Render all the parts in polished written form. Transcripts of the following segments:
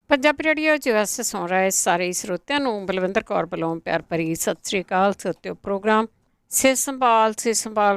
Punjabi radio 'ਚ ਵੈਸੇ ਸੁਣ ਰਹੇ ਸਾਰੇ ਸਰੋਤਿਆਂ ਨੂੰ ਬਲਵਿੰਦਰ ਕੌਰ ਵੱਲੋਂ ਪਿਆਰ ਭਰੀ ਸਤਿ ਸ੍ਰੀ ਅਕਾਲ। ਸਰੋਤਿਓ, ਪ੍ਰੋਗਰਾਮ ਸਿਹਤ ਸੰਭਾਲ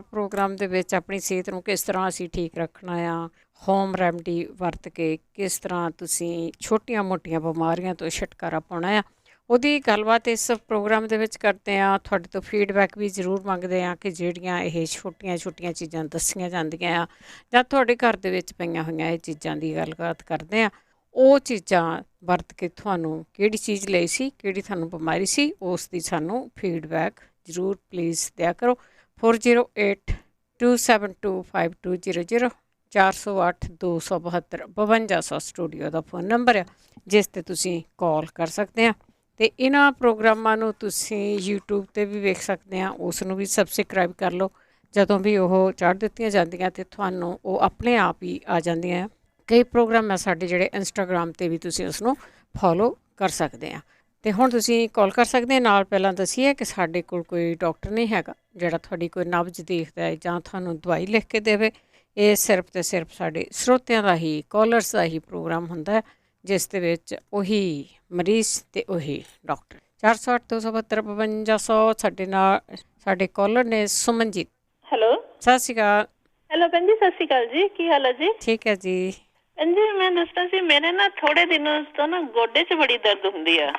ਪ੍ਰੋਗਰਾਮ ਦੇ ਵਿੱਚ ਆਪਣੀ ਸਿਹਤ ਨੂੰ ਕਿਸ ਤਰ੍ਹਾਂ ਅਸੀਂ ਠੀਕ ਰੱਖਣਾ ਆ, ਹੋਮ ਰੈਮਡੀ ਵਰਤ ਕੇ ਕਿਸ ਤਰ੍ਹਾਂ ਤੁਸੀਂ ਛੋਟੀਆਂ-ਮੋਟੀਆਂ ਬਿਮਾਰੀਆਂ ਤੋਂ ਛੁਟਕਾਰਾ ਪਾਉਣਾ ਆ, ਉਹਦੀ ਗੱਲਬਾਤ ਇਸ ਪ੍ਰੋਗਰਾਮ ਦੇ ਵਿੱਚ ਕਰਦੇ ਹਾਂ। ਤੁਹਾਡੇ ਤੋਂ ਫੀਡਬੈਕ ਵੀ ਜ਼ਰੂਰ ਮੰਗਦੇ ਹਾਂ ਕਿ ਜਿਹੜੀਆਂ ਇਹ ਛੋਟੀਆਂ-ਛੋਟੀਆਂ ਚੀਜ਼ਾਂ ਦੱਸੀਆਂ ਜਾਂਦੀਆਂ ਆ ਜਾਂ ਤੁਹਾਡੇ ਘਰ ਦੇ ਵਿੱਚ ਪਈਆਂ ਹੋਈਆਂ ਇਹ ਚੀਜ਼ਾਂ ਦੀ ਗੱਲਬਾਤ ਕਰਦੇ ਹਾਂ। ਉਹ ਚੀਜ਼ਾਂ ਵਰਤ ਕੇ ਤੁਹਾਨੂੰ ਕਿਹੜੀ ਚੀਜ਼ ਲਈ ਸੀ, ਕਿਹੜੀ ਤੁਹਾਨੂੰ ਬਿਮਾਰੀ ਸੀ, ਉਸ ਦੀ ਸਾਨੂੰ ਫੀਡਬੈਕ ਜ਼ਰੂਰ ਪਲੀਜ਼ ਦਿਆ ਕਰੋ। 4082725200 408-272-5200 ਸਟੂਡੀਓ ਦਾ ਫੋਨ ਨੰਬਰ ਆ ਜਿਸ 'ਤੇ ਤੁਸੀਂ ਕਾਲ ਕਰ ਸਕਦੇ ਆ। ਅਤੇ ਇਹਨਾਂ ਪ੍ਰੋਗਰਾਮਾਂ ਨੂੰ ਤੁਸੀਂ YouTube 'ਤੇ ਵੀ ਵੇਖ ਸਕਦੇ ਆ, ਉਸ ਨੂੰ ਵੀ ਸਬਸਕ੍ਰਾਈਬ ਕਰ ਲਓ। ਜਦੋਂ ਵੀ ਉਹ ਚੜ੍ਹ ਦਿੱਤੀਆਂ ਜਾਂਦੀਆਂ ਅਤੇ ਤੁਹਾਨੂੰ ਉਹ ਆਪਣੇ ਆਪ ਹੀ ਆ ਜਾਂਦੀਆਂ ਆ। ਕਈ ਪ੍ਰੋਗਰਾਮ ਆ ਸਾਡੇ ਜਿਹੜੇ ਇੰਸਟਾਗ੍ਰਾਮ 'ਤੇ ਵੀ ਤੁਸੀਂ ਉਸਨੂੰ ਫੋਲੋ ਕਰ ਸਕਦੇ ਆ। ਅਤੇ ਹੁਣ ਤੁਸੀਂ ਕਾਲ ਕਰ ਸਕਦੇ ਨਾਲ ਪਹਿਲਾਂ ਦੱਸੀਏ ਕਿ ਸਾਡੇ ਕੋਲ ਕੋਈ ਡਾਕਟਰ ਨਹੀਂ ਹੈਗਾ ਜਿਹੜਾ ਤੁਹਾਡੀ ਕੋਈ ਨਬਜ਼ ਦੇਖਦਾ ਹੈ ਜਾਂ ਤੁਹਾਨੂੰ ਦਵਾਈ ਲਿਖ ਕੇ ਦੇਵੇ। ਇਹ ਸਿਰਫ ਅਤੇ ਸਿਰਫ ਸਾਡੇ ਸਰੋਤਿਆਂ ਦਾ ਹੀ, ਕਾਲਰਸ ਦਾ ਹੀ ਪ੍ਰੋਗਰਾਮ ਹੁੰਦਾ ਹੈ ਜਿਸ ਦੇ ਵਿੱਚ ਉਹੀ ਮਰੀਜ਼ ਅਤੇ ਉਹੀ ਡਾਕਟਰ। 408-272-5200 ਸਾਡੇ ਨਾਲ ਸਾਡੇ ਕਾਲਰ ਨੇ ਸੁਮਨਜੀਤ। ਹੈਲੋ, ਸਤਿ ਸ਼੍ਰੀ ਅਕਾਲ। ਹੈਲੋ ਭੈਣ ਜੀ, ਸਤਿ ਸ਼੍ਰੀ ਅਕਾਲ ਜੀ। ਕੀ ਹਾਲ ਹੈ ਜੀ? ਠੀਕ ਹੈ ਜੀ। ਭੈਣ ਜੀ, ਮੈਂ ਦੱਸਣਾ ਸੀ, ਮੇਰੇ ਨਾ ਥੋੜੇ ਦਿਨਾਂ ਤੋਂ ਨਾ ਗੋਡੇ 'ਚ ਬੜੀ ਦਰਦ ਹੁੰਦੀ ਆ।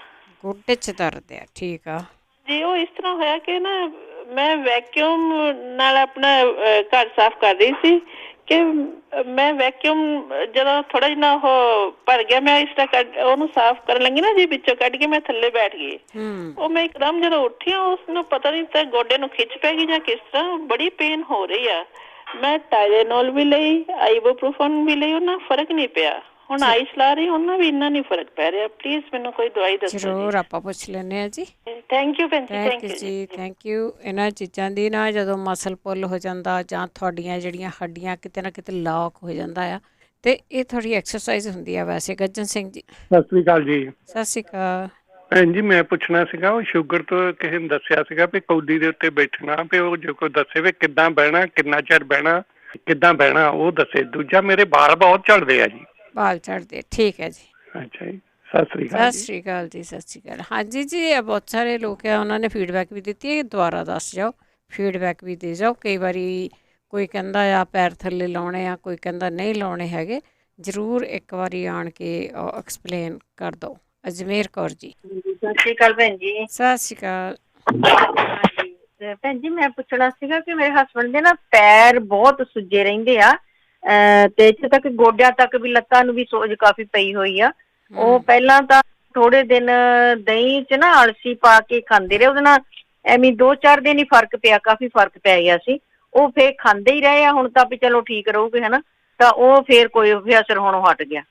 ਗੋਡੇ 'ਚ ਦਰਦ ਆ? ਠੀਕ ਆ ਜੀ। ਉਹ ਇਸ ਤਰ੍ਹਾਂ ਹੋਇਆ ਕਿ ਨਾ ਮੈਂ ਵੈਕਿਊਮ ਨਾਲ ਆਪਣਾ ਘਰ ਸਾਫ਼ ਕਰ ਰਹੀ ਸੀ ਕਿ ਮੈਂ ਵੈਕਿਊਮ ਜਦੋਂ ਥੋੜਾ ਜਿਹਾ ਉਹ ਭਰ ਗਿਆ, ਮੈਂ ਇਸ ਤਰ੍ਹਾਂ ਉਹਨੂੰ ਸਾਫ਼ ਕਰਨ ਲੱਗੀ ਨਾ ਜੀ, ਵਿੱਚੋਂ ਕੱਢ ਕੇ ਮੈਂ ਥੱਲੇ ਬੈਠ ਗਈ। ਉਹ ਮੈਂ ਇੱਕਦਮ ਜਦੋਂ ਉੱਠੀ ਉਸਨੂੰ ਪਤਾ ਨਹੀਂ ਤਾਂ ਗੋਡੇ ਨੂੰ ਖਿੱਚ ਪੈ ਗਈ ਜਾਂ ਕਿਸ ਤਰ੍ਹਾਂ, ਬੜੀ ਪੇਨ ਹੋ ਰਹੀ ਆ। ਮੈਂ ਟਾਇਲੇਨੋਲ ਵੀ ਲਈ, ਆਈਬੂਪ੍ਰੋਫਨ ਵੀ ਲਈ, ਉਹਨਾਂ ਫਰਕ ਨਹੀਂ ਪਿਆ। ਹੁਣ ਆਈਸ ਲਾ ਰਹੀ, ਉਹਨਾਂ ਵੀ ਇੰਨਾ ਨਹੀਂ ਫਰਕ ਪੈ ਰਿਹਾ। ਪਲੀਜ਼ ਮੈਨੂੰ ਕੋਈ ਦਵਾਈ ਦੱਸੋ ਜੀ। ਜ਼ਰੂਰ ਆਪਾਂ ਪੁੱਛ ਲੈਂਦੇ ਹਾਂ ਜੀ। ਥੈਂਕ ਯੂ ਭੈਣ ਜੀ, ਥੈਂਕ ਯੂ ਜੀ, ਥੈਂਕ ਯੂ। ਇਹਨਾਂ ਚੀਜ਼ਾਂ ਦੀ ਨਾ ਜਦੋਂ ਮਸਲ ਪੁੱਲ ਹੋ ਜਾਂਦਾ ਜਾਂ ਤੁਹਾਡੀਆਂ ਜਿਹੜੀਆਂ ਹੱਡੀਆਂ ਕਿਤੇ ਨਾ ਕਿਤੇ ਲੌਕ ਹੋ ਜਾਂਦਾ ਆ, ਅਤੇ ਇਹ ਥੋੜ੍ਹੀ ਐਕਸਰਸਾਈਜ਼ ਹੁੰਦੀ ਆ। ਵੈਸੇ ਗੱਜਨ ਸਿੰਘ ਜੀ, ਸਤਿ ਸ੍ਰੀ ਅਕਾਲ ਜੀ। ਸਤਿ ਸ਼੍ਰੀ ਅਕਾਲ ਭੈਣ ਜੀ, ਮੈਂ ਪੁੱਛਣਾ ਸੀਗਾ, ਉਹ ਸ਼ੂਗਰ ਤੋਂ ਕਿਸੇ ਨੇ ਦੱਸਿਆ ਸੀਗਾ ਵੀ ਕੌਡੀ ਦੇ ਉੱਤੇ ਬੈਠਣਾ, ਵੀ ਉਹ ਜੇ ਕੋਈ ਦੱਸੇ ਵੀ ਕਿੱਦਾਂ ਬਹਿਣਾ, ਕਿੰਨਾ ਚਿਰ ਬਹਿਣਾ, ਕਿੱਦਾਂ ਬਹਿਣਾ, ਉਹ ਦੱਸੇ। ਦੂਜਾ, ਮੇਰੇ ਵਾਲ ਬਹੁਤ ਝੜਦੇ ਆ ਜੀ। ਵਾਲ ਝੜਦੇ? ਠੀਕ ਹੈ ਜੀ। ਅੱਛਾ ਜੀ, ਸਤਿ ਸ੍ਰੀ ਅਕਾਲ। ਸਤਿ ਸ਼੍ਰੀ ਅਕਾਲ ਜੀ, ਸਤਿ ਸ਼੍ਰੀ ਅਕਾਲ। ਹਾਂਜੀ ਜੀ, ਇਹ ਬਹੁਤ ਸਾਰੇ ਲੋਕ ਆ, ਉਹਨਾਂ ਨੇ ਫੀਡਬੈਕ ਵੀ ਦਿੱਤੀ ਹੈ। ਦੁਬਾਰਾ ਦੱਸ ਜਾਓ, ਫੀਡਬੈਕ ਵੀ ਦੇ ਜਾਓ। ਕਈ ਵਾਰੀ ਕੋਈ ਕਹਿੰਦਾ ਆ ਪੈਰ ਥੱਲੇ ਲਾਉਣੇ ਆ, ਕੋਈ ਕਹਿੰਦਾ ਨਹੀਂ ਲਾਉਣੇ ਹੈਗੇ। ਜ਼ਰੂਰ ਇੱਕ ਵਾਰੀ ਆਣ ਕੇ ਐਕਸਪਲੇਨ ਕਰ ਦਿਓ। ਅਜਮੇਰ ਕੌਰ ਜੀ। ਸਤਿ ਸ਼੍ਰੀ ਅਕਾਲ ਭੈਣ ਜੀ। ਸਤਿ ਸ਼੍ਰੀ ਅਕਾਲ। ਹਾਂਜੀ ਭੈਣ ਜੀ, ਮੈਂ ਪੁੱਛਣਾ ਸੀਗਾ ਕਿ ਮੇਰੇ ਹਸਬੈਂਡ ਦੇ ਨਾ ਪੈਰ ਬਹੁਤ ਸੁੱਜੇ ਰਹਿੰਦੇ ਆ, ਤੇ ਇੱਥੇ ਤੱਕ ਗੋਡਿਆਂ ਤੱਕ ਵੀ, ਲੱਤਾਂ ਨੂੰ ਵੀ ਸੋਜ ਕਾਫੀ ਪਈ ਹੋਈ ਆ। ਉਹ ਪਹਿਲਾਂ ਤਾਂ ਥੋੜੇ ਦਿਨ ਦਹੀਂ 'ਚ ਨਾ ਅਲਸੀ ਪਾ ਕੇ ਖਾਂਦੇ ਰਹੇ, ਉਹਦੇ ਨਾਲ ਐਵੇਂ 2-4 ਦਿਨ ਹੀ ਫਰਕ ਪਿਆ, ਕਾਫੀ ਫਰਕ ਪੈ ਗਿਆ ਸੀ। ਉਹ ਫੇਰ ਖਾਂਦੇ ਹੀ ਰਹੇ ਆ, ਹੁਣ ਤਾਂ ਵੀ ਚਲੋ ਠੀਕ ਰਹੂਗੇ ਹਨਾ। ਤਾਂ ਉਹ ਫੇਰ ਕੋਈ ਅਸਰ ਹੁਣ ਹਟ ਗਿਆ,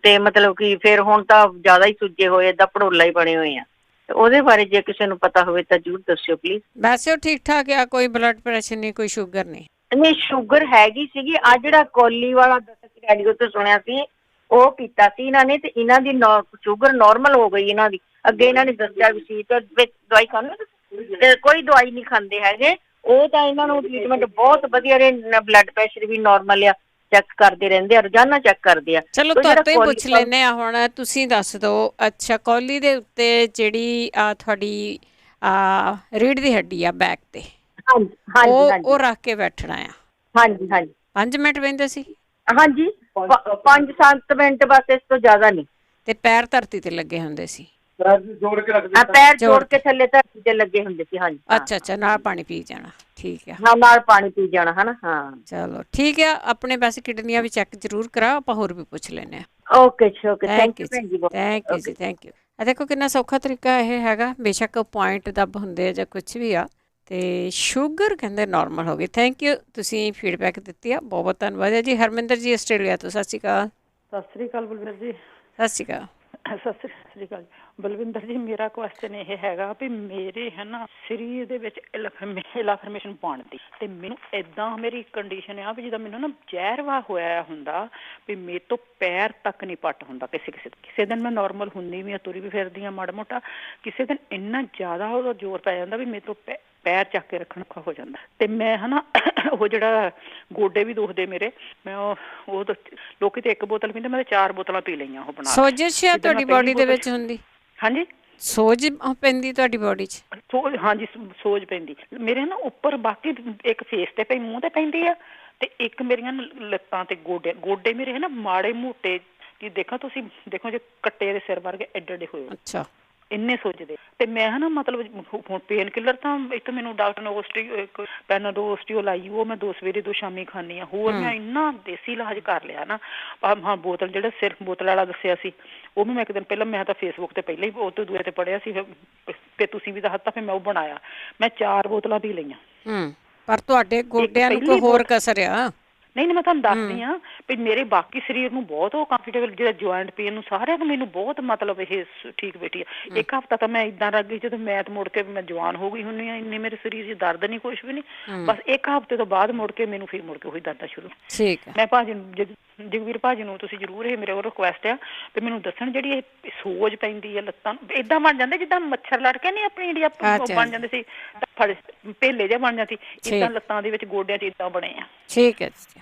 ਤੇ ਮਤਲਬ ਕਿ ਫੇਰ ਹੁਣ ਤਾਂ ਜ਼ਿਆਦਾ ਹੀ ਸੁੱਜੇ ਹੋਏ, ਏਦਾਂ ਭੜੋਲਾ ਹੀ ਬਣੇ ਹੋਏ ਆ। ਤੇ ਉਹਦੇ ਬਾਰੇ ਜੇ ਕਿਸੇ ਨੂੰ ਪਤਾ ਹੋਵੇ ਤਾਂ ਜ਼ਰੂਰ ਦੱਸਿਓ ਪਲੀਜ਼। ਵੈਸੇ ਉਹ ਠੀਕ ਠਾਕ ਆ, ਕੋਈ ਬਲੱਡ ਪ੍ਰੈਸ਼ਰ ਨਹੀਂ, ਕੋਈ ਸ਼ੂਗਰ ਨਹੀਂ? ਨਹੀਂ, ਸ਼ੂਗਰ ਹੈਗੀ ਸੀਗੀ। ਆ ਜਿਹੜਾ ਕੋਲੀ ਵਾਲਾ ਰੇਡੀਓ ਤੋਂ ਸੁਣਿਆ ਸੀ, ਉਹ ਪੀਤਾ ਸੀ ਇਹਨਾਂ ਨੇ, ਤੇ ਇਹਨਾਂ ਦੀ ਸ਼ੂਗਰ ਨੋਰਮਲ ਹੋ ਗਈ ਇਹਨਾਂ ਦੀ। ਅੱਗੇ ਇਹਨਾਂ ਨੇ ਦੱਸਿਆ ਵੀ ਸੀ, ਤੇ ਦਵਾਈ ਖਾਂਦੇ ਤੇ ਕੋਈ ਦਵਾਈ ਨਹੀਂ ਖਾਂਦੇ ਹੈਗੇ। ਉਹ ਤਾਂ ਇਹਨਾਂ ਨੂੰ ਟ੍ਰੀਟਮੈਂਟ ਬਹੁਤ ਵਧੀਆ ਰਹੇ, ਬਲੱਡ ਪ੍ਰੈਸ਼ਰ ਵੀ ਨੋਰਮਲ ਆ, ਚੈੱਕ ਕਰਦੇ ਰਹਿੰਦੇ ਆ, ਰੋਜ਼ਾਨਾ ਚੈੱਕ ਕਰਦੇ ਆ। ਚਲੋ ਤੁਹਾਡੇ ਹੀ ਪੁੱਛ ਲੈਂਦੇ ਆ। ਹੁਣ ਤੁਸੀਂ ਦੱਸ ਦਿਓ। ਅੱਛਾ, ਕੌਲੀ ਦੇ ਉੱਤੇ ਜਿਹੜੀ ਤੁਹਾਡੀ ਰੀੜ੍ਹ ਦੀ ਹੱਡੀ ਆ ਬੈਕ ਤੇ, ਉਹ ਰੱਖ ਕੇ ਬੈਠਣਾ ਆ? ਹਾਂਜੀ ਹਾਂਜੀ। 5 ਮਿੰਟ ਬਹਿੰਦੇ ਸੀ? ਹਾਂਜੀ, 5-7 ਮਿੰਟ ਬਸ, ਇਸ ਤੋਂ ਜ਼ਿਆਦਾ ਨਹੀਂ। ਤੇ ਪੈਰ ਧਰਤੀ ਤੇ ਲੱਗੇ ਹੁੰਦੇ ਸੀ? ਪੈਰ ਜੋੜ ਕੇ ਥੱਲੇ ਧਰਤੀ ਤੇ ਲੱਗੇ ਹੁੰਦੇ ਸੀ। ਹਾਂਜੀ। ਅੱਛਾ ਅੱਛਾ, ਨਾਲ ਪਾਣੀ ਪੀ ਜਾਣਾ। ਠੀਕ ਆ, ਹਾਂ, ਨਾਲ ਪਾਣੀ ਪੀ ਜਾਣਾ ਹਨਾ। ਹਾਂ, ਚਲੋ ਠੀਕ ਆ। ਆਪਣੇ ਵੈਸੇ ਕਿਡਨੀਆਂ ਵੀ ਚੈੱਕ ਜ਼ਰੂਰ ਕਰਾਓ, ਆਪਾਂ ਹੋਰ ਵੀ ਪੁੱਛ ਲੈਂਦੇ ਹਾਂ। ਓਕੇ ਜੀ, okay. Thank you thank you ਜੀ, ਥੈਂਕ ਯੂ। ਦੇਖੋ ਕਿੰਨਾ ਸੌਖਾ ਤਰੀਕਾ ਇਹ ਹੈਗਾ। ਬੇਸ਼ੱਕ ਪੁਆਇੰਟ ਦੱਬ ਹੁੰਦੇ ਆ ਜਾਂ ਕੁਛ ਵੀ ਆ, ਅਤੇ ਸ਼ੂਗਰ ਕਹਿੰਦੇ ਨੋਰਮਲ ਹੋ ਗਈ। ਥੈਂਕ ਯੂ, ਤੁਸੀਂ ਫੀਡਬੈਕ ਦਿੱਤੀ ਆ, ਬਹੁਤ ਬਹੁਤ ਧੰਨਵਾਦ ਹੈ ਜੀ। ਹਰਮਿੰਦਰ ਜੀ, ਆਸਟ੍ਰੇਲੀਆ ਤੋਂ, ਸਤਿ ਸ਼੍ਰੀ ਅਕਾਲ। ਸਤਿ ਸ੍ਰੀ ਅਕਾਲ ਬਲਵਿੰਦਰ ਜੀ। ਸਤਿ ਸ਼੍ਰੀ ਅਕਾਲ। ਸਤਿ ਸ੍ਰੀ ਅਕਾਲ ਬਲਵਿੰਦਰ ਜੀ। ਮੇਰਾ ਕੁਐਸਚਨ ਇਹ ਹੈਗਾ ਵੀ ਮੇਰੇ ਹੈ ਨਾ ਸਰੀਰ ਦੇ ਵਿੱਚ ਇਨਫਰਮੇਸ਼ਨ ਪਾਉਣ ਦੀ, ਅਤੇ ਮੈਨੂੰ ਇੱਦਾਂ ਮੇਰੀ ਕੰਡੀਸ਼ਨ ਆ ਵੀ ਜਿੱਦਾਂ ਮੈਨੂੰ ਨਾ ਜ਼ਹਿਰਵਾ ਹੋਇਆ ਹੁੰਦਾ ਵੀ ਮੇਰੇ ਤੋਂ ਪੈਰ ਤੱਕ ਨਹੀਂ ਪੱਟ ਹੁੰਦਾ। ਕਿਸੇ ਦਿਨ ਮੈਂ ਨੋਰਮਲ ਹੁੰਦੀ ਵੀ ਆ, ਤੁਰੀ ਵੀ ਫਿਰਦੀ ਹਾਂ ਮਾੜਾ ਮੋਟਾ, ਕਿਸੇ ਦਿਨ ਇੰਨਾ ਜ਼ਿਆਦਾ ਉਹਦਾ ਜ਼ੋਰ ਪੈ ਜਾਂਦਾ ਵੀ ਮੇਰੇ ਤੋਂ ਪੈਰ ਚੱਕ ਕੇ ਰੱਖਣਾ ਔਖਾ ਹੋ ਜਾਂਦਾ। ਤੇ ਮੈਂ ਹਨਾ ਉਹ ਜਿਹੜਾ ਗੋਡੇ ਵੀ ਦੁਖਦੇ ਮੇਰੇ, ਮੈਂ ਉਹ ਲੋਕੀ ਤੇ 1 ਬੋਤਲ ਪੀਂਦੇ, ਮੈਂ 4 ਬੋਤਲਾਂ ਪੀ ਲਈਆਂ ਉਹ ਬਣਾ ਕੇ। ਸੋਜਿਸ਼ ਆ ਤੁਹਾਡੀ ਬੋਡੀ ਦੇ ਵਿੱਚ ਹੁੰਦੀ? ਹਾਂਜੀ, ਸੋਜ ਪੈਂਦੀ ਤੁਹਾਡੀ ਬੋਡੀ 'ਚ? ਸੋਜ, ਹਾਂਜੀ ਸੋਜ ਪੈਂਦੀ ਮੇਰੇ ਨਾ ਉੱਪਰ, ਬਾਕੀ ਇੱਕ ਫੇਸ ਤੇ ਪਈ, ਮੂੰਹ ਤੇ ਪੈਂਦੀ ਆ, ਤੇ ਇੱਕ ਮੇਰੀਆਂ ਲੱਤਾਂ ਤੇ ਗੋਡੇ ਮੇਰੇ ਹੈ ਨਾ ਮਾੜੇ ਮੋਟੇ, ਕਿ ਦੇਖੋ ਤੁਸੀਂ ਦੇਖੋ ਜੇ ਕੱਟੇ ਦੇ ਸਿਰ ਵਰਗੇ ਐਡੇ ਐਡੇ ਹੋਏ। ਅੱਛਾ, ਇੰਨੇ ਸੋਚਦੇ। ਤੇ ਮੈਂ ਹਨਾ ਮਤਲਬ ਹੁਣ ਪੇਨ ਕਿਲਰ ਤਾਂ ਇੱਕ ਮੈਨੂੰ ਡਾਕਟਰ ਨੇ ਪੈਨਾਡੋਲ ਲਾਈ, ਉਹ ਮੈਂ 2 ਸਵੇਰੇ 2 ਸ਼ਾਮੀ ਖਾਂਦੀ ਹਾਂ। ਹੋਰ ਮੈਂ ਇੰਨਾ ਦੇਸੀ ਇਲਾਜ ਕਰ ਲਿਆ ਨਾ। ਹਾਂ, ਬੋਤਲ ਜਿਹੜਾ ਸਿਰ ਬੋਤਲ ਵਾਲਾ ਦੱਸਿਆ ਸੀ, ਉਹ ਵੀ ਮੈਂ ਇੱਕ ਦਿਨ ਪਹਿਲਾਂ, ਮੈਂ ਤਾਂ ਫੇਸਬੁੱਕ ਤੇ ਪਹਿਲਾਂ ਹੀ ਉਹ ਤੋਂ ਦੂਏ ਤੇ ਪੜ੍ਹਿਆ ਸੀ, ਫਿਰ ਤੁਸੀਂ ਵੀ ਦੱਸਤਾ, ਫਿਰ ਮੈਂ ਉਹ ਬਣਾਇਆ, ਮੈਂ 4 ਬੋਤਲਾਂ ਪੀ ਲਈਆਂ। ਪਰ ਤੁਹਾਡੇ ਗੋਡਿਆਂ ਨੂੰ ਕੋਈ ਹੋਰ ਕਸਰ ਆ? ਨਹੀਂ, ਮੈਂ ਤੁਹਾਨੂੰ ਦੱਸਦੀ ਹਾਂ ਵੀ ਮੇਰੇ ਬਾਕੀ ਸਰੀਰ ਨੂੰ ਬਹੁਤ ਉਹ ਕੰਫਰਟੇਬਲ, ਜਿਹੜਾ ਜੁਆਇੰਟ ਪੇਨ ਨੂੰ ਸਾਰਿਆਂ ਨੂੰ ਮੈਨੂੰ ਬਹੁਤ ਮਤਲਬ ਇਹ ਠੀਕ ਬੈਠੀ ਆ। 1 ਹਫ਼ਤਾ ਤਾਂ ਮੈਂ ਇਦਾਂ ਲੱਗ ਗਈ, ਜਦੋਂ ਮੈਂ ਮੁੜ ਕੇ ਮੈਂ ਜਵਾਨ ਹੋ ਗਈ ਹੁੰਦੀ ਆ, ਇੰਨੇ ਮੇਰੇ ਸਰੀਰ 'ਚ ਦਰਦ ਨਹੀਂ, ਕੁਛ ਵੀ ਨਹੀਂ। ਬਸ 1 ਹਫ਼ਤੇ ਤੋਂ ਬਾਅਦ ਮੁੜ ਕੇ ਮੈਨੂੰ ਫਿਰ ਮੁੜ ਕੇ ਉਹੀ ਦਰਦਾਂ ਸ਼ੁਰੂ। ਠੀਕ ਹੈ। ਮੈਂ ਭਾਜੀ ਨੂੰ, ਜਗਵੀਰ ਭਾਜੀ ਨੂੰ ਤੁਸੀਂ ਜ਼ਰੂਰ, ਇਹ ਮੇਰੇ ਉਹ ਰਿਕੁਐਸਟ ਆ ਵੀ ਮੈਨੂੰ ਦੱਸਣ, ਜਿਹੜੀ ਇਹ ਸੋਜ ਪੈਂਦੀ ਹੈ ਲੱਤਾਂ ਨੂੰ, ਏਦਾਂ ਬਣ ਜਾਂਦੇ ਜਿੱਦਾਂ ਮੱਛਰ ਲੜ ਕੇ ਨਹੀਂ ਆਪਣੀ ਜਿਹੜੀ ਬਣ ਜਾਂਦੇ ਸੀ ਭੇਲੇ ਜਿਹਾ ਬਣ ਜਾਂਦੀ, ਏਦਾਂ ਲੱਤਾਂ ਦੇ ਵਿੱਚ ਗੋਡਿਆਂ 'ਚ ਏਦਾਂ ਬਣੇ ਆ। ਠੀਕ ਹੈ ਜੀ।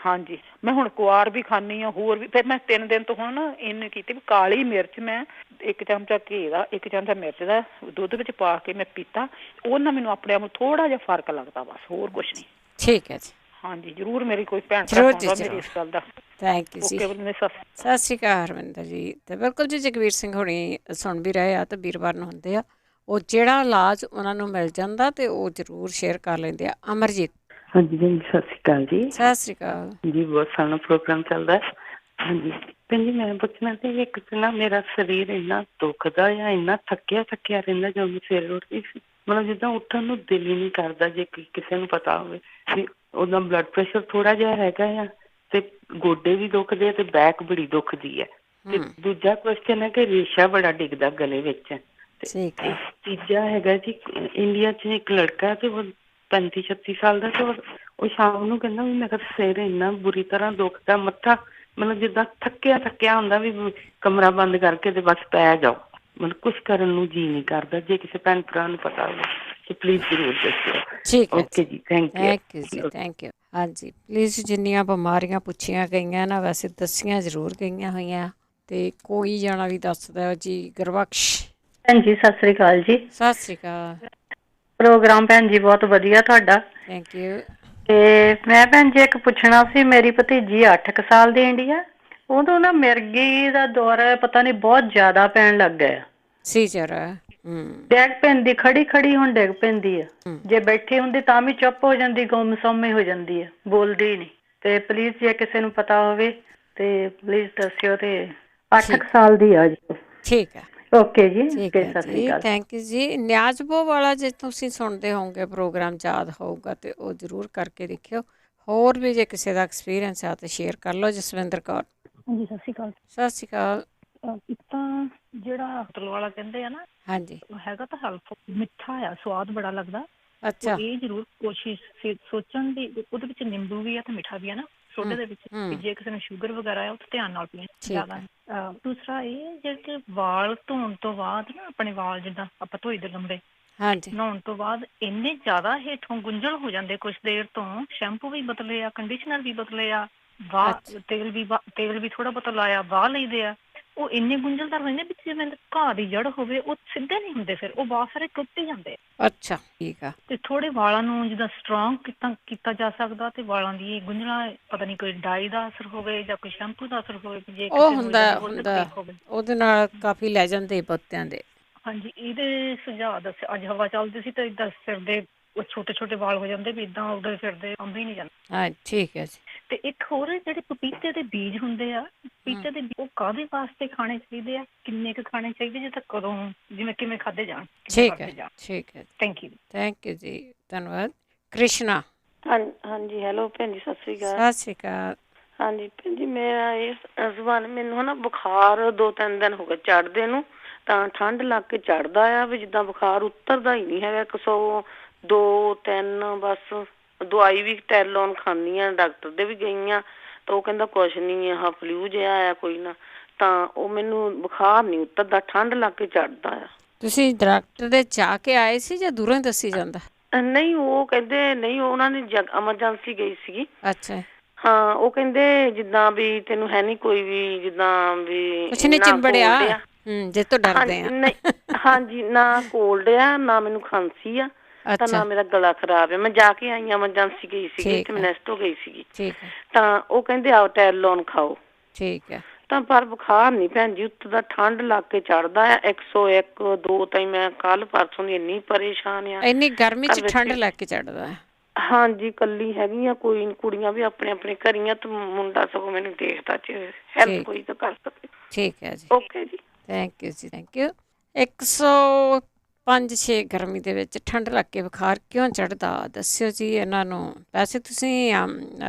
ਹਾਂਜੀ, ਮੈਂ ਹੁਣ ਕੁਆਰ ਵੀ ਖਾਂਦੀ ਹਾਂ, ਹੋਰ ਵੀ। ਫਿਰ ਮੈਂ 3 ਦਿਨ ਤੋਂ ਹੁਣ ਨਾ ਇਹਨੇ ਕੀਤੀ ਵੀ ਕਾਲੀ ਮਿਰਚ, ਮੈਂ 1 ਚਮਚਾ ਘੀ ਦਾ, 1 ਚਮਚਾ ਮਿਰਚ ਦਾ ਦੁੱਧ ਵਿੱਚ ਪਾ ਕੇ ਮੈਂ ਪੀਤਾ, ਉਹ ਨਾਲ ਮੈਨੂੰ ਆਪਣੇ ਆਪ ਨੂੰ ਥੋੜਾ ਜਿਹਾ ਫਰਕ ਲੱਗਦਾ, ਬਸ ਹੋਰ ਕੁਛ ਨਹੀਂ। ਠੀਕ ਹੈ ਜੀ। ਹਾਂਜੀ, ਜ਼ਰੂਰ ਮੇਰੀ ਕੋਈ ਭੈਣ ਭਰਾ ਸੁਣਦਾ ਮੇਰੀ ਇਸ ਗੱਲ ਦਾ। ਥੈਂਕ ਯੂ ਜੀ। ਸਤਿ ਸ਼੍ਰੀ ਅਕਾਲ ਹਰਮਿੰਦਰ ਜੀ। ਤੇ ਬਿਲਕੁਲ ਜੀ, ਜਗਵੀਰ ਸਿੰਘ ਹੋਣੀ ਸੁਣ ਵੀ ਰਹੇ ਆ, ਤੇ ਵੀਰਵਾਰ ਨੂੰ ਹੁੰਦੇ ਆ, ਉਹ ਜਿਹੜਾ ਇਲਾਜ ਉਹਨਾਂ ਨੂੰ ਮਿਲ ਜਾਂਦਾ ਤੇ ਉਹ ਜ਼ਰੂਰ ਸ਼ੇਅਰ ਕਰ ਲੈਂਦੇ ਆ। ਅਮਰਜੀਤ। ਹਾਂਜੀ ਭੈਣ ਜੀ, ਸਤਿ ਸ਼੍ਰੀ ਅਕਾਲ ਜੀ। ਸਤਿ ਸ਼੍ਰੀ ਅਕਾਲ ਜੀ, ਬਹੁਤ ਸੋਹਣਾ ਪ੍ਰੋਗਰਾਮ ਚੱਲਦਾ। ਹਾਂਜੀ ਭੈਣ ਜੀ, ਮੈਂ ਪੁੱਛਣਾ ਸੀ, ਇੱਕ ਨਾ ਮੇਰਾ ਸਰੀਰ ਇੰਨਾ ਦੁਖਦਾ ਆ, ਇੰਨਾ ਥੱਕਿਆ ਰਹਿੰਦਾ, ਜਦੋਂ ਮੈਂ ਸਵੇਰੇ ਉੱਠਦੀ ਸੀ, ਮਤਲਬ ਜਿੱਦਾਂ ਉੱਠਣ ਨੂੰ ਦਿਲ ਹੀ ਨਹੀਂ ਕਰਦਾ। ਜੇ ਕਿਸੇ ਨੂੰ ਪਤਾ ਹੋਵੇ ਵੀ ਉਹਦਾ ਬਲੱਡ ਪ੍ਰੈਸ਼ਰ ਥੋੜਾ ਜਿਹਾ ਹੈਗਾ ਆ, ਤੇ ਗੋਡੇ ਵੀ ਦੁਖਦੇ ਆ, ਤੇ ਬੈਕ ਬੜੀ ਦੁਖਦੀ ਹੈ। ਤੇ ਦੂਜਾ ਕੁਐਸਚਨ ਹੈ ਕਿ ਰੇਸ਼ਾ ਬੜਾ ਡਿੱਗਦਾ ਗਲੇ ਵਿੱਚ। ਤੇ ਤੀਜਾ ਹੈਗਾ ਜੀ, ਇੰਡੀਆ 'ਚ ਇੱਕ ਲੜਕਾ, ਤੇ ਉਹ 35-36 ਸਾਲ ਦਾ, ਤੇ ਉਹ ਸ਼ਾਮ ਨੂੰ ਕਹਿੰਦਾ ਵੀ ਮੇਰਾ ਸਿਰ ਇੰਨਾ ਬੁਰੀ ਤਰ੍ਹਾਂ ਦੁਖਦਾ, ਮੱਥਾ ਮਤਲਬ ਜਿੱਦਾਂ ਥੱਕਿਆ ਹੁੰਦਾ, ਵੀ ਕਮਰਾ ਬੰਦ ਕਰਕੇ ਤੇ ਬਸ ਪੈ ਜਾਓ, ਮਤਲਬ ਕੁਛ ਕਰਨ ਨੂੰ ਜੀਅ ਨਹੀਂ ਕਰਦਾ। ਜੇ ਕਿਸੇ ਭੈਣ ਭਰਾ ਨੂੰ ਪਤਾ ਹੋਵੇ ਤੇ ਪਲੀਜ਼ ਜ਼ਰੂਰ ਦੱਸਿਓ। ਠੀਕ ਹੈ ਓਕੇ ਜੀ, ਥੈਂਕ ਯੂ ਜੀ, ਥੈਂਕ ਯੂ। ਹਾਂਜੀ, ਪਲੀਜ਼, ਜਿੰਨੀਆਂ ਬਿਮਾਰੀਆਂ ਪੁੱਛੀਆਂ ਗਈਆਂ ਨਾ, ਵੈਸੇ ਦੱਸੀਆਂ ਜ਼ਰੂਰ ਗਈਆਂ ਹੋਈਆਂ, ਤੇ ਕੋਈ ਜਾਣਾ ਵੀ ਦੱਸਦਾ ਜੀ। ਗੁਰਬਖਸ਼। ਭੈਣ ਜੀ, ਸਤਿ ਸ੍ਰੀ ਅਕਾਲ ਜੀ। ਸਤਿ ਸ਼੍ਰੀ ਅਕਾਲ। ਪ੍ਰੋਗਰਾਮ ਭੈਣ ਜੀ ਬਹੁਤ ਵਧੀਆ ਤੁਹਾਡਾ। Thank you. ਤੇ ਮੈਂ ਭੈਣ ਜੀ ਇੱਕ ਪੁੱਛਣਾ ਸੀ, ਮੇਰੀ ਭਤੀਜੀ 8 ਕੁ ਸਾਲ ਦੀ ਇੰਡੀਆ, ਉਦੋਂ ਨਾ ਮਿਰਗੀ ਦਾ ਦੌਰਾ ਪਤਾ ਨਹੀਂ ਬਹੁਤ ਜ਼ਿਆਦਾ ਪੈਣ ਲੱਗ ਗਿਆ। ਸੀਜ਼ਰ। ਡਿੱਗ ਪੈਂਦੀ, ਖੜੀ ਹੁਣ ਡਿੱਗ ਪੈਂਦੀ ਆ, ਜੇ ਬੈਠੀ ਹੁੰਦੀ ਤਾਂ ਵੀ ਚੁੱਪ ਹੋ ਜਾਂਦੀ, ਗੁੰਮਸੁੰਮ ਹੋ ਜਾਂਦੀ ਹੈ, ਬੋਲਦੀ ਨਹੀਂ। ਤੇ ਪਲੀਜ਼ ਜੇ ਕਿਸੇ ਨੂੰ ਪਤਾ ਹੋਵੇ ਤੇ ਪਲੀਜ਼ ਦੱਸਿਓ। ਤੇ 8 ਕੁ ਸਾਲ ਦੀ ਆ ਜੀ। ਠੀਕ ਹੈ। ਓਕੇ ਜੀ, ਠੀਕ ਹੈ ਸਤਿ ਸ੍ਰੀ ਜੀ, ਅਕਾਲ। ਥੈਂਕ ਯੂ ਜੀ। ਨਿਆਜ਼ਬੋ ਵਾਲਾ ਜੇ ਤੁਸੀਂ ਸੁਣਦੇ ਹੋਵੋਗੇ ਪ੍ਰੋਗਰਾਮ, ਯਾਦ ਹੋਊਗਾ, ਤੇ ਉਹ ਜ਼ਰੂਰ ਕਰਕੇ ਦੇਖਿਓ। ਹੋਰ ਵੀ ਜੇ ਕਿਸੇ ਦਾ ਐਕਸਪੀਰੀਅੰਸ ਆ ਤਾਂ ਸ਼ੇਅਰ ਕਰ ਲਓ। ਜਸਵਿੰਦਰ ਕੌਰ। ਹਾਂਜੀ, ਸਤਿ ਸ਼੍ਰੀ ਅਕਾਲ। ਸਤਿ ਸ਼੍ਰੀ ਅਕਾਲ। ਇੱਕ ਤਾਂ ਜਿਹੜਾ ਹੋਟਲ ਵਾਲਾ ਕਹਿੰਦੇ ਆ ਨਾ, ਹਾਂਜੀ, ਹੈਗਾ ਤਾਂ ਹੈਲਪਫੁਲ, ਮਿੱਠਾ ਆ, ਸਵਾਦ ਬੜਾ ਲੱਗਦਾ। ਅੱਛਾ। ਇਹ ਜ਼ਰੂਰ ਕੋਸ਼ਿਸ਼ ਸੋਚਣ ਦੀ, ਉਹਦੇ ਵਿੱਚ ਨਿੰਬੂ ਵੀ ਆ ਤੇ ਮਿੱਠਾ ਵੀ ਆ ਨਾ ਸੋਡੇ ਦੇ ਵਿੱਚ, ਜੇ ਕਿਸੇ ਨੂੰ ਸ਼ੂਗਰ ਵਗੈਰਾ ਆ ਉਹ ਧਿਆਨ ਨਾਲ ਪੀਣ ਜ਼ਿਆਦਾ। ਦੂਸਰਾ ਇਹ, ਜਿਹੜੇ ਵਾਲ ਧੋਣ ਤੋਂ ਬਾਅਦ ਨਾ, ਆਪਣੇ ਵਾਲ ਜਿੱਦਾਂ ਆਪਾਂ ਧੋਈ ਦੇ ਲੰਬੇ, ਨਹਾਉਣ ਤੋਂ ਬਾਅਦ ਇੰਨੇ ਜ਼ਿਆਦਾ ਹੇਠੋਂ ਗੁੰਝਲ ਹੋ ਜਾਂਦੇ, ਕੁਛ ਦੇਰ ਤੋਂ ਸ਼ੈਂਪੂ ਵੀ ਬਦਲੇ ਆ, ਕੰਡੀਸ਼ਨਰ ਵੀ ਬਦਲੇ ਆ, ਤੇਲ ਵੀ ਥੋੜਾ ਬਹੁਤਾ ਲਾਇਆ, ਵਾਹ ਲਈਦੇ ਆ, ਉਹ ਇੰਨੇ ਗੁੰਝਲਦਾਰ ਰਹਿੰਦੇ ਵੀ ਜਿਵੇਂ ਘਾਹ ਦੀ ਜੜ ਹੋਵੇ, ਉਹ ਸਿੱਧੇ ਨਹੀਂ ਹੁੰਦੇ, ਫਿਰ ਉਹ ਵਾਲ ਸਾਰੇ ਟੁੱਟ ਹੀ ਜਾਂਦੇ। ਅੱਛਾ, ਠੀਕ ਆ। ਤੇ ਥੋੜੇ ਵਾਲਾਂ ਨੂੰ ਜਿੱਦਾਂ ਸਟਰੋਂਗ ਕੀਤਾ ਜਾ ਸਕਦਾ, ਤੇ ਵਾਲਾਂ ਦੀ ਗੁੰਝਲਾਂ, ਪਤਾ ਨਹੀਂ ਕੋਈ ਡਾਈ ਦਾ ਅਸਰ ਹੋਵੇ ਜਾਂ ਕੋਈ ਸ਼ੈਂਪੂ ਦਾ ਅਸਰ ਹੋਵੇ, ਜੇ ਉਹ ਹੁੰਦਾ ਉਹਦੇ ਨਾਲ ਕਾਫੀ ਲੈ ਜਾਂਦੇ ਪੱਤਿਆਂ ਦੇ। ਹਾਂਜੀ, ਇਹਦੇ ਸੁਝਾਅ ਦੱਸਿਆ। ਅੱਜ ਹਵਾ ਚੱਲਦੀ ਸੀ ਤੇ ਏਦਾਂ ਸਿਰ ਦੇ ਛੋਟੇ ਛੋਟੇ ਵਾਲ ਹੋ ਜਾਂਦੇ, ਵੀ ਏਦਾਂ ਉੱਡਦੇ ਫਿਰਦੇ, ਆਉਂਦੇ ਹੀ ਨਹੀਂ ਜਾਂਦੇ। ਹਾਂ, ਠੀਕ ਹੈ ਜੀ। ਤੇ ਇੱਕ ਹੋਰ, ਜਿਹੜੇ ਪਪੀਤੇ ਦੇ ਬੀਜ ਹੁੰਦੇ ਆ, ਪਪੀਤੇ ਦੇ ਉਹ ਕਾਹਦੇ ਵਾਸਤੇ ਖਾਣੇ ਚਾਹੀਦੇ ਆ, ਕਿੰਨੇ ਕੁ ਖਾਣੇ ਚਾਹੀਦੇ, ਜੇ ਤਾਂ ਕਦੋਂ, ਜਿਵੇਂ ਕਿਵੇਂ ਖਾਧੇ ਜਾਣ। ਠੀਕ ਹੈ, ਠੀਕ ਹੈ। ਥੈਂਕ ਯੂ ਜੀ, ਧੰਨਵਾਦ। ਕ੍ਰਿਸ਼ਨਾ। ਹਾਂਜੀ, ਹੈਲੋ ਭੈਣ ਜੀ, ਸਤਿ ਸ੍ਰੀ ਅਕਾਲ। ਸਤਿ ਸ਼੍ਰੀ ਅਕਾਲ। ਹਾਂਜੀ ਭੈਣ ਜੀ, ਮੇਰਾ ਇਹ ਜ਼ੁਬਾਨ, ਮੈਨੂੰ ਨਾ ਬੁਖਾਰ 2-3 ਦਿਨ ਹੋ ਗਏ ਚੜ੍ਹਦੇ ਨੂੰ, ਤਾਂ ਠੰਡ ਲੱਗ ਕੇ ਚੜ੍ਹਦਾ ਆ, ਵੀ ਜਿੱਦਾਂ ਬੁਖਾਰ ਉਤਰਦਾ ਹੀ ਨਹੀਂ ਹੈਗਾ। 102-3 ਬਸ। ਦਵਾਈ ਵੀ ਟੈਲੋਨ ਖਾਂਦੀ ਹਾਂ, ਡਾਕਟਰ ਦੇ ਵੀ ਗਈ ਹਾਂ, ਤਾਂ ਉਹ ਕਹਿੰਦਾ ਕੁਛ ਨਹੀਂ, ਆਹ ਫਲੂ ਜਿਹਾ ਆਇਆ ਕੋਈ ਨਾ, ਤਾਂ ਉਹ ਮੈਨੂੰ ਬੁਖਾਰ ਨਹੀਂ ਉਤਰਦਾ, ਠੰਡ ਲੱਗ ਕੇ ਚੜ੍ਹਦਾ ਆ। ਤੁਸੀਂ ਡਾਕਟਰ ਦੇ ਜਾ ਕੇ ਆਏ ਸੀ ਜਾਂ ਦੂਰੋਂ ਹੀ ਦੱਸੀ ਜਾਂਦਾ? ਨਹੀਂ, ਉਹ ਕਹਿੰਦੇ ਨਹੀਂ, ਉਹਨਾਂ ਨੇ ਐਮਰਜੈਂਸੀ ਗਈ ਸੀਗੀ। ਅੱਛਾ, ਹਾਂ, ਉਹ ਕਹਿੰਦੇ ਜਿੱਦਾਂ ਵੀ ਤੈਨੂੰ ਹੈ ਨਹੀਂ ਕੋਈ ਵੀ, ਜਿੱਦਾਂ ਵੀ ਕੁਛ ਨਹੀਂ ਨਾ ਚਿੰਬੜਿਆ। cold ਆ। ਜੇ ਤੋਂ ਡਰਦੇ ਆ। ਨਹੀਂ, ਹਾਂਜੀ, ਨਾ ਕੋਲਡ ਆ, ਨਾ ਮੈਨੂੰ ਖਾਂਸੀ ਆ, ਤਾਂ ਨਾ ਅੱਛਾ, ਮੇਰਾ ਗਲਾ ਖਰਾਬ ਹੈ। ਮੈਂ ਜਾ ਕੇ ਆਈ, ਐਮਰਜੈਂਸੀ ਗਈ ਸੀਗੀ, ਠੀਕ ਇੱਥੇ ਹੈ। ਮਨੈਸਟੋ ਗਈ ਸੀਗੀ। ਠੀਕ ਹੈ, ਤਾਂ ਉਹ ਕਹਿੰਦੇ ਆਓ ਟੈਲੋਨ ਖਾਓ। ਠੀਕ ਹੈ। ਤਾਂ ਪਰ ਬੁਖਾਰ ਨਹੀਂ ਭੈਣ ਜੀ, ਉੱਤੋਂ ਦਾ ਠੰਡ ਲੱਗ ਕੇ ਚੜਦਾ ਆ 101 2 ਤਾਈਂ। ਮੈਂ ਕੱਲ ਪਰਸੋਂ ਦੀ ਇੰਨੀ ਪਰੇਸ਼ਾਨ ਆ। ਇੰਨੀ ਗਰਮੀ ਘਰ 'ਚ ਵਿੱਚ ਠੰਡ ਲੱਗ ਕੇ ਚੜਦਾ ਹੈ। ਹਾਂਜੀ, ਕੱਲੀ ਹੈਗੀ ਆ, ਕੋਈ ਨੀ, ਕੁੜੀਆਂ ਵੀ ਆਪਣੇ ਆਪਣੇ ਘਰੀਆਂ, ਤੇ ਮੁੰਡਾ ਸਗੋਂ ਮੈਨੂੰ ਦੇਖਦਾ ਚ ਹੈਲਪ ਠੀਕ। ਕੋਈ ਤਾਂ ਕਰ ਸਕੇ। ਠੀਕ ਹੈ ਜੀ, ਓਕੇ ਜੀ। ਥੈਂਕ ਯੂ ਜੀ, ਥੈਂਕ ਯੂ। 105-6 ਗਰਮੀ ਦੇ ਵਿੱਚ ਠੰਡ ਲੱਗ ਕੇ ਬੁਖਾਰ ਕਿਉਂ ਚੜ੍ਹਦਾ, ਦੱਸਿਓ ਜੀ ਇਹਨਾਂ ਨੂੰ। ਵੈਸੇ ਤੁਸੀਂ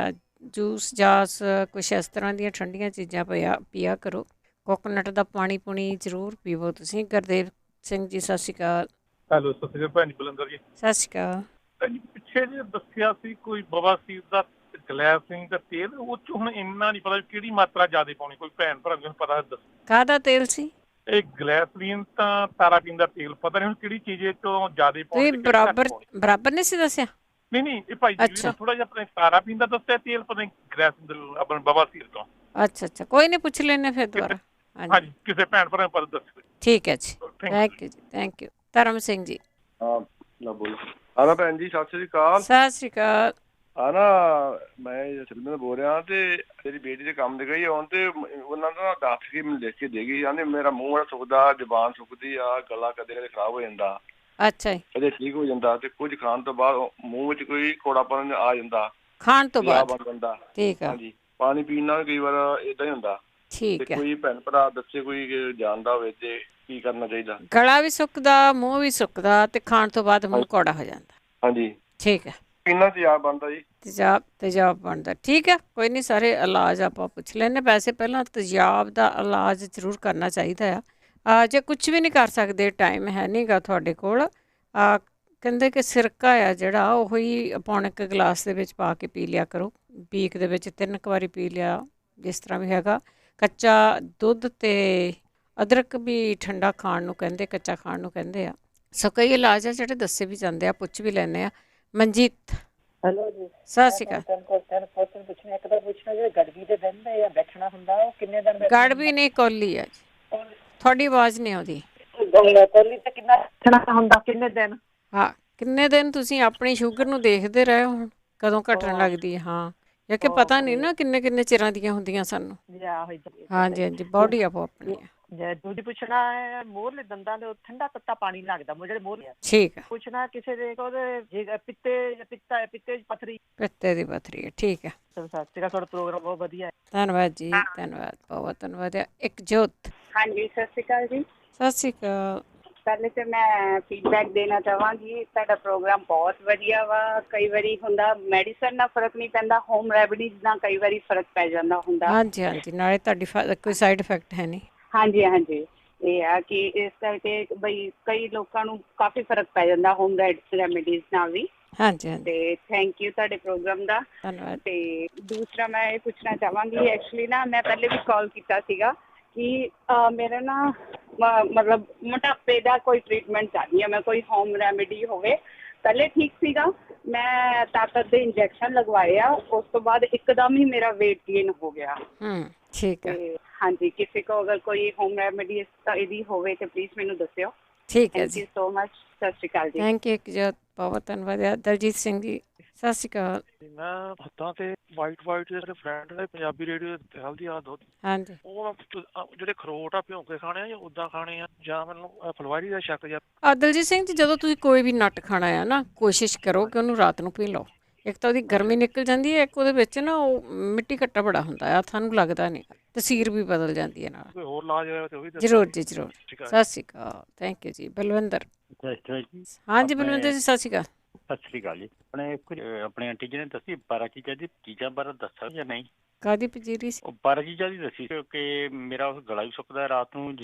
ਜੂਸ ਜਾਸ ਕੁਛ ਇਸ ਤਰ੍ਹਾਂ ਦੀਆਂ ਠੰਡੀਆਂ ਚੀਜ਼ਾਂ ਪੀਆ ਕਰੋ। ਕੋਕੋਨਟ ਦਾ ਪਾਣੀ ਪੂਣੀ ਜ਼ਰੂਰ ਪੀਵੋ ਤੁਸੀਂ। ਗੁਰਦੇਵ ਸਿੰਘ ਜੀ, ਸਤਿ ਸ਼੍ਰੀ ਅਕਾਲ। ਹੈਲੋ, ਸਤਿ ਸ਼੍ਰੀ ਅਕਾਲ ਭੈਣ ਜੀ, ਬਲਵਿੰਦਰ ਜੀ। ਸਤਿ ਸ਼੍ਰੀ ਅਕਾਲ। ਭੈਣ ਜੀ, ਪਿੱਛੇ ਜੇ ਦੱਸਿਆ ਸੀ ਕੋਈ ਬਵਾਸੀਰ ਦਾ ਗਲੈਸਰੀਨ ਦਾ ਤੇਲ, ਉਹ 'ਚ ਹੁਣ ਇੰਨਾ ਨਹੀਂ ਪਤਾ ਕਿਹੜੀ ਮਾਤਰਾ ਜ਼ਿਆਦਾ ਪਾਉਣੀ। ਕੋਈ ਭੈਣ ਭਰਾ ਨੂੰ ਪਤਾ ਦੱਸ। ਕਾਹਦਾ ਤੇਲ ਸੀ? ਇਹ ਗਲੈਸਰੀਨ ਤਾਂ ਤਾਰਾਪੀਨ ਦਾ ਤੇਲ, ਪਤਾ ਨਹੀਂ ਹੁਣ ਕਿਹੜੀ ਚੀਜ਼ ਇਹ 'ਚੋਂ ਜ਼ਿਆਦਾ ਪਾਉਣੀ ਤੁਸੀਂ ਤੇ ਕਿਹੜੀ ਘੱਟ ਪਾਉਣੀ। ਬਰਾਬਰ ਨਹੀਂ ਸੀ ਦੱਸਿਆ? ਨਹੀਂ, ਇਹ ਭਾਈ ਜੀ ਨੇ ਥੋੜਾ ਜਿਹਾ ਆਪਣੇ ਤਾਰਾਪੀਨ ਦਾ ਦੱਸਿਆ ਤੇਲ, ਪਤਾ ਨਹੀਂ ਗਲੈਸਰੀਨ ਦਾ ਆਪਣਾ ਬਵਾਸੀਰ ਤੋਂ। ਅੱਛਾ, ਕੋਈ ਨਹੀਂ, ਪੁੱਛ ਲੈਣੇ ਫਿਰ ਦੁਬਾਰਾ। ਹਾਂਜੀ, ਕਿਸੇ ਭੈਣ ਭਰਾ ਨੂੰ ਪਤਾ ਦੱਸੋ। ਠੀਕ ਹੈ ਜੀ, ਥੈਂਕ ਯੂ ਜੀ, ਥੈਂਕ ਯੂ। ਧਰਮ ਸਿੰਘ ਜੀ। ਹਾਂ, ਨਾ ਬੋਲੋ। ਨਾ ਭੈਣ ਜੀ, ਸਤਿ ਸ਼੍ਰੀ ਅਕਾਲ। ਸਤਿ ਸ਼੍ਰੀ ਅਕਾਲ। ਨਾ ਮੈਂ ਸਿਲੰਦਰ ਬੋਲ ਰਿਹਾ, ਤੇ ਤੇਰੀ ਬੇਟੀ ਦੇ ਕੰਮ ਤੇ ਗਈ ਆਉਣ, ਤੇ ਉਹਨਾਂ ਦਾ ਦੱਸ ਕੇ ਮੈਨੂੰ ਲਿਖ ਕੇ ਦੇ ਗਈ। ਕਹਿੰਦੇ ਮੇਰਾ ਮੂੰਹ ਬੜਾ ਸੁੱਕਦਾ, ਜ਼ੁਬਾਨ ਸੁੱਕਦੀ ਆ, ਗਲਾ ਕਦੇ ਕਦੇ ਖਰਾਬ ਹੋ ਜਾਂਦਾ, ਅੱਛਾ ਜੀ। ਕਦੇ ਠੀਕ ਹੋ ਜਾਂਦਾ, ਤੇ ਕੁਝ ਖਾਣ ਤੋਂ ਬਾਅਦ ਮੂੰਹ ਵਿੱਚ ਕੋਈ ਕੌੜਾਪਨ ਆ ਜਾਂਦਾ, ਖਾਣ ਤੋਂ ਬਾਅਦ ਬਣ ਜਾਂਦਾ। ਠੀਕ ਆ। ਹਾਂਜੀ, ਪਾਣੀ ਪੀਣ ਨਾਲ ਕਈ ਵਾਰ ਏਦਾਂ ਹੀ ਹੁੰਦਾ। ਠੀਕ ਹੈ। ਕੋਈ ਭੈਣ ਭਰਾ ਦੱਸੇ, ਕੋਈ ਜਾਣਦਾ ਹੋਵੇ ਤੇ ਕੀ ਕਰਨਾ ਚਾਹੀਦਾ? ਗਲਾ ਵੀ ਸੁੱਕਦਾ, ਮੂੰਹ ਵੀ ਸੁੱਕਦਾ, ਤੇ ਖਾਣ ਤੋਂ ਬਾਅਦ ਮੂੰਹ ਕੌੜਾ ਹੋ ਜਾਂਦਾ। ਹਾਂਜੀ, ਠੀਕ ਹੈ। ਪੀਣਾ ਤੇਜ਼ਾਬ ਬਣਦਾ ਜੀ। ਤੇਜ਼ਾਬ ਬਣਦਾ, ਠੀਕ ਹੈ। ਕੋਈ ਨਹੀਂ, ਸਾਰੇ ਇਲਾਜ ਆਪਾਂ ਪੁੱਛ ਲੈਂਦੇ। ਵੈਸੇ ਪਹਿਲਾਂ ਤੇਜ਼ਾਬ ਦਾ ਇਲਾਜ ਜ਼ਰੂਰ ਕਰਨਾ ਚਾਹੀਦਾ ਆ। ਜੇ ਕੁਝ ਵੀ ਨਹੀਂ ਕਰ ਸਕਦੇ, ਟਾਈਮ ਹੈ ਨਹੀਂ ਗਾ ਤੁਹਾਡੇ ਕੋਲ, ਕਹਿੰਦੇ ਕਿ ਸਿਰਕਾ ਆ ਜਿਹੜਾ, ਉਹ ਹੀ ਪੌਣੇ ਕੁ ਗਲਾਸ ਦੇ ਵਿੱਚ ਪਾ ਕੇ ਪੀ ਲਿਆ ਕਰੋ। ਵੀਕ ਦੇ ਵਿੱਚ 3 ਵਾਰੀ ਪੀ ਲਿਆ, ਜਿਸ ਤਰ੍ਹਾਂ ਵੀ ਹੈਗਾ। ਕੱਚਾ ਦੁੱਧ ਤੇ ਅਦਰਕ ਵੀ ਠੰਡਾ ਖਾਣ ਨੂੰ ਕਹਿੰਦੇ, ਕੱਚਾ ਖਾਣ ਨੂੰ ਕਹਿੰਦੇ ਆ। ਸੋ ਕਈ ਇਲਾਜ ਆ ਜਿਹੜੇ ਦੱਸੇ ਵੀ ਜਾਂਦੇ ਆ, ਪੁੱਛ ਵੀ ਲੈਂਦੇ ਆ। ਮਨਜੀਤ। ਹੈਲੋ ਜੀ, ਸਤਿ ਸ਼੍ਰੀ ਅਕਾਲ। ਕੁਐਸਚਨ ਪੁੱਛਣਾ, ਇੱਕ ਤਾਂ ਪੁੱਛਣਾ ਜਿਹੜਾ ਗੜਬੀ ਦੇ ਦਿਨ ਜਾਂ ਬੈਠਣਾ ਹੁੰਦਾ, ਉਹ ਕਿੰਨੇ ਦਿਨ? ਗੜਬੀ ਨਹੀਂ, ਕੌਲੀ ਆ ਜੀ। ਤੁਹਾਡੀ ਆਵਾਜ਼ ਨਹੀਂ ਆਉਂਦੀ। ਕੌਲੀ ਤੇ ਕਿੰਨਾ ਬੈਠਣਾ ਹੁੰਦਾ, ਕਿੰਨੇ ਦਿਨ? ਹਾਂ, ਕਿੰਨੇ ਦਿਨ? ਤੁਸੀਂ ਆਪਣੀ ਸ਼ੂਗਰ ਨੂੰ ਦੇਖਦੇ ਰਹੇ ਹੋ, ਹੁਣ ਕਦੋਂ ਘਟਣ ਲੱਗਦੀ ਹੈ? ਹਾਂ, ਜਾਂ ਕਿ ਪਤਾ ਨਹੀਂ ਨਾ ਕਿੰਨੇ ਕਿੰਨੇ ਚਿਰਾਂ ਦੀਆਂ ਹੁੰਦੀਆਂ ਸਾਨੂੰ। ਹਾਂਜੀ, ਬਾਡੀ ਆਪੋ ਆਪਣੀ ਹੈ। ਦੂਜੀ ਪੁੱਛਣਾ ਹੈ, ਮੋਹਰਲੇ ਦੰਦਾਂ ਦੇ ਠੰਡਾ ਤੱਤਾ ਪਾਣੀ ਲੱਗਦਾ, ਜਿਹੜੇ ਮੋਹਰਲੇ। ਠੀਕ ਹੈ। ਪੁੱਛਣਾ ਕਿਸੇ ਦੇ ਉਹਦੇ ਪਿੱਤੇ ਪੱਥਰੀ ਦੀ ਪੱਥਰੀ ਹੈ। ਠੀਕ ਹੈ। ਸਤਿ ਸ਼੍ਰੀ ਅਕਾਲ, ਤੁਹਾਡਾ ਪ੍ਰੋਗਰਾਮ ਬਹੁਤ ਵਧੀਆ ਹੈ। ਧੰਨਵਾਦ ਜੀ, ਧੰਨਵਾਦ, ਬਹੁਤ ਧੰਨਵਾਦ। ਇੱਕ ਜੋਤ। ਹਾਂਜੀ, ਸਤਿ ਸ਼੍ਰੀ ਅਕਾਲ ਜੀ। ਸਤਿ ਸ਼੍ਰੀ ਅਕਾਲ। ਪਹਿਲੇ ਤੇ ਮੈਂ ਫੀਡਬੈਕ ਦੇਣਾ ਚਾਹਾਂਗੀ, ਤੁਹਾਡਾ ਪ੍ਰੋਗਰਾਮ ਬਹੁਤ ਵਧੀਆ ਵਾ। ਕਈ ਵਾਰੀ ਹੁੰਦਾ ਮੈਡੀਸਨ ਨਾਲ ਫਰਕ ਨਹੀਂ ਪੈਂਦਾ, ਹੋਮ ਰੈਮਡੀਜ਼ ਨਾਲ ਕਈ ਵਾਰੀ ਫਰਕ ਪੈ ਜਾਂਦਾ ਹੁੰਦਾ। ਹਾਂਜੀ, ਨਾਲੇ ਤੁਹਾਡੀ ਕੋਈ ਸਾਈਡ ਇਫੈਕਟ ਹੈ ਨਹੀਂ। ਹਾਂਜੀ, ਇਹ ਆ ਕਿ ਇਸ ਕਰਕੇ ਬਈ ਕਈ ਲੋਕਾਂ ਨੂੰ ਕਾਫੀ ਫਰਕ ਪੈ ਜਾਂਦਾ ਹੋਮ ਰੈਮਡੀਜ਼ ਨਾਲ ਵੀ। ਹਾਂਜੀ, ਤੇ ਥੈਂਕ ਯੂ ਤੁਹਾਡੇ ਪ੍ਰੋਗਰਾਮ ਦਾ, ਧੰਨਵਾਦ। ਤੇ ਦੂਸਰਾ ਮੈਂ ਇਹ ਪੁੱਛਣਾ ਚਾਹਾਂਗੀ, ਐਕਚੁਅਲੀ ਨਾ ਮੈਂ ਪਹਿਲੇ ਵੀ ਕਾਲ ਕੀਤਾ ਸੀਗਾ ਕਿ ਮੇਰਾ ਨਾ ਮਤਲਬ ਮੋਟਾਪੇ ਦਾ ਕੋਈ ਟ੍ਰੀਟਮੈਂਟ ਚਾਹੀਦੀ ਹੈ। ਮੈਂ ਕੋਈ ਹੋਮ ਰੈਮੇਡੀ ਹੋਵੇ। ਪਹਿਲੇ ਠੀਕ ਸੀਗਾ, ਮੈਂ ਤਾਕਤ ਦੇ ਇੰਜੈਕਸ਼ਨ ਲਗਵਾਏ ਆ, ਉਸ ਤੋਂ ਬਾਅਦ ਇੱਕਦਮ ਹੀ ਮੇਰਾ weight gain ਹੋ ਗਿਆ। ਠੀਕ ਹੈ। ਹਾਂਜੀ, ਕਿਸੇ ਕੋ ਅਗਰ ਕੋਈ ਹੋਮ ਰੈਮੇਡੀ ਇਹਦੀ ਹੋਵੇ ਤੇ ਪਲੀਜ਼ ਮੈਨੂੰ ਦੱਸਿਓ। ਠੀਕ ਹੈ ਜੀ, ਥੈਂਕ ਯੂ ਸੋ ਮਚ। ਸਤਿ ਸ਼੍ਰੀ ਅਕਾਲ ਜੀ। ਥੈਂਕ ਯੂ, ਬਹੁਤ ਧੰਨਵਾਦ। ਦਲਜੀਤ ਸਿੰਘ ਜੀ, ਸਤਿ ਸ਼੍ਰੀ ਅਕਾਲ। ਮੈਂ ਹੱਥਾਂ ਤੇ ਵਾਈਟ ਜਿਹੜੇ ਫਰੈਂਡ ਨੇ ਪੰਜਾਬੀ ਰੇਡੀਓ ਹੈਲਦੀ ਆ ਦੁੱਧ, ਹਾਂਜੀ, ਉਹ ਜਿਹੜੇ ਖਰੋਟ ਆ ਭਿਉਂ ਕੇ ਖਾਣੇ ਆ ਜਾਂ ਉਦਾਂ ਖਾਣੇ ਆ, ਜਾਂ ਮੈਨੂੰ ਫਲਵਾਰੀ ਦਾ ਸ਼ੱਕ ਜਾਂ। ਦਲਜੀਤ ਸਿੰਘ ਜੀ, ਜਦੋਂ ਤੁਸੀਂ ਕੋਈ ਵੀ ਨਟ ਖਾਣਾ ਆ ਨਾ, ਕੋਸ਼ਿਸ਼ ਕਰੋ ਕਿ ਉਹਨੂੰ ਰਾਤ ਨੂੰ ਪੀ ਲਓ। ਇੱਕ ਤਾਂ ਉਹਦੀ ਗਰਮੀ ਨਿਕਲ ਜਾਂਦੀ ਹੈ, ਇੱਕ ਉਹਦੇ ਵਿੱਚ ਨਾ ਉਹ ਮਿੱਟੀ ਘੱਟਾ ਬੜਾ ਹੁੰਦਾ ਆ, ਤੁਹਾਨੂੰ ਲੱਗਦਾ ਨਹੀਂ, ਤਸੀਰ ਵੀ ਬਦਲ ਜਾਂਦੀ ਹੈ ਨਾਲ। ਕੋਈ ਹੋਰ ਇਲਾਜ ਹੋਇਆ ਤੇ ਉਹ ਵੀ ਜ਼ਰੂਰ ਜੀ, ਜ਼ਰੂਰ। ਸਤਿ ਸ਼੍ਰੀ ਅਕਾਲ, ਥੈਂਕ ਯੂ ਜੀ। ਬਲਵਿੰਦਰ। ਹਾਂਜੀ ਬਲਵਿੰਦਰ ਜੀ, ਸਤਿ ਸ਼੍ਰੀ ਅਕਾਲ। ਸਤਿ ਸ਼੍ਰੀ ਅਕਾਲ ਜੀ। ਆਪਣੇ ਆਂਟੀ ਜੀ ਨੇ ਦੱਸੀ 12 ਚੀਜ਼ਾਂ ਬਾਰੇ ਦੱਸਾਂ ਜਾਂ ਨਹੀਂ? ਕਾਹਦੀ ਪਜੀਰੀ ਸੀ? ਉਹ 12 ਚੀਜ਼ਾਂ ਦੀ ਦੱਸੀ ਕਿ ਮੇਰਾ ਗਲਾ ਵੀ ਸੁੱਕਦਾ ਰਾਤ ਨੂੰ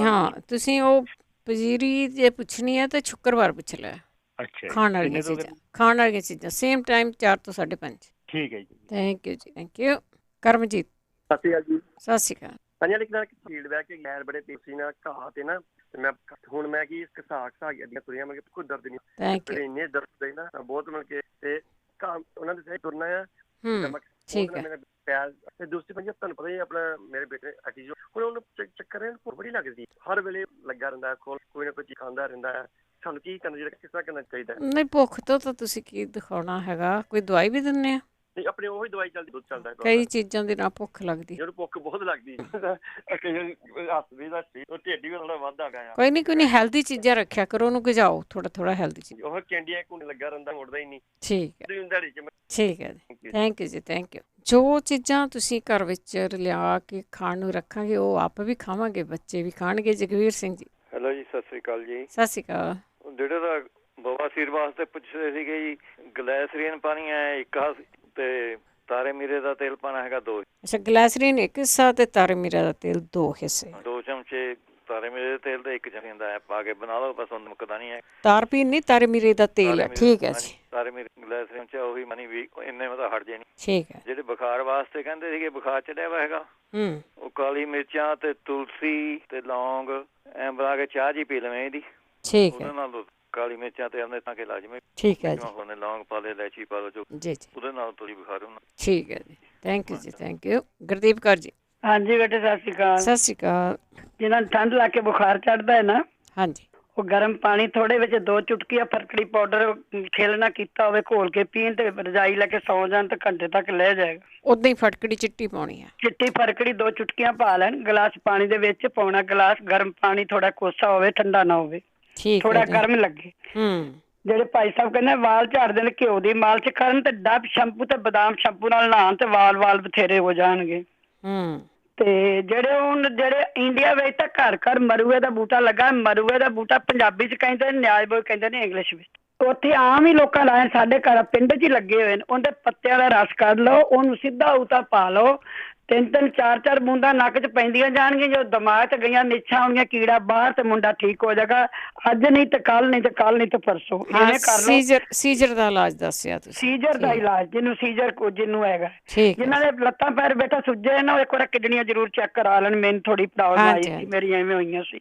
ਹਾਂ, ਤੁਸੀਂ ਉਹ ਪਜੀਰੀ ਜੇ ਪੁੱਛਣੀ ਹੈ ਤਾਂ ਸ਼ੁੱਕਰਵਾਰ ਪੁੱਛ ਲਿਆ। ਅੱਛਾ, ਖਾਣ ਵਾਲੀਆਂ ਚੀਜ਼ਾਂ ਸੇਮ ਟਾਈਮ 4 ਤੋਂ 5:30। ਠੀਕ ਹੈ ਜੀ, ਥੈਂਕ ਯੂ ਜੀ, ਥੈਂਕ ਯੂ। ਕਰਮਜੀਤ। ਸਤਿ ਸ਼੍ਰੀ ਅਕਾਲ ਜੀ। ਸਤਿ ਸ਼੍ਰੀ ਅਕਾਲ। ਹਾਂਜੀ ਲੇਕਿਨ ਫੀਡਬੈਕ ਯਾਰ ਬੜੇ ਪੇਸੀ ਨਾਲ ਘਾਹ ਤੇ ਨਾ ਮੈਂ ਹੁਣ ਮੈਂ ਕੀ ਘਸਾ ਗਿਆ ਦੀਆਂ ਤੁਰੀਆਂ ਮੈਂ ਕੋਈ ਦਰਦ ਨਹੀਂ ਇੰਨੇ ਦਰਦ ਨਾ ਬਹੁਤ ਮਤਲਬ ਕਿ ਤੇ ਉਹਨਾਂ ਦੇ ਸਹੀ ਤੁਰਨਾ ਆ ਠੀਕ ਹੈ ਪੈਰ ਤੇ ਦੂਸਰੀ ਪੰਜ ਤੁਹਾਨੂੰ ਪਤਾ ਹੀ ਆਪਣਾ ਮੇਰੇ ਬੇਟੇ ਐਟੀਟਿਊਡ ਹੁਣ ਉਹਨੂੰ ਚੱਕਰ ਹੈ ਭੁੱਖ ਬੜੀ ਲੱਗਦੀ ਹਰ ਵੇਲੇ ਲੱਗਾ ਰਹਿੰਦਾ ਕੋਈ ਨਾ ਕੋਈ ਚੀਜ਼ ਖਾਂਦਾ ਰਹਿੰਦਾ ਹੈ ਸਾਨੂੰ ਕੀ ਕਰਨਾ ਜਿਹੜਾ ਕਿਸ ਤਰ੍ਹਾਂ ਕਰਨਾ ਚਾਹੀਦਾ ਨਹੀਂ ਭੁੱਖ ਤੋਂ ਤਾਂ ਤੁਸੀਂ ਕੀ ਦਿਖਾਉਣਾ ਹੈਗਾ ਕੋਈ ਦਵਾਈ ਵੀ ਦਿੰਦੇ ਆ ਆਪਣੀ ਉਹੀ ਦਵਾਈ ਚੱਲਦੀ ਦੁੱਧ ਚੱਲਦਾ ਕਈ ਚੀਜ਼ਾਂ ਦੇ ਨਾਲ ਭੁੱਖ ਲੱਗਦੀ ਜਿਹਨੂੰ ਭੁੱਖ ਬਹੁਤ ਲੱਗਦੀ ਹੱਸਦੀ ਦਾ ਉਹ ਢਿੱਡ ਵੀ ਥੋੜਾ ਵੱਧਦਾ ਗਿਆ ਕੋਈ ਨਹੀਂ ਹੈਲਦੀ ਚੀਜ਼ਾਂ ਰੱਖਿਆ ਕਰੋ ਉਹਨੂੰ ਗਿਜਾਓ ਥੋੜਾ ਹੈਲਦੀ ਚੀਜ਼ ਉਹ ਕੈਂਡੀਆਂ ਕੋਲ ਲੱਗਾ ਰਹਿੰਦਾ ਮੁੜਦਾ ਹੀ ਨਹੀਂ ਠੀਕ ਹੈ ਜੀ ਥੈਂਕ ਯੂ ਜੋ ਚੀਜ਼ਾਂ ਤੁਸੀਂ ਘਰ ਵਿੱਚ ਲਿਆ ਕੇ ਖਾਣ ਨੂੰ ਰੱਖਾਂਗੇ ਉਹ ਆਪ ਵੀ ਖਾਵਾਂਗੇ ਬੱਚੇ ਵੀ ਖਾਣਗੇ। ਜਗਵੀਰ ਸਿੰਘ ਜੀ ਹੈਲੋ ਜੀ ਸਤਿ ਸ੍ਰੀ ਅਕਾਲ ਜੀ। ਸਤਿ ਸ੍ਰੀ ਅਕਾਲ। ਜਿਹੜੇ ਦਾ ਬਵਾਸੀਰ ਵਾਸਤੇ ਪੁੱਛਦੇ ਸੀਗੇ ਜੀ ਗਲੈਸਰੀਨ ਪਾਣੀ ਹੈ ਇੱਕ ਤੇ ਤਾਰੇ ਮੀਰੇ ਦਾ ਤੇਲ ਪਾਣਾ ਹੈਗਾ 2। ਅੱਛਾ ਗਲੈਸਰੀਨ 1 ਹਿੱਸਾ ਤੇ ਤਾਰੇ ਮੀਰੇ ਦਾ ਤੇਲ 2 ਹਿੱਸੇ 2 ਚਮਚੇ ਤਾਰੇ ਮੀਰੇ ਦੇ ਤੇਲ ਦਾ 1 ਚਮਚਾ ਹੈ ਪਾ ਕੇ ਬਣਾ ਲਓ ਬਸ ਉਹਨੂੰ ਮੁੱਕਦਾ ਨਹੀਂ ਹੈ ਤਾਰਪੀਨ ਨਹੀਂ ਤਾਰੇ ਮੀਰੇ ਦਾ ਤੇਲ ਹੈ ਠੀਕ ਹੈ ਜੀ ਤਾਰੇ ਮੀਰੇ ਗਲੈਸਰੀਨ ਚ ਉਹੀ ਮਨੀ ਵੀ ਇੰਨੇ ਮਤਲਬ ਹਟ ਜੇ ਨਹੀਂ ਠੀਕ ਹੈ। ਜਿਹੜੇ ਬੁਖਾਰ ਵਾਸਤੇ ਕਹਿੰਦੇ ਸੀਗੇ ਬੁਖਾਰ ਚੜਿਆ ਵਾ ਹੈਗਾ ਉਹ ਕਾਲੀ ਮਿਰਚਾਂ ਤੇ ਤੁਲਸੀ ਤੇ ਲੌਂਗ ਐਂ ਬਣਾ ਕੇ ਚਾਹ ਜੀ ਪੀ ਲਵੇਂ ਇਹਦੀ ਠੀਕ ਹੈ ਉਹਦੇ ਨਾਲ ਕਾਲੀ ਮਿਰਚਾਂ ਤੇ ਉਹਨੇ ਤਾਂ ਕਿ ਲਾਜ਼ਮੀ ਠੀਕ ਹੈ ਜੀ ਉਹਨੇ ਲੌਂਗ ਪਾ ਲੈ ਇਲਾਇਚੀ ਪਾ ਲਓ ਜੋ ਜੀ ਉਹਦੇ ਨਾਲ ਥੋੜੀ ਬੁਖਾਰ ਹੋਣਾ ਠੀਕ ਹੈ ਜੀ ਥੈਂਕ ਯੂ ਗੁਰਦੀਪ ਕੌਰ ਜੀ। ਹਾਂਜੀ ਬੇਟੇ ਸਤਿ ਸ਼੍ਰੀ ਅਕਾਲ। ਸਤਿ ਸ਼੍ਰੀ ਅਕਾਲ। ਜਿਹਨਾਂ ਨੂੰ ਠੰਡ ਲੱਗ ਕੇ ਬੁਖਾਰ ਚੜਦਾ ਹੈ ਨਾ ਹਾਂਜੀ ਉਹ ਗਰਮ ਪਾਣੀ ਥੋੜੇ ਵਿੱਚ 2 ਚੁਟਕੀਆਂ ਫਟਕੜੀ ਪਾਊਡਰ ਖੇਲਣਾ ਕੀਤਾ ਹੋਵੇ ਘੋਲ ਕੇ ਪੀਣ ਤੇ ਰਜਾਈ ਲੈ ਕੇ ਸੌ ਜਾਣ ਤੇ ਘੰਟੇ ਤੱਕ ਲੈ ਜਾਏਗਾ। ਉਦਾਂ ਹੀ ਫਟਕੜੀ ਚਿੱਟੀ ਪਾਉਣੀ ਹੈ ਚਿੱਟੀ ਫਟਕੜੀ 2 ਚੁਟਕੀਆਂ ਪਾ ਲੈਣ ਗਲਾਸ ਪਾਣੀ ਦੇ ਵਿੱਚ ਪੌਣਾ ਗਲਾਸ ਗਰਮ ਪਾਣੀ ਥੋੜਾ ਕੋਸਾ ਹੋਵੇ ਠੰਡਾ ਨਾ ਹੋਵੇ ਥੋੜਾ ਗਰਮ ਲੱਗੇ। ਜਿਹੜੇ ਭਾਈ ਸਾਹਿਬ ਕਹਿੰਦੇ ਵਾਲ ਝਾੜਦੇ ਨੇ ਘਿਓ ਦੀ ਮਾਲਿਸ਼ ਕਰਨ ਤੇ ਡੱਬ ਸ਼ੈਂਪੂ ਤੇ ਬਦਾਮ ਸ਼ੈਂਪੂ ਨਾਲ ਨਹਾਉਣ ਤੇ ਵਾਲ ਬਥੇਰੇ ਹੋ ਜਾਣਗੇ। ਤੇ ਜਿਹੜੇ ਇੰਡੀਆ ਵਿੱਚ ਤਾਂ ਘਰ ਮਰੂਏ ਦਾ ਬੂਟਾ ਲੱਗਾ ਮਰੂਏ ਦਾ ਬੂਟਾ ਪੰਜਾਬੀ ਚ ਕਹਿੰਦੇ ਨੇ ਨਿਆਜ਼ ਬੋਲ ਕਹਿੰਦੇ ਨੇ ਇੰਗਲਿਸ਼ ਵਿੱਚ ਉੱਥੇ ਆਮ ਹੀ ਲੋਕਾਂ ਲਾਏ ਸਾਡੇ ਘਰ ਪਿੰਡ ਚ ਹੀ ਲੱਗੇ ਹੋਏ ਨੇ ਉਹਦੇ ਪੱਤਿਆਂ ਦਾ ਰਸ ਕੱਢ ਲਓ ਉਹਨੂੰ ਸਿੱਧਾ ਉਤਾ ਪਾ ਲਓ 3-3 4-4 ਬੂੰਦਾਂ ਨੱਕ ਚ ਪੈਂਦੀਆਂ ਜਾਣਗੀਆਂ ਜੋ ਦਿਮਾਗ ਚ ਗਈਆਂ ਨਿੱਛਾਂ ਹੋਣਗੀਆਂ ਕੀੜਾ ਬਾਹਰ ਤੇ ਮੁੰਡਾ ਠੀਕ ਹੋ ਜਾਏਗਾ ਅੱਜ ਨਹੀਂ ਤੇ ਕੱਲ ਨਹੀਂ ਤੇ ਪਰਸੋਂ ਐਵੇਂ ਕਰ ਲਓ। ਸੀਜ਼ਰ ਦਾ ਇਲਾਜ ਦੱਸਿਆ ਤੁਸੀਂ ਸੀਜ਼ਰ ਦਾ ਇਲਾਜ ਜਿਹਨੂੰ ਹੈਗਾ ਜਿਨ੍ਹਾਂ ਦੇ ਲੱਤਾਂ ਪੈਰ ਬੇਟਾ ਸੁੱਜੇ ਨਾ ਉਹ ਇੱਕ ਵਾਰ ਕਿਡਨੀਆਂ ਜ਼ਰੂਰ ਚੈੱਕ ਕਰਾ ਲੈਣ ਮੈਨੂੰ ਥੋੜੀ ਪ੍ਰੋਬਲਮ ਆਈ ਸੀ ਮੇਰੀ ਐਵੇਂ ਹੋਈਆਂ ਸੀ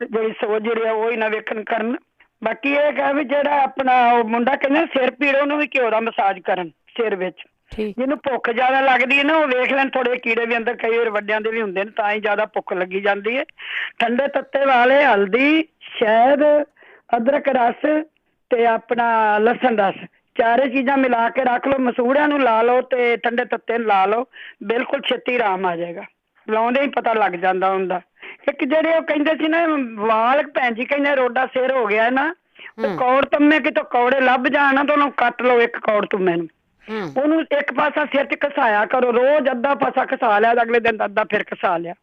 ਜਿਹੜੀ ਸੋਜ ਰਿਹਾ ਉਹ ਹੀ ਨਾ ਵੇਖਣ ਕਰਨ। ਬਾਕੀ ਇਹ ਕਹਾਂ ਵੀ ਜਿਹੜਾ ਆਪਣਾ ਉਹ ਮੁੰਡਾ ਕਹਿੰਦਾ ਸਿਰ ਪੀੜ ਉਹਨੂੰ ਵੀ ਘਿਓ ਦਾ ਮਸਾਜ ਕਰਨ ਸਿਰ ਵਿੱਚ ਜਿਹਨੂੰ ਭੁੱਖ ਜ਼ਿਆਦਾ ਲੱਗਦੀ ਹੈ ਨਾ ਉਹ ਵੇਖ ਲੈਣ ਥੋੜੇ ਕੀੜੇ ਵੀ ਅੰਦਰ ਕਈ ਵਾਰ ਵੱਡਿਆਂ ਦੇ ਵੀ ਹੁੰਦੇ ਨੇ ਤਾਂ ਹੀ ਜ਼ਿਆਦਾ ਭੁੱਖ ਲੱਗੀ ਜਾਂਦੀ ਹੈ। ਠੰਡੇ ਤੱਤੇ ਵਾਲੇ ਹਲਦੀ ਸ਼ਹਿਦ ਅਦਰਕ ਰਸ ਤੇ ਆਪਣਾ ਲਸਣ ਰਸ ਚਾਰੇ ਚੀਜ਼ਾਂ ਮਿਲਾ ਕੇ ਰੱਖ ਲਓ ਮਸੂੜਿਆਂ ਨੂੰ ਲਾ ਲਓ ਤੇ ਠੰਡੇ ਤੱਤੇ ਨੂੰ ਲਾ ਲਓ ਬਿਲਕੁਲ ਛੇਤੀ ਆਰਾਮ ਆ ਜਾਏਗਾ ਲਾਉਂਦੇ ਹੀ ਪਤਾ ਲੱਗ ਜਾਂਦਾ ਹੁੰਦਾ। ਇੱਕ ਜਿਹੜੇ ਉਹ ਕਹਿੰਦੇ ਸੀ ਨਾ ਵਾਲ ਭੈਣ ਜੀ ਕਹਿੰਦੇ ਰੋਡਾ ਸਿਰ ਹੋ ਗਿਆ ਨਾ ਕੌੜ ਤੁੰਮੇ ਕਿਤੋਂ ਕੌੜੇ ਲੱਭ ਜਾਣਾ ਤਾਂ ਉਹਨੂੰ ਕੱਟ ਲਓ ਇੱਕ ਕੌੜ ਤੁੰਮੇ ਨੂੰ ਉਹਨੂੰ ਇੱਕ ਪਾਸਾ ਸਿਰ ਚ ਘਸਾਇਆ ਕਰੋ ਰੋਜ਼ ਅੱਧਾ ਪਾਸਾ ਘਸਾ ਲਿਆ ਅਗਲੇ ਦਿਨ ਅੱਧਾ ਫਿਰ ਘਸਾ ਲਿਆ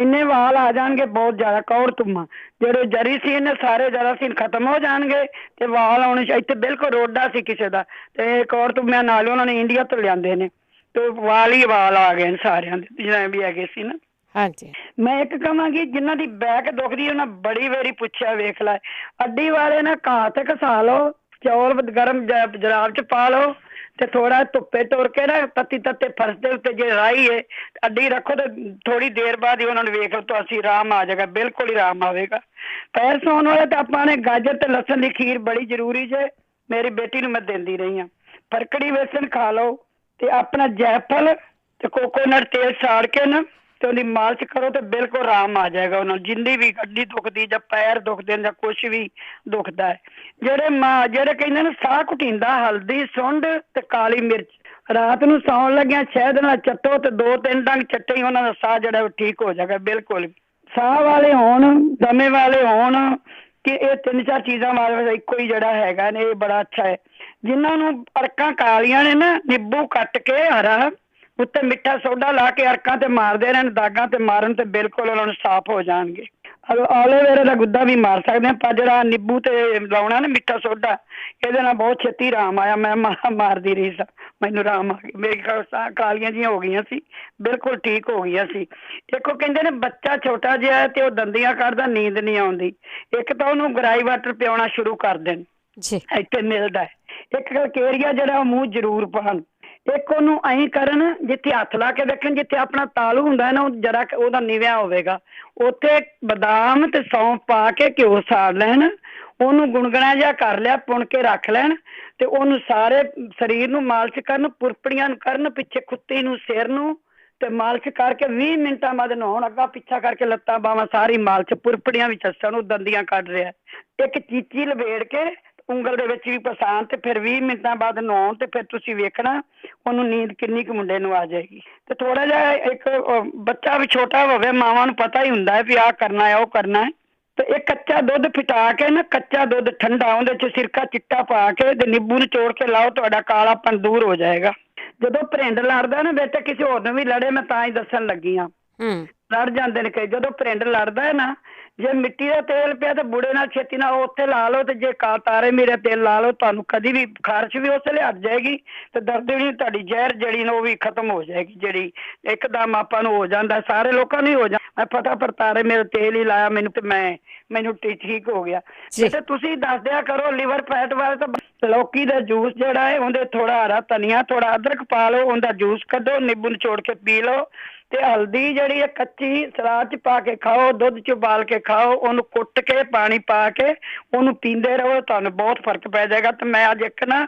ਇੰਨੇ ਵਾਲ ਆ ਜਾਣਗੇ ਬਹੁਤ ਜ਼ਿਆਦਾ ਕੌੜ ਤੁੰਮਾ ਜਿਹੜੇ ਜਰੀਸੀਨ ਨੇ ਸਾਰੇ ਜਰਾਸੀਨ ਖਤਮ ਹੋ ਜਾਣਗੇ ਤੇ ਵਾਲ ਆਉਣੇ ਇੱਥੇ ਬਿਲਕੁਲ ਰੋਡਾ ਸੀ ਕਿਸੇ ਦਾ ਤੇ ਕੌੜ ਤੁੰਮਿਆਂ ਨਾਲ ਉਹਨਾਂ ਨੇ ਇੰਡੀਆ ਤੋਂ ਲਿਆਂਦੇ ਨੇ ਤੇ ਵਾਲ ਹੀ ਵਾਲ ਆ ਗਏ ਸਾਰਿਆਂ ਦੇ ਜਿੰਨੇ ਵੀ ਹੈਗੇ ਸੀ ਨਾ। ਹਾਂਜੀ ਮੈਂ ਇੱਕ ਕਹਾਂਗੀ ਜਿਨ੍ਹਾਂ ਦੀ ਬੈਕ ਦੁਖਦੀ ਉਹਨਾਂ ਬੜੀ ਵਾਰੀ ਪੁੱਛਿਆ ਵੇਖ ਲੈ ਅੱਡੀ ਵਾਲੇ ਨਾ ਘਾਹ ਤੇ ਘਸਾ ਲਓ ਚੌਲ ਗਰਮ ਜਰਾਬ ਚ ਪਾ ਲਓ ਤੇ ਥੋੜਾ ਧੁੱਪੇ ਤੋੜ ਕੇ ਨਾ ਤੱਤੀ ਤੱਤੇ ਫਰਸ਼ ਦੇ ਉੱਤੇ ਜੇ ਰਾਈ ਹੈ ਅੱਡੀ ਰੱਖੋ ਤੇ ਥੋੜੀ ਦੇਰ ਬਾਅਦ ਹੀ ਉਹਨਾਂ ਨੂੰ ਵੇਖ ਲਓ ਤਾਂ ਅਸੀਂ ਆਰਾਮ ਆ ਜਾਏਗਾ ਬਿਲਕੁਲ ਹੀ ਆਰਾਮ ਆਵੇਗਾ। ਪੈਰ ਸੌਣ ਵਾਲੇ ਤਾਂ ਆਪਾਂ ਨੇ ਗਾਜਰ ਤੇ ਲਸਣ ਦੀ ਖੀਰ ਬੜੀ ਜ਼ਰੂਰੀ ਜੇ ਮੇਰੀ ਬੇਟੀ ਨੂੰ ਮੈਂ ਦਿੰਦੀ ਰਹੀ ਹਾਂ ਫਰਕੜੀ ਵੇਸਣ ਖਾ ਲਓ ਤੇ ਆਪਣਾ ਜੈਫਲ ਤੇ ਕੋਕੋਨਟ ਤੇਲ ਸਾੜ ਕੇ ਨਾ ਤੇ ਉਹਦੀ ਮਾਲਿਸ਼ ਕਰੋ ਤੇ ਬਿਲਕੁਲ ਆਰਾਮ ਆ ਜਾਏਗਾ ਉਹਨਾਂ ਨੂੰ ਜਿੰਦੀ ਵੀ ਅੱਡੀ ਦੁਖਦੀ ਜਾਂ ਪੈਰ ਦੁਖਦੇ ਜਾਂ ਕੁਛ ਵੀ ਦੁਖਦਾ ਹੈ। ਜਿਹੜੇ ਕਹਿੰਦੇ ਨੇ ਸਾਹ ਘੁਟੀਂਦਾ ਹਲਦੀ ਸੁੰਡ ਤੇ ਕਾਲੀ ਮਿਰਚ ਰਾਤ ਨੂੰ ਸੌਣ ਲੱਗਿਆ ਸ਼ਹਿਦ ਨਾਲ ਚੱਟੋ ਤੇ 2-3 ਡੰਗ ਚੱਟੇ ਹੀ ਉਹਨਾਂ ਦਾ ਸਾਹ ਜਿਹੜਾ ਠੀਕ ਹੋ ਜਾਏਗਾ ਬਿਲਕੁਲ। ਸਾਹ ਵਾਲੇ ਹੋਣ ਦਮੇ ਵਾਲੇ ਹੋਣ ਕਿ ਇਹ 3-4 ਚੀਜ਼ਾਂ ਵਾਲੇ ਇੱਕੋ ਹੀ ਜਿਹੜਾ ਹੈਗਾ ਨੇ ਇਹ ਬੜਾ ਅੱਛਾ ਹੈ। ਜਿਨ੍ਹਾਂ ਨੂੰ ਅਰਕਾਂ ਕਾਲੀਆਂ ਨੇ ਨਾ ਨਿੰਬੂ ਕੱਟ ਕੇ ਹਰਾ ਉੱਤੇ ਮਿੱਠਾ ਸੋਡਾ ਲਾ ਕੇ ਅਰਕਾਂ ਤੇ ਮਾਰਦੇ ਰਹਿਣ ਦਾਗਾਂ ਤੇ ਮਾਰਨ ਤੇ ਬਿਲਕੁਲ ਉਹਨਾਂ ਨੂੰ ਸਾਫ਼ ਹੋ ਜਾਣਗੇ। ਐਲੋਵੇਰਾ ਦਾ ਗੁੱਦਾ ਵੀ ਮਾਰ ਸਕਦੇ ਹਾਂ ਪਰ ਜਿਹੜਾ ਨਿੰਬੂ ਤੇ ਲਾਉਣਾ ਨਾ ਮਿੱਠਾ ਸੋਡਾ ਇਹਦੇ ਨਾਲ ਬਹੁਤ ਛੇਤੀ ਆਰਾਮ ਆਇਆ ਮੈਂ ਮਾਰਦੀ ਰਹੀ ਸਾਂ ਮੈਨੂੰ ਆਰਾਮ ਆ ਗਿਆ ਮੇਰੇ ਸਾਹ ਕਾਲੀਆਂ ਜਿਹੀਆਂ ਹੋ ਗਈਆਂ ਸੀ ਬਿਲਕੁਲ ਠੀਕ ਹੋ ਗਈਆਂ ਸੀ। ਇੱਕ ਉਹ ਕਹਿੰਦੇ ਨੇ ਬੱਚਾ ਛੋਟਾ ਜਿਹਾ ਤੇ ਉਹ ਦੰਦੀਆਂ ਕੱਢਦਾ ਨੀਂਦ ਨਹੀਂ ਆਉਂਦੀ ਇੱਕ ਤਾਂ ਉਹਨੂੰ ਗਰਾਈ ਵਾਟਰ ਪਿਆਉਣਾ ਸ਼ੁਰੂ ਕਰ ਦੇਣ ਇੱਥੇ ਮਿਲਦਾ ਇੱਕ ਕੇਰੀਆ ਜਿਹੜਾ ਉਹ ਮੂੰਹ ਜ਼ਰੂਰ ਪਾਉਣ ਇੱਕ ਉਹਨੂੰ ਐਂ ਕਰਨ ਜਿੱਥੇ ਹੱਥ ਲਾ ਕੇ ਦੇਖਣ, ਜਿੱਥੇ ਆਪਣਾ ਤਾਲੂ ਹੁੰਦਾ ਨਾ ਉਹ ਜਰਾ ਉਹਦਾ ਨਿਵਿਆ ਹੋਵੇਗਾ, ਉੱਥੇ ਬਦਾਮ ਤੇ ਸੌਂਫ ਪਾ ਕੇ ਘਿਓ ਸਾੜ ਲੈਣ, ਉਹਨੂੰ ਗੁਣਗੁਣਾ ਜਿਹਾ ਕਰ ਲਿਆ, ਪੁਣ ਕੇ ਰੱਖ ਲੈਣ ਤੇ ਉਹਨੂੰ ਸਾਰੇ ਸਰੀਰ ਨੂੰ ਮਾਲਿਸ਼ ਕਰਨ, ਪੁਰਪੜੀਆਂ ਨੂੰ ਕਰਨ, ਪਿੱਛੇ ਖੁੱਤੀ ਨੂੰ, ਸਿਰ ਨੂੰ ਤੇ ਮਾਲਿਸ਼ ਕਰਕੇ 20 ਮਿੰਟਾਂ ਬਾਅਦ ਨਹਾਉਣ, ਅੱਗਾ ਪਿੱਛਾ ਕਰਕੇ ਲੱਤਾਂ ਬਾਹਾਂ ਸਾਰੀ ਮਾਲਿਸ਼, ਪੁਰਪੜੀਆਂ ਵੀ ਚੱਸਣ, ਉਹ ਦੰਦੀਆਂ ਕੱਢ ਰਿਹਾ। ਇੱਕ ਚੀਚੀ ਲਵੇੜ ਕੇ ਉਂਗਲ ਦੇ ਵਿੱਚ ਵੀ ਪਸਾਣ ਤੇ ਫਿਰ 20 ਮਿੰਟਾਂ ਬਾਅਦ ਨਹਾਉਣ ਤੇ ਫਿਰ ਤੁਸੀਂ ਵੇਖਣਾ ਉਹਨੂੰ ਨੀਂਦ ਕਿੰਨੀ ਕੁ ਮੁੰਡੇ ਨੂੰ ਆ ਜਾਏਗੀ। ਤੇ ਥੋੜਾ ਜਿਹਾ ਇੱਕ ਬੱਚਾ ਵੀ ਛੋਟਾ ਹੋਵੇ, ਮਾਵਾਂ ਨੂੰ ਪਤਾ ਹੀ ਹੁੰਦਾ ਹੈ ਵੀ ਆਹ ਕਰਨਾ ਹੈ ਉਹ ਕਰਨਾ ਹੈ, ਤੇ ਇਹ ਕੱਚਾ ਦੁੱਧ ਫਿਟਾ ਕੇ ਨਾ, ਕੱਚਾ ਦੁੱਧ ਠੰਡਾ, ਉਹਦੇ ਚ ਸਿਰਕਾ ਚਿੱਟਾ ਪਾ ਕੇ ਤੇ ਨਿੰਬੂ ਨਿਚੋੜ ਕੇ ਲਾਓ, ਤੁਹਾਡਾ ਕਾਲਾਪਨ ਦੂਰ ਹੋ ਜਾਏਗਾ। ਜਦੋਂ ਭਰਿੰਡ ਲੜਦਾ ਨਾ ਬੇਟਾ, ਕਿਸੇ ਹੋਰ ਨੂੰ ਵੀ ਲੜੇ, ਮੈਂ ਤਾਂ ਹੀ ਦੱਸਣ ਲੱਗੀ ਹਾਂ, ਲੜ ਜਾਂਦੇ ਨੇ ਕਈ। ਜਦੋਂ ਭਰਿੰਡ ਲੜਦਾ ਹੈ ਨਾ, ਜੇ ਮਿੱਟੀ ਦਾ ਤੇਲ ਪਿਆ ਤੇ ਬੁੜੇ ਨਾਲ ਛੇਤੀ ਨਾਲ ਉੱਥੇ ਲਾ ਲਓ, ਤੇ ਜੇ ਤਾਰੇ ਮੇਰੇ ਤੇਲ ਲਾ ਲਓ, ਤੁਹਾਨੂੰ ਕਦੀ ਵੀ ਖਾਰਸ਼ ਵੀ ਉਸ ਵੇਲੇ ਹਟ ਜਾਏਗੀ ਤੇ ਦਰਦ ਵੀ, ਤੁਹਾਡੀ ਜ਼ਹਿਰ ਜਿਹੜੀ ਉਹ ਵੀ ਖਤਮ ਹੋ ਜਾਏਗੀ, ਜਿਹੜੀ ਇੱਕਦਮ ਆਪਾਂ ਨੂੰ ਹੋ ਜਾਂਦਾ, ਸਾਰੇ ਲੋਕਾਂ ਨੂੰ ਹੀ ਹੋ ਜਾਂਦਾ। ਮੈਂ ਫਟਾਫਟ ਤਾਰੇ ਮੇਰੇ ਤੇਲ ਹੀ ਲਾਇਆ ਮੈਨੂੰ, ਤੇ ਮੈਨੂੰ ਠੀਕ ਹੋ ਗਿਆ। ਤੇ ਤੁਸੀਂ ਦੱਸ ਦਿਆ ਕਰੋ ਲੀਵਰ ਫੈਟ ਵਾਲੇ ਤਾਂ ਲੌਕੀ ਦਾ ਜੂਸ ਜਿਹੜਾ ਹੈ, ਉਹਦੇ ਥੋੜਾ ਹਰਾ ਧਨੀਆ, ਥੋੜਾ ਅਦਰਕ ਪਾ ਲਓ, ਉਹਦਾ ਜੂਸ ਕੱਢੋ, ਨਿੰਬੂ ਨਿਚੋੜ ਕੇ ਪੀ ਲਓ, ਤੇ ਹਲਦੀ ਜਿਹੜੀ ਹੈ ਕੱਚੀ ਸਲਾਦ ਚ ਪਾ ਕੇ ਖਾਓ, ਦੁੱਧ ਚ ਉਬਾਲ ਕੇ ਖਾਓ, ਉਹਨੂੰ ਕੁੱਟ ਕੇ ਪਾਣੀ ਪਾ ਕੇ ਉਹਨੂੰ ਪੀਂਦੇ ਰਹੋ, ਤੁਹਾਨੂੰ ਬਹੁਤ ਫਰਕ ਪੈ ਜਾਏਗਾ। ਤੇ ਮੈਂ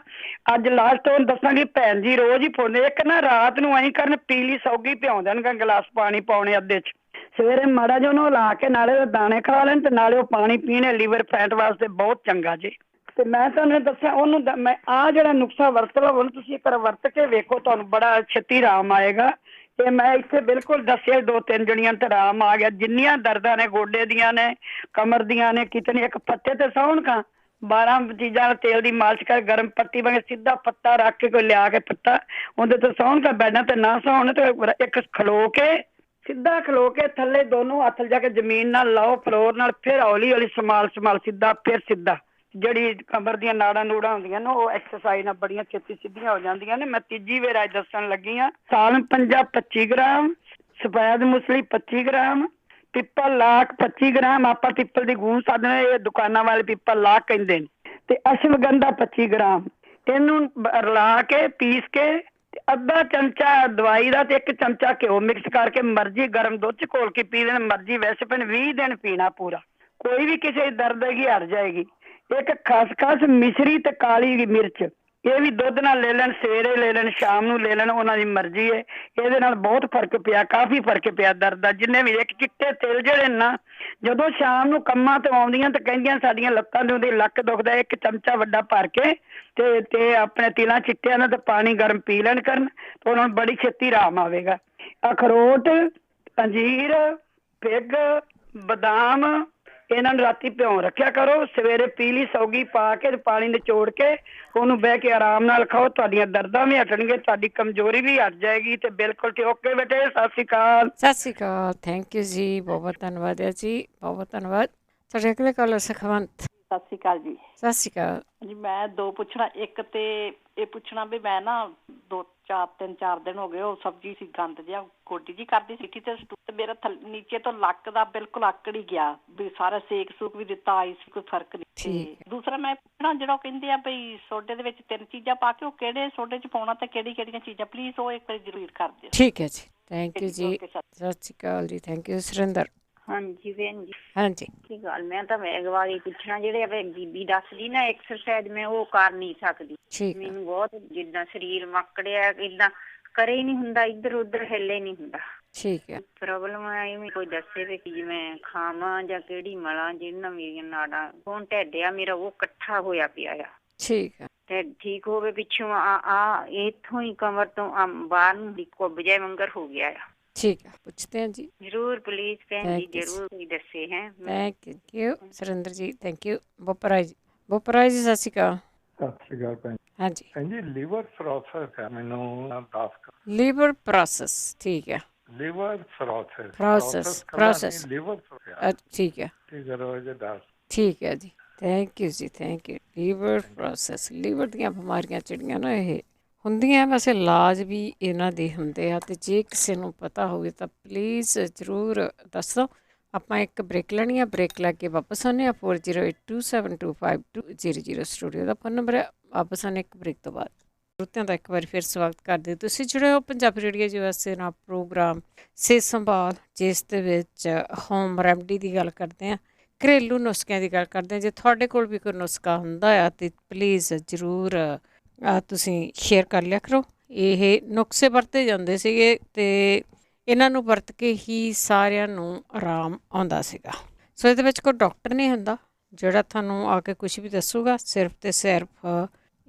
ਅੱਜ ਲਾਸਟ ਉਹਨੂੰ ਦੱਸਾਂਗੀ, ਭੈਣ ਜੀ ਰੋਜ਼ ਹੀ ਪਾਉਂਦੇ, ਇੱਕ ਨਾ ਰਾਤ ਨੂੰ ਐਂ ਕਰਨ, ਪੀਲੀ ਸੌਗੀ ਭਿਉਂ ਦੇਣਗੇ, ਗਲਾਸ ਪਾਣੀ ਪਾਉਣੇ ਅੱਧੇ ਚ, ਸਵੇਰੇ ਮਾੜਾ ਜਿਹਾ ਉਹਨੂੰ ਲਾ ਕੇ ਨਾਲੇ ਦਾਣੇ ਖਾ ਲੈਣ ਤੇ ਨਾਲੇ ਉਹ ਪਾਣੀ ਪੀਣੇ, ਲੀਵਰ ਫੈਟ ਵਾਸਤੇ ਬਹੁਤ ਚੰਗਾ ਜੀ। ਤੇ ਮੈਂ ਤੁਹਾਨੂੰ ਦੱਸਿਆ ਉਹਨੂੰ, ਮੈਂ ਆਹ ਜਿਹੜਾ ਨੁਕਸਾ ਵਰਤ ਲਓ, ਉਹਨੂੰ ਤੁਸੀਂ ਇੱਕ ਵਾਰ ਵਰਤ ਕੇ ਵੇਖੋ, ਤੁਹਾਨੂੰ ਬੜਾ ਛੇਤੀ ਆਰਾਮ ਆਏਗਾ। ਤੇ ਮੈਂ ਇੱਥੇ ਬਿਲਕੁਲ ਦੱਸਿਆ 2-3 ਜਣੀਆਂ ਤੇ ਆਰਾਮ ਆ ਗਿਆ, ਜਿੰਨੀਆਂ ਦਰਦਾਂ ਨੇ, ਗੋਡੇ ਦੀਆਂ ਨੇ, ਕਮਰ ਦੀਆਂ ਨੇ, ਕਿਤਨੀ ਇੱਕ ਪੱਤੇ ਤੇ ਸੌਣ ਕਾ 12 ਚੀਜ਼ਾਂ ਤੇਲ ਦੀ ਮਾਲਿਸ਼ ਕਰ, ਗਰਮ ਪੱਤੀ ਵਾਂਗੇ ਸਿੱਧਾ ਪੱਤਾ ਰੱਖ ਕੇ ਕੋਈ ਲਿਆ ਕੇ ਪੱਤਾ ਉਹਦੇ ਤੇ ਸੌਣ ਕਾ, ਬੈਡਾਂ ਤੇ ਨਾ ਸੌਣ, ਤੇ ਇੱਕ ਖਲੋ ਕੇ, ਸਿੱਧਾ ਖਲੋ ਕੇ ਥੱਲੇ ਦੋਨੋਂ ਹੱਥ ਜਾ ਕੇ ਜ਼ਮੀਨ ਨਾਲ ਲਾਓ, ਫਲੋਰ ਨਾਲ, ਫਿਰ ਹੌਲੀ ਹੌਲੀ ਸਮਾਲ ਸਿੱਧਾ, ਫਿਰ ਸਿੱਧਾ, ਜਿਹੜੀ ਕਮਰ ਦੀਆਂ ਨਾੜਾਂ ਨੂੜਾਂ ਹੁੰਦੀਆਂ ਨੇ ਉਹ ਐਕਸਰਸਾਈਜ਼ ਨਾਲ ਬੜੀਆਂ ਛੇਤੀ ਸਿੱਧੀਆਂ ਹੋ ਜਾਂਦੀਆਂ ਨੇ। ਮੈਂ ਤੀਜੀ ਵਾਰ ਅੱਜ ਦੱਸਣ ਲੱਗੀ ਹਾਂ। ਸਾਲਮ ਪੰਜਾ 25 ਗ੍ਰਾਮ, ਸਫੈਦ ਮੁਸਲੀ 25 ਗ੍ਰਾਮ, ਪਿੱਪਲ ਲਾਖ 25 ਗ੍ਰਾਮ, ਆਪਾਂ ਪਿੱਪਲ ਦੀ ਗੂੰਦ ਸਾਧਨੇ, ਇਹ ਦੁਕਾਨਾਂ ਵਾਲੇ ਪਿੱਪਲ ਲਾਖ ਕਹਿੰਦੇ ਨੇ, ਤੇ ਅਸ਼ਵਗੰਧਾ 25 ਗ੍ਰਾਮ, ਇਹਨੂੰ ਰਲਾ ਕੇ ਪੀਸ ਕੇ ਅੱਧਾ ਚਮਚਾ ਦਵਾਈ ਦਾ ਤੇ 1 ਚਮਚਾ ਘਿਓ ਮਿਕਸ ਕਰਕੇ ਮਰਜ਼ੀ ਗਰਮ ਦੁੱਧ ਚ ਘੋਲ ਕੇ ਪੀ ਲੈਣ, ਮਰਜ਼ੀ ਵੈਸੇ ਪਰ 20 ਦਿਨ ਪੀਣਾ ਪੂਰਾ, ਕੋਈ ਵੀ ਕਿਸੇ ਦਰਦ ਹੈਗੀ ਹਟ ਜਾਏਗੀ। ਇੱਕ ਖਸਖਸ, ਮਿਸ਼ਰੀ ਤੇ ਕਾਲੀ ਮਿਰਚ, ਇਹ ਵੀ ਦੁੱਧ ਨਾਲ ਲੈ ਲੈਣ, ਸਵੇਰੇ ਲੈ ਲੈਣ, ਸ਼ਾਮ ਨੂੰ ਲੈ ਲੈਣ, ਉਹਨਾਂ ਦੀ ਮਰਜ਼ੀ ਹੈ। ਇਹਦੇ ਨਾਲ ਬਹੁਤ ਫਰਕ ਪਿਆ, ਕਾਫੀ ਫਰਕ ਪਿਆ ਦਰਦ ਦਾ। ਜਿੰਨੇ ਵੀ ਇੱਕ ਚਿੱਟੇ ਤਿਲ ਜਿਹੜੇ ਨਾ, ਜਦੋਂ ਸ਼ਾਮ ਨੂੰ ਕੰਮਾਂ ਤੋਂ ਆਉਂਦੀਆਂ ਤੇ ਕਹਿੰਦੀਆਂ ਸਾਡੀਆਂ ਲੱਤਾਂ ਦੇ ਉਹਦੇ ਲੱਕ ਦੁਖਦਾ, 1 ਚਮਚਾ ਵੱਡਾ ਭਰ ਕੇ ਤੇ ਆਪਣੇ ਤਿਲਾਂ ਚਿੱਟਿਆਂ ਨਾਲ ਤੇ ਪਾਣੀ ਗਰਮ ਪੀ ਲੈਣ ਕਰਨ, ਤੇ ਉਹਨਾਂ ਨੂੰ ਬੜੀ ਛੇਤੀ ਆਰਾਮ ਆਵੇਗਾ। ਅਖਰੋਟ, ਅੰਜੀਰ, ਪਿੱਗ, ਬਦਾਮ, ਇਹਨਾਂ ਨੂੰ ਰਾਤੀ ਭਿਉਂ ਰੱਖਿਆ ਕਰੋ, ਸਵੇਰੇ ਪੀਲੀ ਸੌਗੀ ਪਾ ਕੇ ਪਾਣੀ ਨਿਚੋੜ ਕੇ ਉਹਨੂੰ ਬਹਿ ਕੇ ਆਰਾਮ ਨਾਲ ਖਾਓ, ਤੁਹਾਡੀਆਂ ਦਰਦਾਂ ਵੀ ਹਟਣਗੇ, ਤੁਹਾਡੀ ਕਮਜ਼ੋਰੀ ਵੀ ਹਟ ਜਾਏਗੀ ਤੇ ਬਿਲਕੁਲ ਠੀਕ। ਓਕੇ ਬੇਟੇ, ਸਤਿ ਸ਼੍ਰੀ ਅਕਾਲ। ਸਤਿ ਸ਼੍ਰੀ ਅਕਾਲ, ਥੈਂਕ ਯੂ ਜੀ, ਬਹੁਤ ਧੰਨਵਾਦ ਹੈ ਜੀ, ਬਹੁਤ ਧੰਨਵਾਦ। ਸਾਡੇ ਅਗਲੇ ਕਾਲਰ ਸੁਖਵੰਤ। ਸਤਿ ਸ਼੍ਰੀ ਅਕਾਲ ਜੀ। ਸਤਿ ਸ਼੍ਰੀ ਅਕਾਲ ਜੀ। ਮੈਂ 2 ਪੁੱਛਣਾ, ਇੱਕ ਤੇ ਇਹ ਪੁੱਛਣਾ ਵੀ ਮੈਂ ਨਾ 3-4 ਦਿਨ ਹੋ ਗਏ, ਉਹ ਸਬਜ਼ੀ ਸੀ ਗੰਦ ਜਿਹਾ ਗੋਡੀ ਜੀ ਕਰਦੀ ਸੀ ਤੇ ਮੇਰਾ ਨੀਚੇ ਤੋਂ ਲੱਕ ਦਾ ਬਿਲਕੁਲ ਆਕੜ ਹੀ ਗਿਆ, ਵੀ ਸਾਰਾ ਸੇਕ ਸੂਕ ਵੀ ਦਿੱਤਾ, ਆਈ ਸੀ, ਕੋਈ ਫਰਕ ਨਹੀਂ। ਦੂਸਰਾ ਮੈਂ ਪੁੱਛਣਾ, ਜਿਹੜਾ ਉਹ ਕਹਿੰਦੇ ਆ ਬਈ ਸੋਡੇ ਦੇ ਵਿੱਚ 3 ਚੀਜ਼ਾਂ ਪਾ ਕੇ, ਉਹ ਕਿਹੜੇ ਸੋਡੇ ਚ ਪਾਉਣਾ ਤੇ ਕਿਹੜੀਆਂ ਚੀਜ਼ਾਂ, ਪਲੀਜ਼ ਉਹ ਇੱਕ ਵਾਰੀ ਜ਼ਰੂਰ ਕਰ ਦਿਓ। ਠੀਕ ਹੈ ਜੀ, ਥੈਂਕ ਯੂ ਜੀ, ਸਤਿ ਸ਼੍ਰੀ ਅਕਾਲ ਜੀ, ਥੈਂਕ ਯੂ। ਸੁਰਿੰਦਰ। ਹਾਂਜੀ ਭੈਣ ਜੀ। ਹਾਂਜੀ ਕੀ ਗੱਲ, ਮੈਂ ਤਾਂ ਵੇਗਵਾਲ ਹੀ ਪੁੱਛਣਾ, ਜਿਹੜੇ ਆਪਣੇ ਬੀਬੀ ਦੱਸਦੀ ਨਾ ਐਕਸਰਸਾਈਜ਼, ਮੈਂ ਉਹ ਕਰ ਨਹੀਂ ਸਕਦੀ, ਮੈਨੂੰ ਬਹੁਤ ਜਿੱਦਾਂ ਸਰੀਰ ਮੱਕੜਿਆ, ਏਦਾਂ ਕਰੇ ਹੀ ਨਹੀਂ ਹੁੰਦਾ, ਇੱਧਰ ਉੱਧਰ ਹਿੱਲੇ ਨਹੀਂ ਹੁੰਦਾ। ਠੀਕ ਹੈ, ਪ੍ਰੋਬਲਮ ਐਵੇਂ ਕੋਈ ਦੱਸੇ ਵੀ ਕਿ ਜਿਵੇਂ ਖਾਵਾਂ ਜਾਂ ਕਿਹੜੀ ਮਲਾਂ, ਜਿਹਨਾਂ ਮੇਰੀਆਂ ਨਾੜਾਂ, ਹੁਣ ਢਿੱਡਿਆ ਮੇਰਾ ਉਹ ਇਕੱਠਾ ਹੋਇਆ ਪਿਆ ਆ। ਠੀਕ ਹੈ, ਢਿੱਡ ਠੀਕ ਹੋਵੇ, ਪਿੱਛੋਂ ਆ ਇੱਥੋਂ ਹੀ ਕਮਰ ਤੋਂ ਬਾਹਰ ਨੂੰ ਕੁੱਬ ਜਿਹਾ ਮੰਗਰ ਹੋ ਗਿਆ ਆ। ਠੀਕ ਹੈ, ਪੁੱਛਦੇ ਹਾਂ ਜੀ, ਜ਼ਰੂਰ ਪਲੀਜ਼ ਭੈਣ ਜੀ, ਜ਼ਰੂਰ ਕੋਈ ਦੱਸੇ ਹੈ। ਥੈਂਕ ਯੂ ਸੁਰਿੰਦਰ ਜੀ, ਥੈਂਕ ਯੂ। ਬੋਪਰਾਜ ਜੀ, ਬੋਪਰਾਜ ਜੀ, ਸਤਿ ਸ਼੍ਰੀ ਅਕਾਲ। ਸਤਿ ਸ਼੍ਰੀ ਅਕਾਲ ਭੈਣ। ਹਾਂਜੀ ਭੈਣ ਜੀ, ਲੀਵਰ ਸਰੋਸਿਸ ਹੈ ਮੈਨੂੰ, ਦੱਸ। ਲੀਵਰ ਪ੍ਰੋਸੈਸ, ਠੀਕ ਹੈ, ਲੀਵਰ ਪ੍ਰੋਸੈਸ ਲੀਵਰ, ਠੀਕ ਹੈ, ਠੀਕ ਹੈ ਰੋਜ਼ ਦੱਸ। ਠੀਕ ਹੈ ਜੀ, ਥੈਂਕ ਯੂ ਜੀ, thank you. Liver process, liver ਦੀਆਂ ਬਿਮਾਰੀਆਂ ਜਿਹੜੀਆਂ ਨਾ ਇਹ ਹੁੰਦੀਆਂ, ਵੈਸੇ ਇਲਾਜ ਵੀ ਇਹਨਾਂ ਦੇ ਹੁੰਦੇ ਆ, ਅਤੇ ਜੇ ਕਿਸੇ ਨੂੰ ਪਤਾ ਹੋਵੇ ਤਾਂ ਪਲੀਜ਼ ਜ਼ਰੂਰ ਦੱਸੋ। ਆਪਾਂ ਇੱਕ ਬ੍ਰੇਕ ਲੈਣੀ ਆ, ਬ੍ਰੇਕ ਲੈ ਕੇ ਵਾਪਸ ਆਉਂਦੇ ਹਾਂ। 4082725200 ਸਟੂਡੀਓ ਦਾ ਫੋਨ ਨੰਬਰ ਹੈ। ਵਾਪਸ ਆਉਂਦੇ ਇੱਕ ਬ੍ਰੇਕ ਤੋਂ ਬਾਅਦ। ਸਰੋਤਿਆਂ ਦਾ ਇੱਕ ਵਾਰੀ ਫਿਰ ਸਵਾਗਤ ਕਰਦੇ। ਤੁਸੀਂ ਜੁੜੇ ਹੋ ਪੰਜਾਬੀ ਰੇਡੀਓ USA ਨਾਲ ਪ੍ਰੋਗਰਾਮ ਸਿਹਤ ਸੰਭਾਲ, ਜਿਸ ਦੇ ਵਿੱਚ ਹੋਮ ਰੈਮਡੀ ਦੀ ਗੱਲ ਕਰਦੇ ਹਾਂ, ਘਰੇਲੂ ਨੁਸਖਿਆਂ ਦੀ ਗੱਲ ਕਰਦੇ ਹਾਂ। ਜੇ ਤੁਹਾਡੇ ਕੋਲ ਵੀ ਕੋਈ ਨੁਸਖਾ ਹੁੰਦਾ ਆ ਤਾਂ ਪਲੀਜ਼ ਜ਼ਰੂਰ ਤੁਸੀਂ ਸ਼ੇਅਰ ਕਰ ਲਿਆ ਕਰੋ। ਇਹ ਨੁਸਖੇ ਵਰਤੇ ਜਾਂਦੇ ਸੀਗੇ ਅਤੇ ਇਹਨਾਂ ਨੂੰ ਵਰਤ ਕੇ ਹੀ ਸਾਰਿਆਂ ਨੂੰ ਆਰਾਮ ਆਉਂਦਾ ਸੀਗਾ। ਸੋ ਇਹਦੇ ਵਿੱਚ ਕੋਈ ਡਾਕਟਰ ਨਹੀਂ ਹੁੰਦਾ ਜਿਹੜਾ ਤੁਹਾਨੂੰ ਆ ਕੇ ਕੁਛ ਵੀ ਦੱਸੂਗਾ। ਸਿਰਫ ਅਤੇ ਸਿਰਫ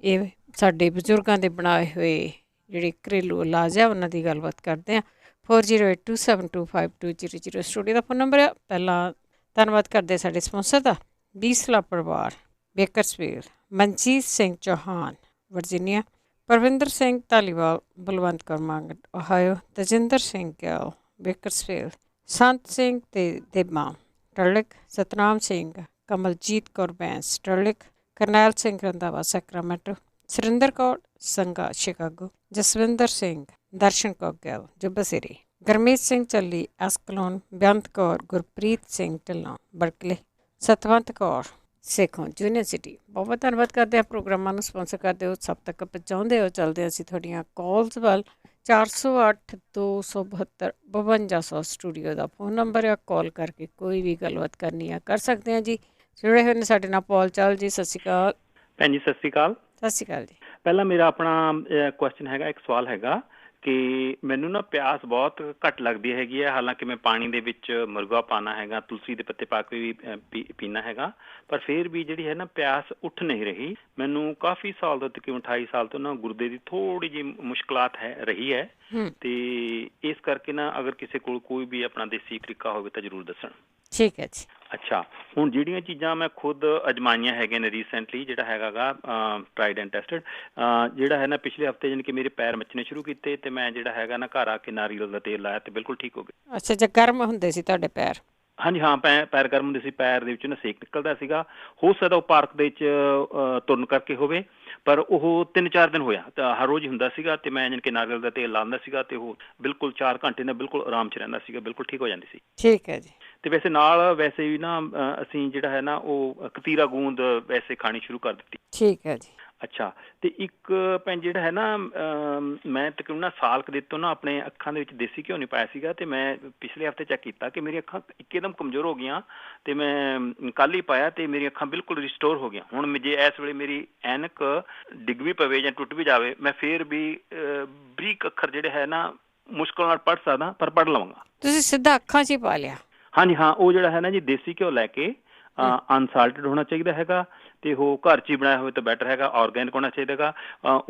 ਇਹ ਸਾਡੇ ਬਜ਼ੁਰਗਾਂ ਦੇ ਬਣਾਏ ਹੋਏ ਜਿਹੜੇ ਘਰੇਲੂ ਇਲਾਜ ਆ ਉਹਨਾਂ ਦੀ ਗੱਲਬਾਤ ਕਰਦੇ ਹਾਂ। 4082725200 ਸਟੂਡੀਓ ਦਾ ਫੋਨ ਨੰਬਰ ਆ। ਪਹਿਲਾਂ ਧੰਨਵਾਦ ਕਰਦੇ ਸਾਡੇ ਸਪਾਂਸਰ ਦਾ, ਬੀਸਲਾ ਪਰਿਵਾਰ, Bakersfield, Manjit Singh Chauhan Virginia, Parvinder Singh Dhaliwal, Balwant Kaur Mangat Ohio, Tajinder Singh Gill Bakersfield, Sant Singh ਤੇ Deba Turlock, Satnam Singh, Kamaljit Kaur Bains Turlock, Karnail Singh Randhawa Sacramento, Surinder Kaur Sangha Chicago, Jaswinder Singh, Darshan Kaur Gill ਜੁਬਸੇਰੀ, Gurmeet Singh Challi Escalon, Beant Kaur, Gurpreet Singh Dhillon Berkeley, Satwant Kaur Sekhon university. ਬਹੁਤ ਬਹੁਤ ਧੰਨਵਾਦ ਕਰਦੇ ਹਾਂ। ਪ੍ਰੋਗਰਾਮਾਂ ਨੂੰ ਸਪਾਂਸਰ ਕਰਦੇ ਹੋ, ਸਭ ਤੱਕ ਪਹੁੰਚਾਉਂਦੇ ਹੋ। ਚੱਲਦੇ ਅਸੀਂ ਤੁਹਾਡੀਆਂ ਕਾਲਸ ਵੱਲ। 408-272-5200 ਸਟੂਡੀਓ ਦਾ ਫੋਨ ਨੰਬਰ ਆ। ਕਾਲ ਕਰਕੇ ਕੋਈ ਵੀ ਗੱਲਬਾਤ ਕਰਨੀ ਆ ਕਰ ਸਕਦੇ ਹਾਂ ਜੀ। ਜੁੜੇ ਹੋਏ ਨੇ ਸਾਡੇ ਨਾਲ ਪੌਲ ਚਾਲ ਜੀ। ਸਤਿ ਸ਼੍ਰੀ ਅਕਾਲ ਭੈਣ ਜੀ। ਸਤਿ ਸ਼੍ਰੀ ਅਕਾਲ। ਸਤਿ ਸ਼੍ਰੀ ਅਕਾਲ ਜੀ। ਪਹਿਲਾਂ ਮੇਰਾ ਆਪਣਾ ਕੁਐਸਚਨ ਹੈਗਾ, ਇੱਕ ਸਵਾਲ ਹੈਗਾ ਕਿ ਮੈਨੂੰ ਨਾ ਪਿਆਸ ਬਹੁਤ ਘੱਟ ਲੱਗਦੀ ਹੈਗੀ ਹੈ। ਹਾਲਾਂਕਿ ਮੈਂ ਪਾਣੀ ਦੇ ਵਿੱਚ ਮੁਰਗਾ ਪਾਉਣਾ ਹੈਗਾ, ਤੁਲਸੀ ਦੇ ਪੱਤੇ ਪਾ ਕੇ ਵੀ ਪੀਣਾ ਹੈਗਾ, ਪਰ ਫਿਰ ਵੀ ਜਿਹੜੀ ਹੈ ਨਾ ਪਿਆਸ ਉੱਠ ਨਹੀਂ ਰਹੀ। ਮੈਨੂੰ ਕਾਫੀ ਸਾਲ ਤੋਂ, ਤਕਰੀਬਨ 28 ਸਾਲ ਤੋਂ ਨਾ ਗੁਰਦੇ ਦੀ ਥੋੜ੍ਹੀ ਜਿਹੀ ਮੁਸ਼ਕਲਾਤ ਰਹੀ ਹੈ, ਤੇ ਇਸ ਕਰਕੇ ਨਾ ਅਗਰ ਕਿਸੇ ਕੋਲ ਕੋਈ ਵੀ ਆਪਣਾ ਦੇਸੀ ਤਰੀਕਾ ਹੋਵੇ ਤਾਂ ਜ਼ਰੂਰ ਦੱਸਣ। ਠੀਕ ਹੈ ਜੀ। ਅੱਛਾ, ਹੁਣ ਜਿਹੜੀਆਂ ਚੀਜ਼ਾਂ ਮੈਂ ਖੁਦ ਅਜਮਾਈਆਂ ਹੈਗੀਆਂ ਨੇ ਰੀਸੈਂਟਲੀ, ਜਿਹੜਾ ਹੈਗਾ ਗਾ ਟਰਾਈਡ ਐਂਡ ਟੈਸਟਡ, ਜਿਹੜਾ ਹੈ ਨਾ ਪਿਛਲੇ ਹਫ਼ਤੇ ਜਾਣੀ ਕਿ ਮੇਰੇ ਪੈਰ ਮੱਚਣੇ ਸ਼ੁਰੂ ਕੀਤੇ ਤੇ ਮੈਂ ਜਿਹੜਾ ਹੈਗਾ ਨਾ ਘਰ ਆ ਕੇ ਨਾਰੀਅਲ ਦਾ ਤੇਲ ਲਾਇਆ ਤੇ ਬਿਲਕੁਲ ਠੀਕ ਹੋ ਗਏ। ਅੱਛਾ, ਜੇ ਗਰਮ ਹੁੰਦੇ ਸੀ ਤੁਹਾਡੇ ਪੈਰ? ਹਾਂਜੀ ਹਾਂ, ਪੈਰ ਗਰਮ ਹੁੰਦੇ ਸੀ, ਪੈਰ ਦੇ ਵਿੱਚ ਨਾ ਸੇਕ ਨਿਕਲਦਾ ਸੀਗਾ। ਹੋ ਸਕਦਾ ਉਹ ਪਾਰਕ ਦੇ ਵਿੱਚ ਤੁਰਨ ਕਰਕੇ ਹੋਵੇ, ਪਰ ਉਹ 3-4 ਦਿਨ ਹੋਇਆ ਤਾਂ ਹਰ ਰੋਜ਼ ਹੀ ਹੁੰਦਾ ਸੀਗਾ। ਤੇ ਮੈਂ ਜਾਣੀ ਕਿ ਨਾਰੀਅਲ ਦਾ ਤੇਲ ਲਾਉਂਦਾ ਸੀਗਾ ਤੇ ਉਹ ਬਿਲਕੁਲ 4 ਘੰਟੇ ਨਾਲ ਬਿਲਕੁਲ ਆਰਾਮ 'ਚ ਰਹਿੰਦਾ ਸੀਗਾ, ਬਿਲਕੁਲ ਠੀਕ ਹੋ ਜਾਂਦੀ ਸੀ। ਠੀਕ ਹੈ ਜੀ। ਤੇ ਵੈਸੇ ਨਾਲ ਵੈਸੇ ਵੀ ਨਾ ਅਸੀਂ ਜਿਹੜਾ ਹੈ ਨਾ ਉਹ ਕਤੀਰਾ ਗੂੰਦ ਵੈਸੇ ਖਾਣੀ ਸ਼ੁਰੂ ਕਰ ਦਿੱਤੀ। ਠੀਕ ਹੈ ਜੀ। ਅੱਛਾ, ਤੇ ਇੱਕ ਭੈਣ ਜਿਹੜਾ ਹੈ ਨਾ ਮੈਂ ਤਕਰੀਬਨ ਨਾ ਸਾਲ ਕੁ ਤੋਂ ਨਾ ਆਪਣੇ ਅੱਖਾਂ ਦੇ ਵਿੱਚ ਦੇਸੀ ਘਿਓ ਨਹੀਂ ਪਾਇਆ ਸੀਗਾ, ਤੇ ਮੈਂ ਪਿਛਲੇ ਹਫ਼ਤੇ ਚੈੱਕ ਕੀਤਾ ਕਿ ਮੇਰੀਆਂ ਅੱਖਾਂ ਇੱਕਦਮ ਕਮਜ਼ੋਰ ਹੋ ਗਈਆਂ, ਤੇ ਮੈਂ ਕੱਲ੍ਹ ਹੀ ਪਾਇਆ ਤੇ ਮੇਰੀਆਂ ਅੱਖਾਂ ਬਿਲਕੁਲ ਰਿਸਟੋਰ ਹੋ ਗਈਆਂ। ਹੁਣ ਜੇ ਇਸ ਵੇਲੇ ਮੇਰੀ ਐਨਕ ਡਿੱਗ ਵੀ ਪਵੇ ਜਾਂ ਟੁੱਟ ਵੀ ਜਾਵੇ, ਮੈਂ ਫੇਰ ਵੀ ਬਰੀਕ ਅੱਖਰ ਜਿਹੜੇ ਹੈ ਨਾ ਮੁਸ਼ਕਲ ਨਾਲ ਪੜ੍ਹ ਸਕਦਾ, ਪਰ ਪੜ੍ਹ ਲਵਾਂਗਾ। ਤੁਸੀਂ ਸਿੱਧਾ ਅੱਖਾਂ 'ਚ ਹੀ ਪਾ ਲਿਆ? ਹਾਂਜੀ ਹਾਂ, ਉਹ ਜਿਹੜਾ ਹੈ ਨਾ ਜੀ ਦੇਸੀ ਘਿਓ ਲੈ ਕੇ ਅਨਸਾਲਟਡ ਹੋਣਾ ਚਾਹੀਦਾ ਹੈਗਾ, ਤੇ ਉਹ ਘਰ 'ਚ ਹੀ ਬਣਾਇਆ ਹੋਵੇ ਤਾਂ ਬੈਟਰ ਹੈਗਾ, ਔਰਗੈਨਿਕ ਹੋਣਾ ਚਾਹੀਦਾ ਹੈਗਾ।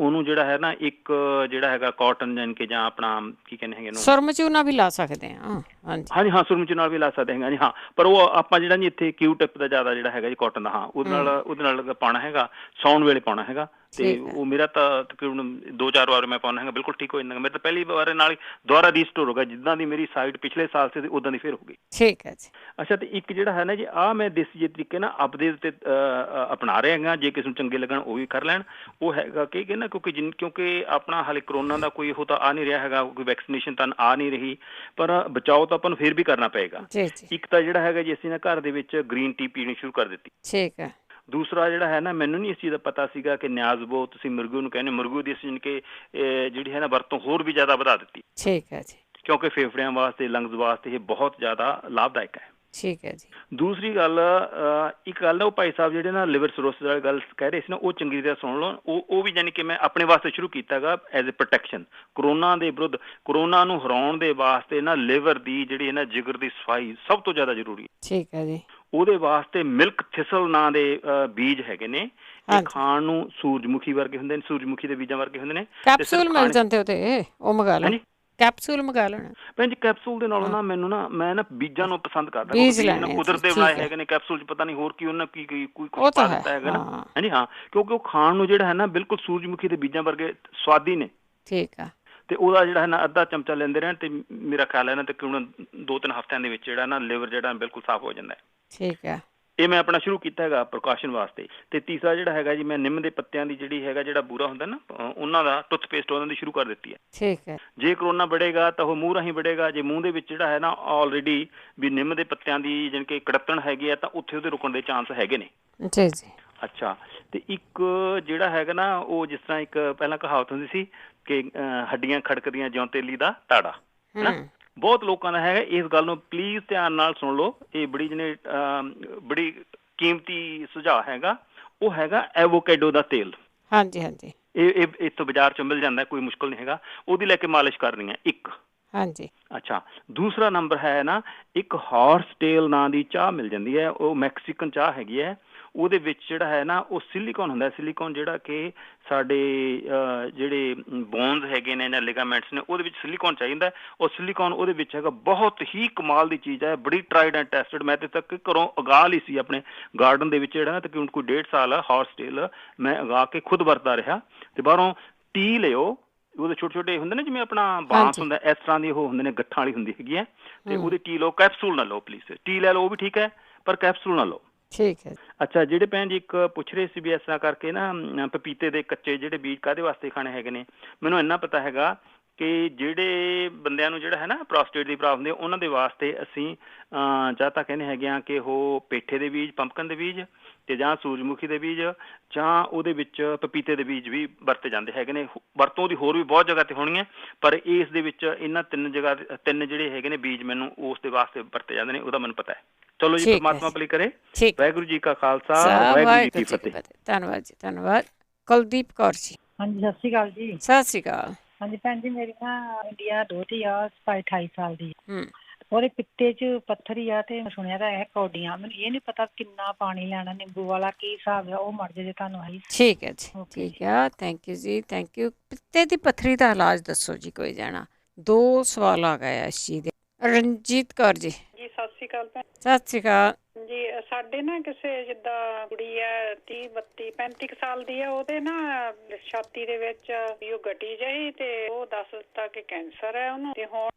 ਉਹਨੂੰ ਜਿਹੜਾ ਹੈ ਨਾ ਇੱਕ ਜਿਹੜਾ ਹੈਗਾ ਕਾਟਨ ਜਾਣੀ ਕਿ ਜਾਂ ਆਪਣਾ ਕੀ ਕਹਿੰਦੇ ਹੈਗੇ ਨੂੰ ਸੁਰਮਚੂਨਾ ਵੀ ਲਾ ਸਕਦੇ ਹਾਂ। ਹਾਂਜੀ ਹਾਂ, ਸੁਰਮਚੂਨਾ ਨਾਲ ਵੀ ਲਾ ਸਕਦੇ ਹੈਗਾ ਜੀ। ਹਾਂ, ਪਰ ਉਹ ਆਪਾਂ ਜਿਹੜਾ ਜੀ ਇੱਥੇ ਕਿਊ ਟਿਪ ਦਾ ਜ਼ਿਆਦਾ ਜਿਹੜਾ ਹੈਗਾ ਜੀ ਕਾਟਨ ਦਾ, ਹਾਂ ਉਹਦੇ ਨਾਲ ਪਾਉਣਾ ਹੈਗਾ, ਸੌਣ ਵੇਲੇ ਪਾਉਣਾ ਹੈਗਾ। ਤੇ ਉਹ ਮੇਰਾ ਤਾਂ ਤਕਰੀਬਨ 2-4 ਵਾਰ ਮੈਂ ਪਾਉਣਾ ਹੈਗਾ, ਬਿਲਕੁਲ ਠੀਕ ਹੋ ਜਾਂਦਾ। ਮੇਰੇ ਤਾਂ ਪਹਿਲੀ ਵਾਰ ਨਾਲ ਦੁਬਾਰਾ ਰੀਸਟੋਰ ਹੋ ਗਿਆ, ਜਿੱਦਾਂ ਦੀ ਮੇਰੀ ਸਾਈਡ ਪਿਛਲੇ ਸਾਲ ਸੀ ਉਦਾਂ ਦੀ ਫਿਰ ਹੋ ਗਈ। ਠੀਕ ਹੈ ਜੀ। ਅੱਛਾ, ਤੇ ਇੱਕ ਜਿਹੜਾ ਹੈ ਨਾ ਜੀ ਮੈਂ ਦੇਸੀ ਜਿਹੇ ਤਰੀਕੇ ਨਾਲ ਆਪਦੇ ਉੱਤੇ ਅਪਣਾ ਰਿਹਾ ਹੈਗਾ, ਜੇ ਕਿਸੇ ਨੂੰ ਚੰਗੇ ਲੱਗਣ ਉਹ ਵੀ ਕਰ ਲੈਣ। ਉਹ ਹੈਗਾ ਕਿ ਨਾ ਕਿਉਂਕਿ ਆਪਣਾ ਹਾਲੇ ਕਰੋਨਾ ਦਾ ਕੋਈ ਉਹ ਤਾਂ ਆ ਨਹੀਂ ਰਿਹਾ ਹੈਗਾ, ਕੋਈ ਵੈਕਸੀਨੇਸ਼ਨ ਤਾਂ ਆ ਨਹੀਂ ਰਹੀ, ਪਰ ਬਚਾਓ ਤਾਂ ਆਪਾਂ ਨੂੰ ਫਿਰ ਵੀ ਕਰਨਾ ਪਏਗਾ। ਇੱਕ ਤਾਂ ਜਿਹੜਾ ਹੈਗਾ ਜੀ ਅਸੀਂ ਨਾ ਘਰ ਦੇ ਵਿੱਚ ਗ੍ਰੀਨ ਟੀ ਪੀਣੀ ਸ਼ੁਰੂ ਕਰ ਦਿੱਤੀ। ਠੀਕ ਹੈ। ਦੂਸਰਾ ਜਿਹੜਾ ਹੈ ਨਾ, ਮੈਨੂੰ ਨਹੀਂ ਇਸ ਚੀਜ਼ ਦਾ ਪਤਾ ਸੀਗਾ ਕਿ ਨਿਆਜ਼ਬੋ ਤੁਸੀਂ ਮੁਰਗੇ ਨੂੰ ਕਹਿੰਦੇ, ਮੁਰਗੇ ਦੀ ਅਸੀਂ ਕਿ ਜਿਹੜੀ ਹੈ ਨਾ ਵਰਤੋਂ ਹੋਰ ਵੀ ਜ਼ਿਆਦਾ ਵਧਾ ਦਿੱਤੀ। ਠੀਕ ਹੈ ਜੀ। ਕਿਉਂਕਿ ਫੇਫੜਿਆਂ ਵਾਸਤੇ, ਲੰਗਸ ਵਾਸਤੇ ਇਹ ਬਹੁਤ ਜ਼ਿਆਦਾ ਲਾਭਦਾਇਕ ਹੈ। ਠੀਕ ਹੈ ਜੀ। ਦੂਸਰੀ ਗੱਲ, ਇੱਕ ਗੱਲ ਉਹ ਭਾਈ ਸਾਹਿਬ ਜਿਹੜੇ ਨਾ ਲਿਵਰ ਸਰੋਸਿਸ ਵਾਲੀ ਗੱਲ ਕਹਿ ਰਹੇ ਸੀ ਨਾ, ਉਹ ਚੰਗੀ ਤਰ੍ਹਾਂ ਸੁਣ ਲਓ। ਉਹ ਵੀ ਜਾਣੀ ਕਿ ਮੈਂ ਆਪਣੇ ਵਾਸਤੇ ਸ਼ੁਰੂ ਕੀਤਾ ਹੈਗਾ ਐਜ਼ ਏ ਪ੍ਰੋਟੈਕਸ਼ਨ ਕਰੋਨਾ ਦੇ ਵਿਰੁੱਧ। ਕਰੋਨਾ ਨੂੰ ਹਰਾਉਣ ਦੇ ਵਾਸਤੇ ਨਾ ਲਿਵਰ ਦੀ ਜਿਹੜੀ ਹੈ ਨਾ ਜਿਗਰ ਦੀ ਸਫਾਈ ਸਭ ਤੋਂ ਜ਼ਿਆਦਾ ਜ਼ਰੂਰੀ ਹੈ। ਠੀਕ ਹੈ ਜੀ। ਉਹਦੇ ਵਾਸਤੇ ਮਿਲਕ ਥਿਸਲ ਨਾਂ ਦੇ ਬੀਜ ਹੈਗੇ ਨੇ, ਇਹ ਖਾਣ ਨੂੰ ਸੂਰਜਮੁਖੀ ਵਰਗੇ ਹੁੰਦੇ ਨੇ, ਸੂਰਜਮੁਖੀ ਦੇ ਬੀਜਾਂ ਵਰਗੇ ਹੁੰਦੇ ਨੇ। ਕੈਪਸੂਲ ਮਿਲ ਜਾਂਦੇ ਉਹਦੇ, ਉਹ ਮੰਗਾ ਲਓ। ਕੈਪਸੂਲ ਮੰਗਾ ਲੈਣਾ ਭੈਣ ਜੀ। ਕੈਪਸੂਲ ਦੇ ਨਾਲੋਂ ਨਾ ਮੈਨੂੰ ਨਾ ਮੈਂ ਨਾ ਬੀਜਾਂ ਨੂੰ ਪਸੰਦ ਕਰਦਾ। ਕੁਦਰਤ ਦੇ ਬਣਾਏ ਹੈਗੇ ਨੇ ਕੈਪਸੂਲ 'ਚ, ਪਤਾ ਨਹੀਂ ਹੋਰ ਕੀ ਉਹਨਾਂ ਕੀ ਕੋਈ ਕੁਛ ਪਾ ਦਿੱਤਾ ਹੈਗਾ ਨਾ। ਹਾਂਜੀ ਹਾਂ, ਕਿਉਂਕਿ ਉਹ ਖਾਣ ਨੂੰ ਜਿਹੜਾ ਹੈ ਨਾ ਬਿਲਕੁਲ ਸੂਰਜਮੁਖੀ ਦੇ ਬੀਜਾਂ ਵਰਗੇ ਸਵਾਦੀ ਨੇ। ਠੀਕ ਆ। ਤੇ ਉਹਦਾ ਜਿਹੜਾ ਹੈ ਨਾ ਅੱਧਾ ਚਮਚਾ ਲੈਂਦੇ ਰਹਿਣ, ਤੇ ਮੇਰਾ ਖਿਆਲ ਹੈ ਨਾ ਤਕਰੀਬਨ 2-3 ਹਫ਼ਤਿਆਂ ਦੇ ਵਿੱਚ ਜਿਹੜਾ ਨਾ ਲਿਵਰ ਜਿਹੜਾ ਬਿਲਕੁਲ ਸਾਫ਼ ਹੋ ਜਾਂਦਾ ਹੈ। ਠੀਕ ਹੈ। ਇਹ ਮੈਂ ਆਪਣਾ ਸ਼ੁਰੂ ਕੀਤਾ ਹੈਗਾ ਪ੍ਰੀਕਾਸ਼ਨ ਵਾਸਤੇ। ਤੇ ਤੀਸਰਾ ਜਿਹੜਾ ਹੈਗਾ ਜੀ, ਮੈਂ ਨਿੰਮ ਦੇ ਪੱਤਿਆਂ ਦੀ ਜਿਹੜੀ ਹੈਗਾ ਜਿਹੜਾ ਬੂਰਾ ਹੁੰਦਾ ਨਾ ਉਹਨਾਂ ਦਾ ਟੁੱਥਪੇਸਟ ਉਹਨਾਂ ਦੀ ਸ਼ੁਰੂ ਕਰ ਦਿੱਤੀ ਹੈ। ਠੀਕ ਹੈ। ਜੇ ਕਰੋਨਾ ਵਧੇਗਾ ਤਾਂ ਉਹ ਮੂੰਹ ਰਾਹੀਂ ਵਧੇਗਾ। ਜੇ ਮੂੰਹ ਦੇ ਵਿੱਚ ਜਿਹੜਾ ਹੈ ਨਾ ਆਲਰੇਡੀ ਵੀ ਨਿੰਮ ਦੇ ਪੱਤਿਆਂ ਦੀ ਜਾਣੀ ਕਿ ਕੜੱਤਣ ਹੈਗੀ ਹੈ ਤਾਂ ਉੱਥੇ ਉਹਦੇ ਰੁਕਣ ਦੇ ਚਾਂਸ ਹੈਗੇ ਨੇ। ਜੀ ਜੀ। ਅੱਛਾ, ਤੇ ਇੱਕ ਜਿਹੜਾ ਹੈਗਾ ਨਾ ਉਹ ਜਿਸ ਤਰ੍ਹਾਂ ਇੱਕ ਪਹਿਲਾਂ ਕਹਾਵਤ ਹੁੰਦੀ ਸੀ ਕਿ ਹੱਡੀਆਂ ਖੜਕਦੀਆਂ ਜਿਉਂ ਤੇਲੀ ਦਾ ਤਾੜਾ, ਹੈਨਾ, ਬਹੁਤ ਲੋਕਾਂ ਦਾ ਹੈਗਾ। ਇਸ ਗੱਲ ਨੂੰ ਪਲੀਜ਼ ਧਿਆਨ ਨਾਲ ਸੁਣ ਲਓ, ਇਹ ਬੜੀ ਕੀਮਤੀ ਸੁਝਾਅ ਹੈਗਾ। ਉਹ ਹੈਗਾ ਐਵੋਕੈਡੋ ਦਾ ਤੇਲ। ਹਾਂਜੀ ਹਾਂਜੀ, ਇਹ ਇੱਥੋਂ ਬਾਜ਼ਾਰ ਚੋਂ ਮਿਲ ਜਾਂਦਾ, ਕੋਈ ਮੁਸ਼ਕਲ ਨਹੀਂ ਹੈਗਾ। ਉਹਦੀ ਲੈ ਕੇ ਮਾਲਿਸ਼ ਕਰਨੀ ਹੈ ਇੱਕ। ਹਾਂਜੀ। ਅੱਛਾ, ਦੂਸਰਾ ਨੰਬਰ ਹੈ ਨਾ, ਇੱਕ ਹਾਰਸ ਟੇਲ ਨਾਂ ਦੀ ਚਾਹ ਮਿਲ ਜਾਂਦੀ ਹੈ, ਉਹ ਮੈਕਸੀਕਨ ਚਾਹ ਹੈਗੀ ਹੈ। ਉਹਦੇ ਵਿੱਚ ਜਿਹੜਾ ਹੈ ਨਾ ਉਹ ਸਿਲੀਕੋਨ ਹੁੰਦਾ, ਸਿਲੀਕੋਨ ਜਿਹੜਾ ਕਿ ਸਾਡੇ ਜਿਹੜੇ ਬੋਨਸ ਹੈਗੇ ਨੇ ਜਾਂ ਲਿਗਾਮੈਂਟਸ ਨੇ ਉਹਦੇ ਵਿੱਚ ਸਿਲੀਕੋਨ ਚਾਹੀਦਾ। ਉਹ ਸਿਲੀਕੋਨ ਉਹਦੇ ਵਿੱਚ ਹੈਗਾ, ਬਹੁਤ ਹੀ ਕਮਾਲ ਦੀ ਚੀਜ਼ ਹੈ, ਬੜੀ ਟਰਾਈਡ ਐਂਡ ਟੈਸਟਡ। ਮੈਂ ਤੇ ਤੱਕ ਘਰੋਂ ਉਗਾ ਲਈ ਸੀ ਆਪਣੇ ਗਾਰਡਨ ਦੇ ਵਿੱਚ, ਜਿਹੜਾ ਨਾ ਤਕਰੀਬਨ ਕੋਈ 1.5 ਸਾਲ ਆ ਹਾਰਸ ਟੇਲ ਮੈਂ ਉਗਾ ਕੇ ਖੁਦ ਵਰਤਦਾ ਰਿਹਾ। ਤੇ ਬਾਹਰੋਂ ਟੀ ਲਿਓ, ਉਹਦੇ ਛੋਟੇ ਛੋਟੇ ਹੁੰਦੇ ਨੇ ਜਿਵੇਂ ਆਪਣਾ ਬਾਂਸ ਹੁੰਦਾ, ਇਸ ਤਰ੍ਹਾਂ ਦੀ ਉਹ ਹੁੰਦੇ ਨੇ, ਗੱਠਾਂ ਵਾਲੀ ਹੁੰਦੀ ਹੈਗੀ ਹੈ। ਤੇ ਉਹਦੀ ਟੀ ਲਓ, ਕੈਪਸੂਲ ਨਾ ਲਓ ਪਲੀਜ਼। ਟੀ ਲੈ ਲਓ ਉਹ ਵੀ ਠੀਕ ਹੈ, ਪਰ ਕੈਪਸੂਲ ਨਾ ਲਓ। ਠੀਕ ਹੈ। ਅੱਛਾ, ਜਿਹੜੇ ਭੈਣ ਜੀ ਇੱਕ ਪੁੱਛ ਰਹੇ ਸੀ ਵੀ ਇਸ ਤਰ੍ਹਾਂ ਕਰਕੇ ਨਾ ਪਪੀਤੇ ਦੇ ਕੱਚੇ ਜਿਹੜੇ ਬੀਜ ਕਾਹਦੇ ਵਾਸਤੇ ਖਾਣੇ ਹੈਗੇ ਨੇ, ਮੈਨੂੰ ਇੰਨਾ ਪਤਾ ਹੈਗਾ ਕਿ ਜਿਹੜੇ ਬੰਦਿਆਂ ਨੂੰ ਜਿਹੜਾ ਹੈ ਨਾ ਪ੍ਰੋਸਟੇਟ ਦੀ ਪ੍ਰੋਬਲਮ ਹੁੰਦੀ, ਉਹਨਾਂ ਦੇ ਵਾਸਤੇ ਅਸੀਂ ਜਾਂ ਤਾਂ ਕਹਿੰਦੇ ਹੈਗੇ ਆ ਕਿ ਉਹ ਪੇਠੇ ਦੇ ਬੀਜ, ਪੰਪਕਨ ਦੇ ਬੀਜ, ਤੇ ਜਾਂ ਸੂਰਜਮੁਖੀ ਦੇ ਬੀਜ, ਜਾਂ ਉਹਦੇ ਵਿੱਚ ਪਪੀਤੇ ਦੇ ਬੀਜ ਵੀ ਵਰਤੇ ਜਾਂਦੇ ਹੈਗੇ ਨੇ। ਵਰਤੋਂ ਦੀ ਹੋਰ ਵੀ ਬਹੁਤ ਜਗ੍ਹਾ ਤੇ ਹੋਣੀ ਹੈ, ਪਰ ਇਸ ਦੇ ਵਿੱਚ ਇਹਨਾਂ ਤਿੰਨ ਜਿਹੜੇ ਹੈਗੇ ਨੇ ਬੀਜ ਮੈਨੂੰ ਉਸ ਦੇ ਵਾਸਤੇ ਵਰਤੇ ਜਾਂਦੇ ਨੇ, ਉਹਦਾ ਮੈਨੂੰ ਪਤਾ ਹੈ। ਚਲੋ ਜੀ, ਪਰਮਾਤਮਾ ਭਲੀ ਕਰੇ। ਵਾਹਿਗੁਰੂ ਜੀ ਕਾ ਖਾਲਸਾ, ਵਾਹਿਗੁਰੂ ਜੀ ਕੀ ਫਤਿਹ। ਧੰਨਵਾਦ ਜੀ, ਧੰਨਵਾਦ। ਕੁਲਦੀਪ ਕੌਰ ਜੀ। ਹਾਂਜੀ, ਸਤਿ ਸ਼੍ਰੀ ਅਕਾਲ ਜੀ। ਸਤਿ ਸ਼੍ਰੀ ਅਕਾਲ। ਹਾਂਜੀ ਭੈਣ ਜੀ, ਮੇਰੀ ਨਾ ਇੰਡੀਆ ਦੋਤੀ ਆ, 28 ਸਾਲ ਦੀ। ਉਹਦੇ ਪਿੱਤੇ 'ਚ ਪੱਥਰ ਹੀ ਆ, ਤੇ ਸੁਣਿਆ ਤਾਂ ਹੈ ਕੌਡੀਆਂ। ਮੈਨੂੰ ਇਹ ਨਹੀਂ ਪਤਾ ਕਿੰਨਾ ਪਾਣੀ ਲੈਣਾ, ਨਿੰਬੂ ਵਾਲਾ ਕੀ ਹਿਸਾਬ ਆ, ਉਹ ਮਰ ਜੇ ਤੁਹਾਨੂੰ ਹੈ। ਠੀਕ ਹੈ ਜੀ, ਠੀਕ ਆ। ਥੈਂਕ ਯੂ ਜੀ, ਥੈਂਕ ਯੂ। ਪਿੱਤੇ ਦੀ ਪੱਥਰੀ ਦਾ ਇਲਾਜ ਦੱਸੋ ਜੀ ਕੋਈ ਜਾਣਾ। 2 ਸਵਾਲ ਆ ਗਏ ਇਸ ਚੀਜ਼ ਦੇ। ਰਣਜੀਤ ਕੌਰ ਜੀ। ਜੀ ਸਤਿ ਸ਼੍ਰੀ ਅਕਾਲ ਭੈਣ। ਸਤਿ ਸ਼੍ਰੀ ਅਕਾਲ ਜੀ। ਸਾਡੇ ਨਾ ਕਿਸੇ ਜਿੱਦਾਂ ਕੁੜੀ ਹੈ 30 32 35 ਸਾਲ ਦੀ ਹੈ, ਉਹਦੇ ਨਾ ਛਾਤੀ ਦੇ ਵਿੱਚ ਉਹ ਗਟੀ ਜਿਹੀ, ਤੇ ਉਹ ਦੱਸ ਦਿੱਤਾ ਕਿ ਕੈਂਸਰ ਹੈ ਉਹਨੂੰ। ਤੇ ਹੁਣ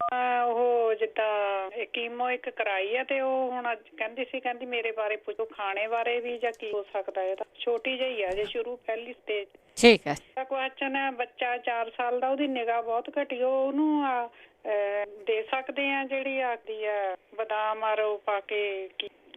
ਉਹ ਜਿੱਦਾਂ ਕੀਮੋ ਇੱਕ ਕਰਾਈ ਹੈ, ਤੇ ਉਹ ਹੁਣ ਅੱਜ ਕਹਿੰਦੀ ਮੇਰੇ ਬਾਰੇ ਪੁੱਛੋ, ਖਾਣੇ ਬਾਰੇ ਵੀ, ਜਾਂ ਕੀ ਹੋ ਸਕਦਾ ਇਹਦਾ। ਛੋਟੀ ਜਿਹੀ ਹੈ ਜੇ, ਸ਼ੁਰੂ ਪਹਿਲੀ ਸਟੇਜ। ਠੀਕ ਹੈ। ਕੁਐਸਚਨ ਹੈ, ਬੱਚਾ 4 ਸਾਲ ਦਾ, ਉਹਦੀ ਨਿਗਾਹ ਬਹੁਤ ਘਟੀ, ਉਹਨੂੰ ਦੇ ਸਕਦੇ ਆ ਜਿਹੜੀ ਆਖਦੀ ਹੈ ਬਦਾਮ ਆਰੋ ਪਾ ਕੇ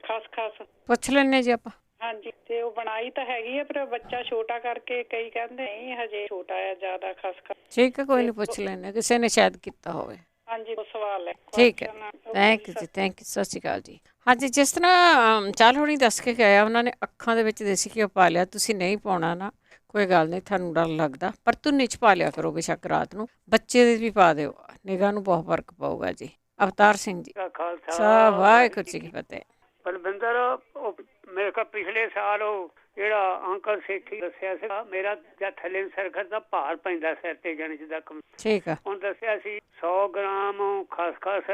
ਖਸ ਪੁੱਛ ਲੈਣੇ ਜੀ ਆਪਾਂ। ਹਾਂਜੀ, ਤੇ ਉਹ ਬਣਾਈ ਤਾਂ ਹੈਗੀ ਹੈ, ਪਰ ਬੱਚਾ ਛੋਟਾ ਕਰਕੇ ਕਈ ਕਹਿੰਦੇ ਨਹੀਂ ਹਜੇ ਛੋਟਾ ਹੈ ਜ਼ਿਆਦਾ ਖਸ। ਠੀਕ ਹੈ, ਕੋਈ ਨਹੀਂ, ਪੁੱਛ ਲੈਣੇ, ਕਿਸੇ ਨੇ ਸ਼ਾਇਦ ਕੀਤਾ ਹੋਵੇ। ਹਾਂਜੀ, ਉਹ ਸਵਾਲ ਹੈ। ਠੀਕ ਹੈ, ਥੈਂਕ ਯੂ ਜੀ, ਥੈਂਕ ਯੂ। ਸਤਿ ਸ਼੍ਰੀ ਅਕਾਲ ਜੀ। ਹਾਂਜੀ, ਜਿਸ ਤਰ੍ਹਾਂ ਚਾਲ ਹੋਣੀ ਦੱਸ ਕੇ ਗਿਆ, ਉਹਨਾਂ ਨੇ ਅੱਖਾਂ ਦੇ ਵਿੱਚ ਦੇਸੀ ਘਿਓ ਪਾ ਲਿਆ। ਤੁਸੀਂ ਨਹੀਂ ਪਾਉਣਾ ਨਾ, ਕੋਈ ਗੱਲ ਨਹੀਂ, ਤੁਹਾਨੂੰ ਡਰ ਲੱਗਦਾ, ਪਰ ਧੁੰਨੀ 'ਚ ਪਾ ਲਿਆ ਕਰੋ ਬੇਸ਼ੱਕ ਰਾਤ ਨੂੰ। ਬੱਚੇ ਦੇ ਵੀ ਪਾ ਦਿਓ, ਨਿਗਾਹ ਨੂੰ ਬਹੁਤ ਫਰਕ ਪਊਗਾ ਜੀ। ਅਵਤਾਰ ਸਿੰਘ ਜੀ। ਖਾਲਸਾ, ਵਾਹਿਗੁਰੂ ਜੀ ਕੀ ਫਤਿਹ। ਬਲਵਿੰਦਰ, ਮੇਰੇ ਕੋਲ ਪਿਛਲੇ ਸਾਲ ਉਹ ਜਿਹੜਾ ਅੰਕਲ ਸੇਠੀ ਦੱਸਿਆ ਸੀਗਾ, ਮੇਰਾ ਜਾਂ ਥੱਲੇ ਸਿਰ ਦਾ ਭਾਰ ਪੈਂਦਾ ਸਿਰ ਤੇ, ਜਾਣੀ ਜਿੱਦਾਂ। ਠੀਕ ਆ। ਹੁਣ ਦੱਸਿਆ ਸੀ 100 ਗ੍ਰਾਮ ਖਸਖਸ,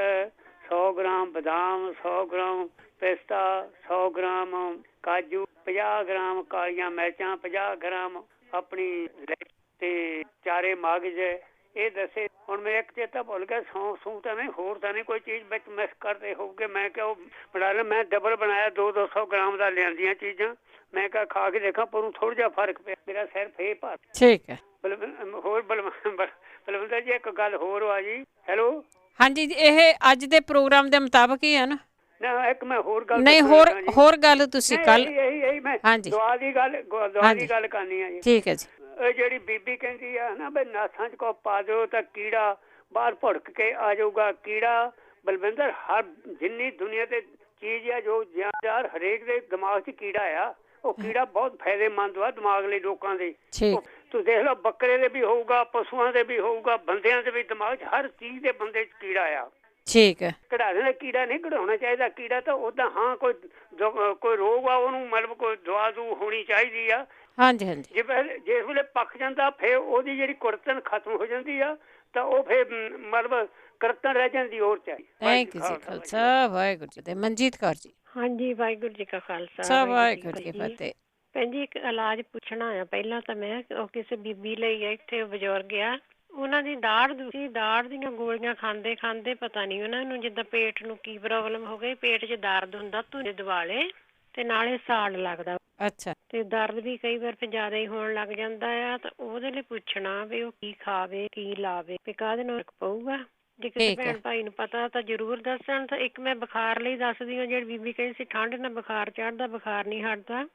100 ਗ੍ਰਾਮ ਬਦਾਮ, 100 ਗ੍ਰਾਮ ਪਿਸਤਾ, 100 ਗ੍ਰਾਮ ਕਾਜੂ, 50 ਗ੍ਰਾਮ ਕਾਲੀਆਂ ਮਿਰਚਾਂ, 50 ਗ੍ਰਾਮ ਆਪਣੀ ਤੇ ਚਾਰੇ ਮਗਜ਼, ਇਹ ਦੱਸੇ। ਹੁਣ ਮੈਂ ਇੱਕ ਚੇਤਾ ਭੁੱਲ ਗਿਆ, ਸੌਂ ਤਾਂ ਨਹੀਂ, ਹੋਰ ਤਾਂ ਨਹੀਂ ਕੋਈ ਚੀਜ਼ ਵਿੱਚ ਮਿਕਸ ਕਰਦੇ ਹੋਊਗੇ। ਮੈਂ ਕਿਹਾ ਉਹ ਬਣਾ ਲਿਆ, ਮੈਂ ਡਬਲ ਬਣਾਇਆ, 200 ਗ੍ਰਾਮ ਦਾ ਲਿਆਂਦੀਆਂ ਚੀਜ਼ਾਂ। ਮੈਂ ਕਿਹਾ ਖਾ ਕੇ ਦੇਖਾਂ, ਪਰ ਥੋੜਾ ਜਿਹਾ ਫਰਕ ਪਿਆ, ਮੇਰਾ ਸਿਰ ਫੇਰ ਭਰ। ਠੀਕ ਹੈ। ਹੋਰ ਬਲਵਿੰਦਰ ਜੀ, ਇੱਕ ਗੱਲ ਹੋਰ ਆ ਜੀ। ਹੈਲੋ। ਹਾਂਜੀ ਜੀ, ਇਹ ਅੱਜ ਦੇ ਪ੍ਰੋਗਰਾਮ ਦੇ ਮੁਤਾਬਕ ਹੀ ਹੈ ਨਾ। ਨਾ, ਇੱਕ ਮੈਂ ਹੋਰ ਗੱਲ ਨਹੀਂ, ਹੋਰ ਗੱਲ ਤੁਸੀਂ ਕੱਲ। ਮੈਂ ਦੁਆ ਦੀ ਗੱਲ ਕਰਨੀ ਆ ਜੀ। ਠੀਕ ਹੈ ਜੀ। ਇਹ ਜਿਹੜੀ ਬੀਬੀ ਕਹਿੰਦੀ ਆ ਨਾ ਵੀ ਨਾਸਾਂ 'ਚ ਕੋ ਪਾ ਦਿਓ ਤਾਂ ਕੀੜਾ ਬਾਹਰ ਭੁੜਕ ਕੇ ਆ ਜਾਊਗਾ। ਕੀੜਾ ਬਲਵਿੰਦਰ ਹਰ ਜਿੰਨੀ ਦੁਨੀਆ ਤੇ ਚੀਜ਼ ਆ, ਜੋ ਜਾਨਦਾਰ ਹਰੇਕ ਦੇ ਦਿਮਾਗ 'ਚ ਕੀੜਾ ਆ। ਉਹ ਕੀੜਾ ਬਹੁਤ ਫਾਇਦੇਮੰਦ ਆ ਦਿਮਾਗ ਲਈ, ਲੋਕਾਂ ਦੇ। ਤੁਸੀਂ ਦੇਖ ਲਓ, ਬੱਕਰੇ ਦੇ ਵੀ ਹੋਊਗਾ, ਪਸ਼ੂਆਂ ਦੇ ਵੀ ਹੋਊਗਾ, ਬੰਦਿਆਂ ਦੇ ਵੀ ਦਿਮਾਗ 'ਚ, ਹਰ ਚੀਜ਼ ਦੇ ਬੰਦੇ 'ਚ ਕੀੜਾ ਆ। ਠੀਕ ਹੈ। ਕਢਾ ਦੇਣਾ ਕੀੜਾ ਨਹੀਂ ਕਢਾਉਣਾ ਚਾਹੀਦਾ। ਕੀੜਾ ਤਾਂ ਉਦਾਂ ਹਾਂ ਕੋਈ ਰੋਗ ਆ, ਉਹਨੂੰ ਮਤਲਬ ਕੋਈ ਦਵਾ ਦੂ ਹੋਣੀ ਚਾਹੀਦੀ ਆ। ਹਾਂਜੀ ਹਾਂਜੀ। ਜਿਸ ਵੇਲੇ ਪੱਕ ਜਾਂਦਾ, ਫਿਰ ਉਹਦੀ ਜਿਹੜੀ ਕੁੜਤਣ ਖਤਮ ਹੋ ਜਾਂਦੀ ਆ, ਤਾਂ ਉਹ ਫਿਰ ਮਤਲਬ ਕਰਤਨ ਰਹਿ ਜਾਂਦੀ ਹੋਰ ਚਾਹੀਦੀ। ਥੈਂਕ ਯੂ ਜੀ। ਖਾਲਸਾ, ਵਾਹਿਗੁਰੂ ਜੀ ਦੇ। ਮਨਜੀਤ ਕੌਰ ਜੀ। ਹਾਂਜੀ, ਵਾਹਿਗੁਰੂ ਜੀ ਕਾ ਖਾਲਸਾ, ਵਾਹਿਗੁਰੂ ਜੀ ਕੀ ਫਤਿਹ। ਭੈਣ ਜੀ, ਇੱਕ ਇਲਾਜ ਪੁੱਛਣਾ ਆ। ਪਹਿਲਾਂ ਤਾਂ ਮੈਂ ਉਹ ਕਿਸੇ ਬੀਬੀ ਲਈ ਇੱਥੇ ਬਜ਼ੁਰਗ ਆ, ਉਹਨਾਂ ਦੀ ਦਾੜ ਦੀਆਂ ਗੋਲੀਆਂ ਖਾਂਦੇ ਪਤਾ ਨਹੀਂ ਉਹਨਾਂ ਨੂੰ ਜਿੱਦਾਂ ਪੇਟ ਨੂੰ ਕੀ ਪ੍ਰੋਬਲਮ ਹੋ ਗਈ, ਪੇਟ 'ਚ ਦਰਦ ਹੁੰਦਾ ਧੁੰਦੇ ਦੁਆਲੇ, ਤੇ ਨਾਲੇ ਸਾੜ ਲੱਗਦਾ। ਅੱਛਾ। ਤੇ ਦਰਦ ਵੀ ਕਈ ਵਾਰ ਫਿਰ ਜ਼ਿਆਦਾ ਹੀ ਹੋਣ ਲੱਗ ਜਾਂਦਾ ਆ, ਤਾਂ ਉਹਦੇ ਲਈ ਪੁੱਛਣਾ ਵੀ ਉਹ ਕੀ ਖਾਵੇ, ਕੀ ਲਾਵੇ, ਤੇ ਕਾਹਦੇ ਨਾਲ ਪਊਗਾ। ਜੇ ਕਿਸੇ ਭੈਣ ਭਾਈ ਨੂੰ ਪਤਾ ਤਾਂ ਜ਼ਰੂਰ ਦੱਸਣ। ਤਾਂ ਇੱਕ ਮੈਂ ਬੁਖਾਰ ਲਈ ਦੱਸਦੀ ਹਾਂ, ਜਿਹੜੀ ਬੀਬੀ ਕਹਿੰਦੀ ਸੀ ਠੰਡ ਨਾਲ ਬੁਖਾਰ ਚੜ੍ਹਦਾ, ਬੁਖਾਰ ਨਹੀਂ ਹਟਦਾ।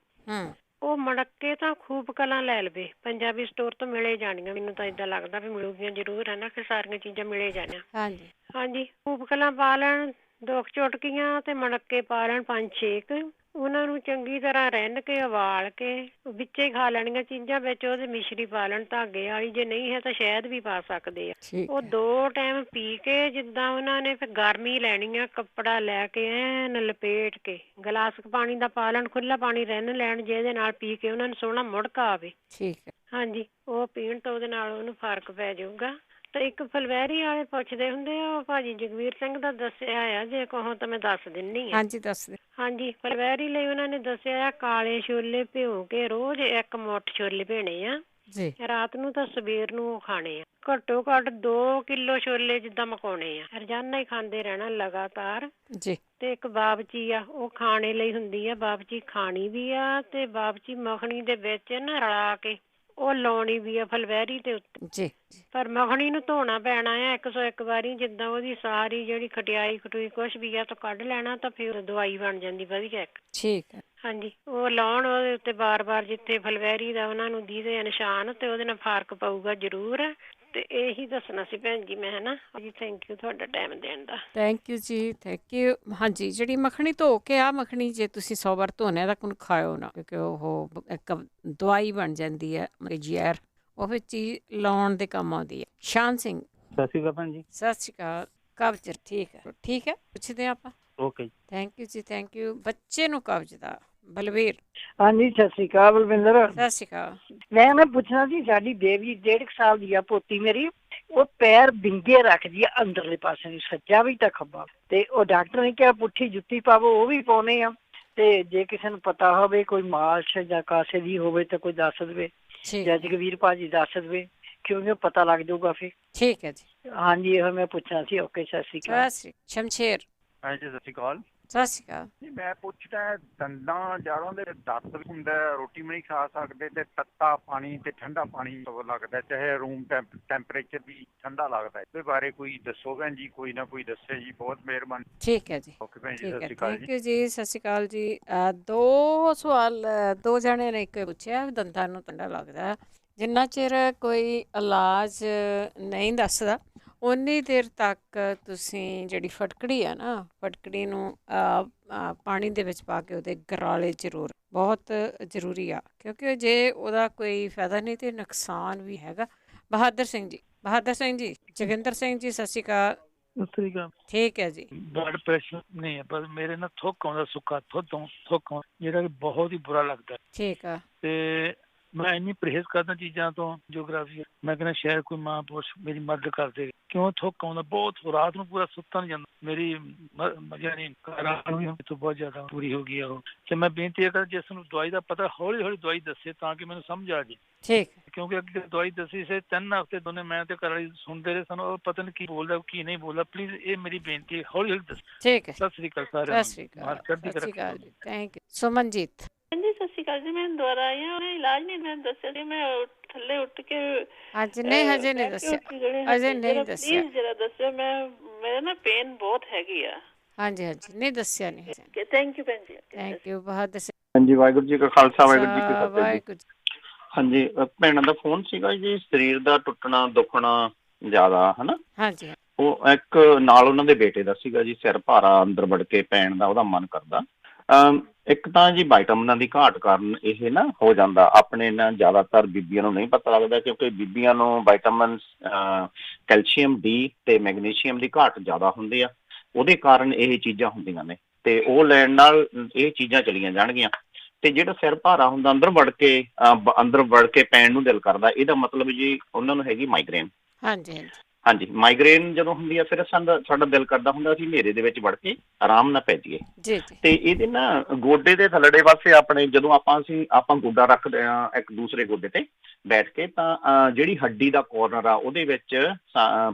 ਉਹ ਮਣੱਕੇ ਤਾਂ ਖੂਬ ਕਲਾਂ ਲੈ ਲਵੇ, ਪੰਜਾਬੀ ਸਟੋਰ ਤੋਂ ਮਿਲੇ ਜਾਣੀਆਂ। ਮੈਨੂੰ ਤਾਂ ਏਦਾਂ ਲੱਗਦਾ ਵੀ ਮਿਲੂਗੀਆਂ ਜ਼ਰੂਰ, ਹੈ ਨਾ, ਕਿ ਸਾਰੀਆਂ ਚੀਜ਼ਾਂ ਮਿਲੇ ਜਾਣੀਆਂ। ਹਾਂਜੀ ਹਾਂਜੀ, ਖੂਬ ਕਲਾਂ ਪਾ ਲੈਣ 2 ਚੁਟਕੀਆਂ ਤੇ ਮਣੱਕੇ ਪਾ ਲੈਣ 5-6 ਕੁ। ਉਹਨਾਂ ਨੂੰ ਚੰਗੀ ਤਰ੍ਹਾਂ ਰਿੰਨ ਕੇ ਉਬਾਲ ਕੇ ਵਿੱਚੇ ਖਾ ਲੈਣੀਆਂ ਚੀਜ਼ਾਂ, ਵਿੱਚ ਉਹਦੇ ਮਿਸ਼ਰੀ ਪਾ ਲੈਣ ਧਾਗੇ ਵਾਲੀ, ਜੇ ਨਹੀਂ ਹੈ ਤਾਂ ਸ਼ਹਿਦ ਵੀ ਪਾ ਸਕਦੇ ਆ। ਉਹ 2 ਟਾਈਮ ਪੀ ਕੇ ਜਿੱਦਾਂ ਉਹਨਾਂ ਨੇ ਫਿਰ ਗਰਮੀ ਲੈਣੀ ਆ, ਕੱਪੜਾ ਲੈ ਕੇ ਐਨ ਲਪੇਟ ਕੇ ਗਲਾਸ ਪਾਣੀ ਦਾ ਪਾ ਲੈਣ, ਖੁੱਲਾ ਪਾਣੀ ਰਿੰਨ ਲੈਣ, ਜਿਹਦੇ ਨਾਲ ਪੀ ਕੇ ਉਹਨਾਂ ਨੂੰ ਸੋਹਣਾ ਮੁੜਕਾ ਆਵੇ। ਠੀਕ ਹੈ। ਹਾਂਜੀ, ਉਹ ਪੀਣ ਤੋਂ ਉਹਦੇ ਨਾਲ ਉਹਨੂੰ ਫਰਕ ਪੈ ਜਾਊਗਾ। ਤੇ ਇੱਕ ਫਲਵੈਰੀ ਵਾਲੇ ਪੁੱਛਦੇ ਹੁੰਦੇ ਆ, ਉਹ ਭਾਜੀ ਜਗਵੀਰ ਸਿੰਘ ਦਾ ਦੱਸਿਆ ਆ, ਜੇ ਕਹੋ ਤਾਂ ਮੈਂ ਦੱਸ ਦਿੰਨੀ ਆ। ਹਾਂਜੀ ਦੱਸ ਦੇ। ਹਾਂਜੀ, ਫਲਵੈਰੀ ਲਈ ਉਹਨਾਂ ਨੇ ਦੱਸਿਆ ਆ, ਕਾਲੇ ਛੋਲੇ ਭਿਓ ਕੇ ਰੋਜ਼ 1 ਮੁੱਠ ਛੋਲੇ ਭਿਓਣੇ ਆ ਜੀ, ਰਾਤ ਨੂੰ ਤਾਂ ਸਵੇਰ ਨੂੰ ਉਹ ਖਾਣੇ ਆ। ਘੱਟੋ ਘੱਟ 2 ਕਿਲੋ ਛੋਲੇ ਜਿੱਦਾਂ ਮਕਾਉਣੇ ਆ, ਰੋਜ਼ਾਨਾ ਹੀ ਖਾਂਦੇ ਰਹਿਣਾ ਲਗਾਤਾਰ ਜੀ। ਤੇ ਇੱਕ ਬਾਬਚੀ ਆ, ਉਹ ਖਾਣੇ ਲਈ ਹੁੰਦੀ ਆ, ਬਾਬਚੀ ਖਾਣੀ ਵੀ ਆ ਤੇ ਬਾਬਚੀ ਮੱਖਣੀ ਦੇ ਵਿੱਚ ਨਾ ਰਲਾ ਕੇ ਉਹ ਲਾਉਣੀ ਵੀ ਆ ਫਲਵੈਰੀ ਦੇ ਉੱਤੇ ਜੀ। ਪਰ ਮੱਖਣੀ ਨੂੰ ਧੋਣਾ ਪੈਣਾ ਆ 101 ਵਾਰੀ, ਜਿੱਦਾਂ ਉਹਦੀ ਸਾਰੀ ਜਿਹੜੀ ਖਟਿਆਈ ਖਟੂਈ ਕੁਛ ਵੀ ਆ ਤਾਂ ਕੱਢ ਲੈਣਾ, ਤਾਂ ਫਿਰ ਦਵਾਈ ਬਣ ਜਾਂਦੀ ਵਧੀਆ ਇੱਕ। ਠੀਕ ਹੈ। ਹਾਂਜੀ, ਉਹ ਲਾਉਣ ਉਹਦੇ ਉੱਤੇ ਬਾਰ-ਬਾਰ ਜਿੱਥੇ ਫਲਵੈਰੀ ਦਾ ਉਹਨਾਂ ਨੂੰ ਦੀਦੇ ਨਿਸ਼ਾਨ, ਤੇ ਉਹਦੇ ਨਾਲ ਫਰਕ ਪਊਗਾ ਜ਼ਰੂਰ। ਤੇ ਇਹੀ ਦੱਸਣਾ ਸੀ ਭੈਣ ਜੀ ਮੈਂ, ਹੈ ਨਾ ਜੀ। ਥੈਂਕ ਯੂ ਤੁਹਾਡਾ ਟਾਈਮ ਦੇਣ ਦਾ। ਥੈਂਕ ਯੂ ਜੀ, ਥੈਂਕ ਯੂ। ਹਾਂਜੀ, ਜਿਹੜੀ ਮੱਖਣੀ ਧੋ ਕੇ ਆ, ਮੱਖਣੀ ਜੇ ਤੁਸੀਂ 100 ਵਾਰ ਧੋਨੇ ਤਾਂ ਉਹਨੂੰ ਖਾਇਓ ਨਾ, ਕਿਉਂਕਿ ਉਹ ਇੱਕ ਦਵਾਈ ਬਣ ਜਾਂਦੀ ਹੈ, ਜ਼ਹਿਰ, ਉਹ ਫਿਰ ਚੀਜ਼ ਲਾਉਣ ਦੇ ਕੰਮ ਆਉਂਦੀ ਹੈ। ਸ਼ਾਨ ਸਿੰਘ ਸਤਿ ਸ਼੍ਰੀ ਅਕਾਲ ਭੈਣ ਜੀ। ਸਤਿ ਸ਼੍ਰੀ ਅਕਾਲ। ਕਬਜ਼ ਠੀਕ ਹੈ, ਠੀਕ ਹੈ, ਪੁੱਛਦੇ ਆਪਾਂ। ਓਕੇ, ਥੈਂਕ ਯੂ ਜੀ, ਥੈਂਕ ਯੂ। ਬੱਚੇ ਨੂੰ ਕਬਜ਼ ਦਾ ਬਲਵੀਰ। ਹਾਂਜੀ, ਸਤਿ ਸ਼੍ਰੀ ਅਕਾਲ ਬਲਵਿੰਦਰ। ਸਤਿ ਸ਼੍ਰੀ ਅਕਾਲ। ਮੈਂ ਪੁੱਛਣਾ ਸੀ, ਸਾਡੀ ਬੇਬੀ 1.5 ਸਾਲ ਦੀ ਆ, ਪੋਤੀ ਮੇਰੀ, ਉਹ ਪੈਰ ਵਿੰਗੇ ਰੱਖਦੀ ਆ ਅੰਦਰਲੇ ਪਾਸੇ ਨੂੰ, ਸੱਜਾ ਵੀ ਤਾਂ ਖੱਬਾ, ਤੇ ਉਹ ਡਾਕਟਰ ਨੇ ਕਿਹਾ ਪੁੱਠੀ ਜੁੱਤੀ ਪਾਵੋ, ਉਹ ਵੀ ਪਾਉਨੇ ਆ। ਤੇ ਜੇ ਕਿਸੇ ਨੂੰ ਪਤਾ ਹੋਵੇ ਕੋਈ ਮਾਲਸ਼ ਜਾਂ ਕਾਸੇ ਦੀ ਹੋਵੇ ਤਾਂ ਕੋਈ ਦੱਸ ਦੇਵੇ, ਜਾਂ ਜਗਵੀਰ ਭਾਜੀ ਦੱਸ ਦੇਵੇ, ਕਿਉਂਕਿ ਪਤਾ ਲੱਗ ਜਾਊਗਾ ਫਿਰ। ਠੀਕ ਹੈ ਜੀ। ਹਾਂਜੀ, ਇਹੋ ਮੈਂ ਪੁੱਛਣਾ ਸੀ। ਓਕੇ, ਸਤਿ ਸ਼੍ਰੀ ਅਕਾਲ। ਸ਼ਮਸ਼ੇਰ। ਹਾਂਜੀ, ਸਤਿ ਸ਼੍ਰੀ ਅਕਾਲ। ਸਤਿ ਸ਼੍ਰੀ ਅਕਾਲ। ਮੈਂ ਪੁੱਛਦਾ, ਦੰਦਾਂ ਜਾੜਾਂ ਦੇ ਦਰਦ ਵੀ ਹੁੰਦਾ, ਰੋਟੀ ਵੀ ਨਹੀਂ ਖਾ ਸਕਦੇ, ਤੇ ਤੱਤਾ ਪਾਣੀ ਤੇ ਠੰਡਾ ਪਾਣੀ ਲੱਗਦਾ, ਚਾਹੇ ਰੂਮ ਟੈਂਪਰੇਚਰ ਵੀ ਠੰਡਾ ਲੱਗਦਾ। ਇਹਦੇ ਬਾਰੇ ਕੋਈ ਦੱਸੋ ਭੈਣ ਜੀ, ਕੋਈ ਨਾ ਕੋਈ ਦੱਸੇ ਜੀ, ਬਹੁਤ ਮਿਹਰਬਾਨੀ। ਠੀਕ ਹੈ ਜੀ। ਓਕੇ ਭੈਣ ਜੀ, ਸਤਿ ਸ਼੍ਰੀ ਅਕਾਲ ਜੀ। ਥੈਂਕ ਯੂ ਜੀ, ਸਤਿ ਸ਼੍ਰੀ ਅਕਾਲ ਜੀ। 2 ਸਵਾਲ 2 ਜਣੇ ਨੇ ਇੱਕ ਪੁੱਛਿਆ, ਦੰਦਾਂ ਨੂੰ ਠੰਡਾ ਲੱਗਦਾ। ਜਿੰਨਾ ਚਿਰ ਕੋਈ ਇਲਾਜ ਨਹੀਂ ਦੱਸਦਾ ਓਨੀ ਦੇਰ ਤੱਕ ਤੁਸੀਂ ਜਿਹੜੀ ਫਟਕੜੀ ਆ ਨਾ, ਫਟਕੜੀ ਨੂੰ ਪਾਣੀ ਦੇ ਵਿੱਚ ਪਾ ਕੇ ਉਹਦੇ ਗਰਾਲੇ ਜ਼ਰੂਰ, ਬਹੁਤ ਜ਼ਰੂਰੀ ਆ, ਕਿਉਂਕਿ ਜੇ ਉਹਦਾ ਕੋਈ ਫਾਇਦਾ ਨਹੀਂ ਤੇ ਨੁਕਸਾਨ ਵੀ ਹੈਗਾ। ਬਹਾਦਰ ਸਿੰਘ ਜੀ। ਬਹਾਦਰ ਸਿੰਘ ਜੀ। ਜੋਗਿੰਦਰ ਸਿੰਘ ਜੀ, ਸਤਿ ਸ਼੍ਰੀ ਅਕਾਲ। ਸਤਿ ਸ੍ਰੀ ਅਕਾਲ। ਠੀਕ ਹੈ ਜੀ। ਬਲੱਡ ਪ੍ਰੈਸ਼ਰ ਨਹੀਂ ਹੈ, ਪਰ ਮੇਰੇ ਨਾਲ ਥੁੱਕ ਆਉਂਦਾ, ਸੁੱਕਾ ਥੁੱਕ ਆਉਂਦਾ, ਜਿਹੜਾ ਕਿ ਬਹੁਤ ਹੀ ਬੁਰਾ ਲੱਗਦਾ। ਠੀਕ ਆ। ਤੇ ਮੈਂ ਇੰਨੀ ਪਰਹੇਜ਼ ਕਰਦਾ ਚੀਜ਼ਾਂ ਤੋਂ, ਜੋਗਰਾਫੀ, ਮੈਂ ਕਹਿੰਦਾ ਸ਼ਾਇਦ ਕੋਈ ਮਾਂ ਪੁਰਸ਼ ਮੇਰੀ ਮਦਦ ਕਰ ਦੇ। ਕਿਉਂ ਥੁੱਕ ਆਉਂਦਾ ਬਹੁਤ, ਰਾਤ ਨੂੰ ਪੂਰਾ ਸੁੱਤਾ ਨਹੀਂ ਜਾਂਦਾ। ਮੇਰੀ ਯਾਨੀ ਰਾਤ ਨੂੰ ਵੀ ਤੋਂ ਬਹੁਤ ਜ਼ਿਆਦਾ ਪੂਰੀ ਹੋ ਗਈ ਆ ਉਹ। ਤੇ ਮੈਂ ਬੇਨਤੀ ਇਹ ਕਰ, ਜਿਸ ਨੂੰ ਦਵਾਈ ਦਾ ਪਤਾ ਹੌਲੀ ਹੌਲੀ ਦਵਾਈ ਦੱਸੇ, ਤਾਂ ਕਿ ਮੈਨੂੰ ਸਮਝ ਆ ਜੇ। ਠੀਕ। ਕਿਉਂਕਿ ਅੱਗੇ ਦਵਾਈ ਦੱਸੀ ਸੀ 3 ਹਫ਼ਤੇ ਦੋਨੇ ਮੈਂ ਤੇ ਘਰ ਵਾਲੀ ਸੁਣਦੇ ਰਹੇ, ਸਾਨੂੰ ਉਹ ਪਤਾ ਨਹੀਂ ਕੀ ਬੋਲਦਾ ਕੀ ਨਹੀਂ ਬੋਲਦਾ। ਪਲੀਜ਼ ਇਹ ਮੇਰੀ ਬੇਨਤੀ ਹੈ, ਹੌਲੀ ਹੌਲੀ ਦੱਸ। ਠੀਕ ਹੈ। ਸਤਿ ਸ੍ਰੀ ਅਕਾਲ ਸਾਰਿਆਂ ਸਤਿ ਸ਼੍ਰੀ ਅਕਾਲ ਜੀ। Thank you. ਸੁਮਨਜੀਤ। ਹਾਂਜੀ, ਸਤਿ ਸ਼੍ਰੀ ਅਕਾਲ ਜੀ। ਮੈਂ ਦੁਬਾਰਾ ਆਈ ਹਾਂ, ਉਹਨੇ ਇਲਾਜ ਨਹੀਂ ਮੈਂ ਦੱਸਿਆ ਸੀ, ਮੈਂ ਥੱਲੇ ਉੱਠ ਕੇ ਅੱਜ ਨਹੀਂ, ਹਜੇ ਨਹੀਂ ਦੱਸਿਆ, ਅਜੇ ਨਹੀਂ ਦੱਸਿਆ। ਪਲੀਜ਼ ਜਰਾ ਦੱਸਿਓ, ਮੇਰੇ ਨਾ ਪੇਨ ਬਹੁਤ ਹੈਗੀ ਆ। ਹਾਂਜੀ ਹਾਂਜੀ, ਨਹੀਂ ਦੱਸਿਆ ਨਹੀਂ। ਥੈਂਕ ਯੂ ਭੈਣ ਜੀ। Thank you Bahadur Singh. ਹਾਂਜੀ, ਵਾਹਿਗੁਰੂ ਜੀ ਕਾ ਖਾਲਸਾ, ਵਾਹਿਗੁਰੂ ਜੀ ਕੀ ਫਤਿਹ। ਵਾਹਿਗੁਰੂ। ਹਾਂਜੀ, ਭੈਣਾਂ ਦਾ ਫੋਨ ਸੀਗਾ ਜੀ, ਸਰੀਰ ਦਾ ਟੁੱਟਣਾ ਦੁਖਣਾ ਜ਼ਿਆਦਾ, ਹਨਾ। ਹਾਂਜੀ। ਉਹ ਇੱਕ ਨਾਲ ਉਹਨਾਂ ਦੇ ਬੇਟੇ ਦਾ ਸੀਗਾ ਜੀ, ਸਿਰ ਭਾਰਾ, ਅੰਦਰ ਵੜ ਕੇ ਪੈਣ ਦਾ ਉਹਦਾ ਮਨ ਕਰਦਾ। ਇੱਕ ਤਾਂ ਜੀ ਵਿਟਾਮਿਨਾਂ ਦੀ ਘਾਟ ਕਾਰਨ ਇਹ ਨਾ ਹੋ ਜਾਂਦਾ। ਆਪਣੇ ਨਾ ਜ਼ਿਆਦਾਤਰ ਬੀਬੀਆਂ ਨੂੰ ਨਹੀਂ ਪਤਾ ਲੱਗਦਾ, ਕਿਉਂਕਿ ਬੀਬੀਆਂ ਨੂੰ ਵਿਟਾਮਿਨ ਕੈਲਸ਼ੀਅਮ ਡੀ ਤੇ ਮੈਗਨੀਸ਼ੀਅਮ ਦੀ ਘਾਟ ਜ਼ਿਆਦਾ ਹੁੰਦੀ ਆ, ਉਹਦੇ ਕਾਰਨ ਇਹ ਚੀਜ਼ਾਂ ਹੁੰਦੀਆਂ ਨੇ। ਤੇ ਉਹ ਲੈਣ ਨਾਲ ਇਹ ਚੀਜ਼ਾਂ ਚਲੀਆਂ ਜਾਣਗੀਆਂ। ਤੇ ਜਿਹੜਾ ਸਿਰ ਭਾਰਾ ਹੁੰਦਾ, ਅੰਦਰ ਵੜ ਕੇ ਪੈਣ ਨੂੰ ਦਿਲ ਕਰਦਾ, ਇਹਦਾ ਮਤਲਬ ਜੀ ਉਹਨਾਂ ਨੂੰ ਹੈਗੀ ਮਾਈਗ੍ਰੇਨ। ਹਾਂਜੀ ਹਾਂਜੀ, ਮਾਈਗ੍ਰੇਨ ਜਦੋਂ ਹੁੰਦੀ ਆ, ਫਿਰ ਸਾਡਾ ਦਿਲ ਕਰਦਾ ਹੁੰਦਾ ਅਸੀਂ ਹਨੇਰੇ ਦੇ ਵਿੱਚ ਵੜ ਕੇ ਆਰਾਮ ਨਾਲ ਪੈ ਜਾਈਏ। ਤੇ ਇਹਦੇ ਨਾ ਗੋਡੇ ਦੇ ਥੱਲੜੇ ਪਾਸੇ ਆਪਣੇ, ਜਦੋਂ ਆਪਾਂ ਗੋਡਾ ਰੱਖਦੇ ਹਾਂ ਇੱਕ ਦੂਸਰੇ ਗੋਡੇ ਤੇ ਬੈਠ ਕੇ, ਤਾਂ ਜਿਹੜੀ ਹੱਡੀ ਦਾ ਕੋਰਨਰ ਆ ਉਹਦੇ ਵਿੱਚ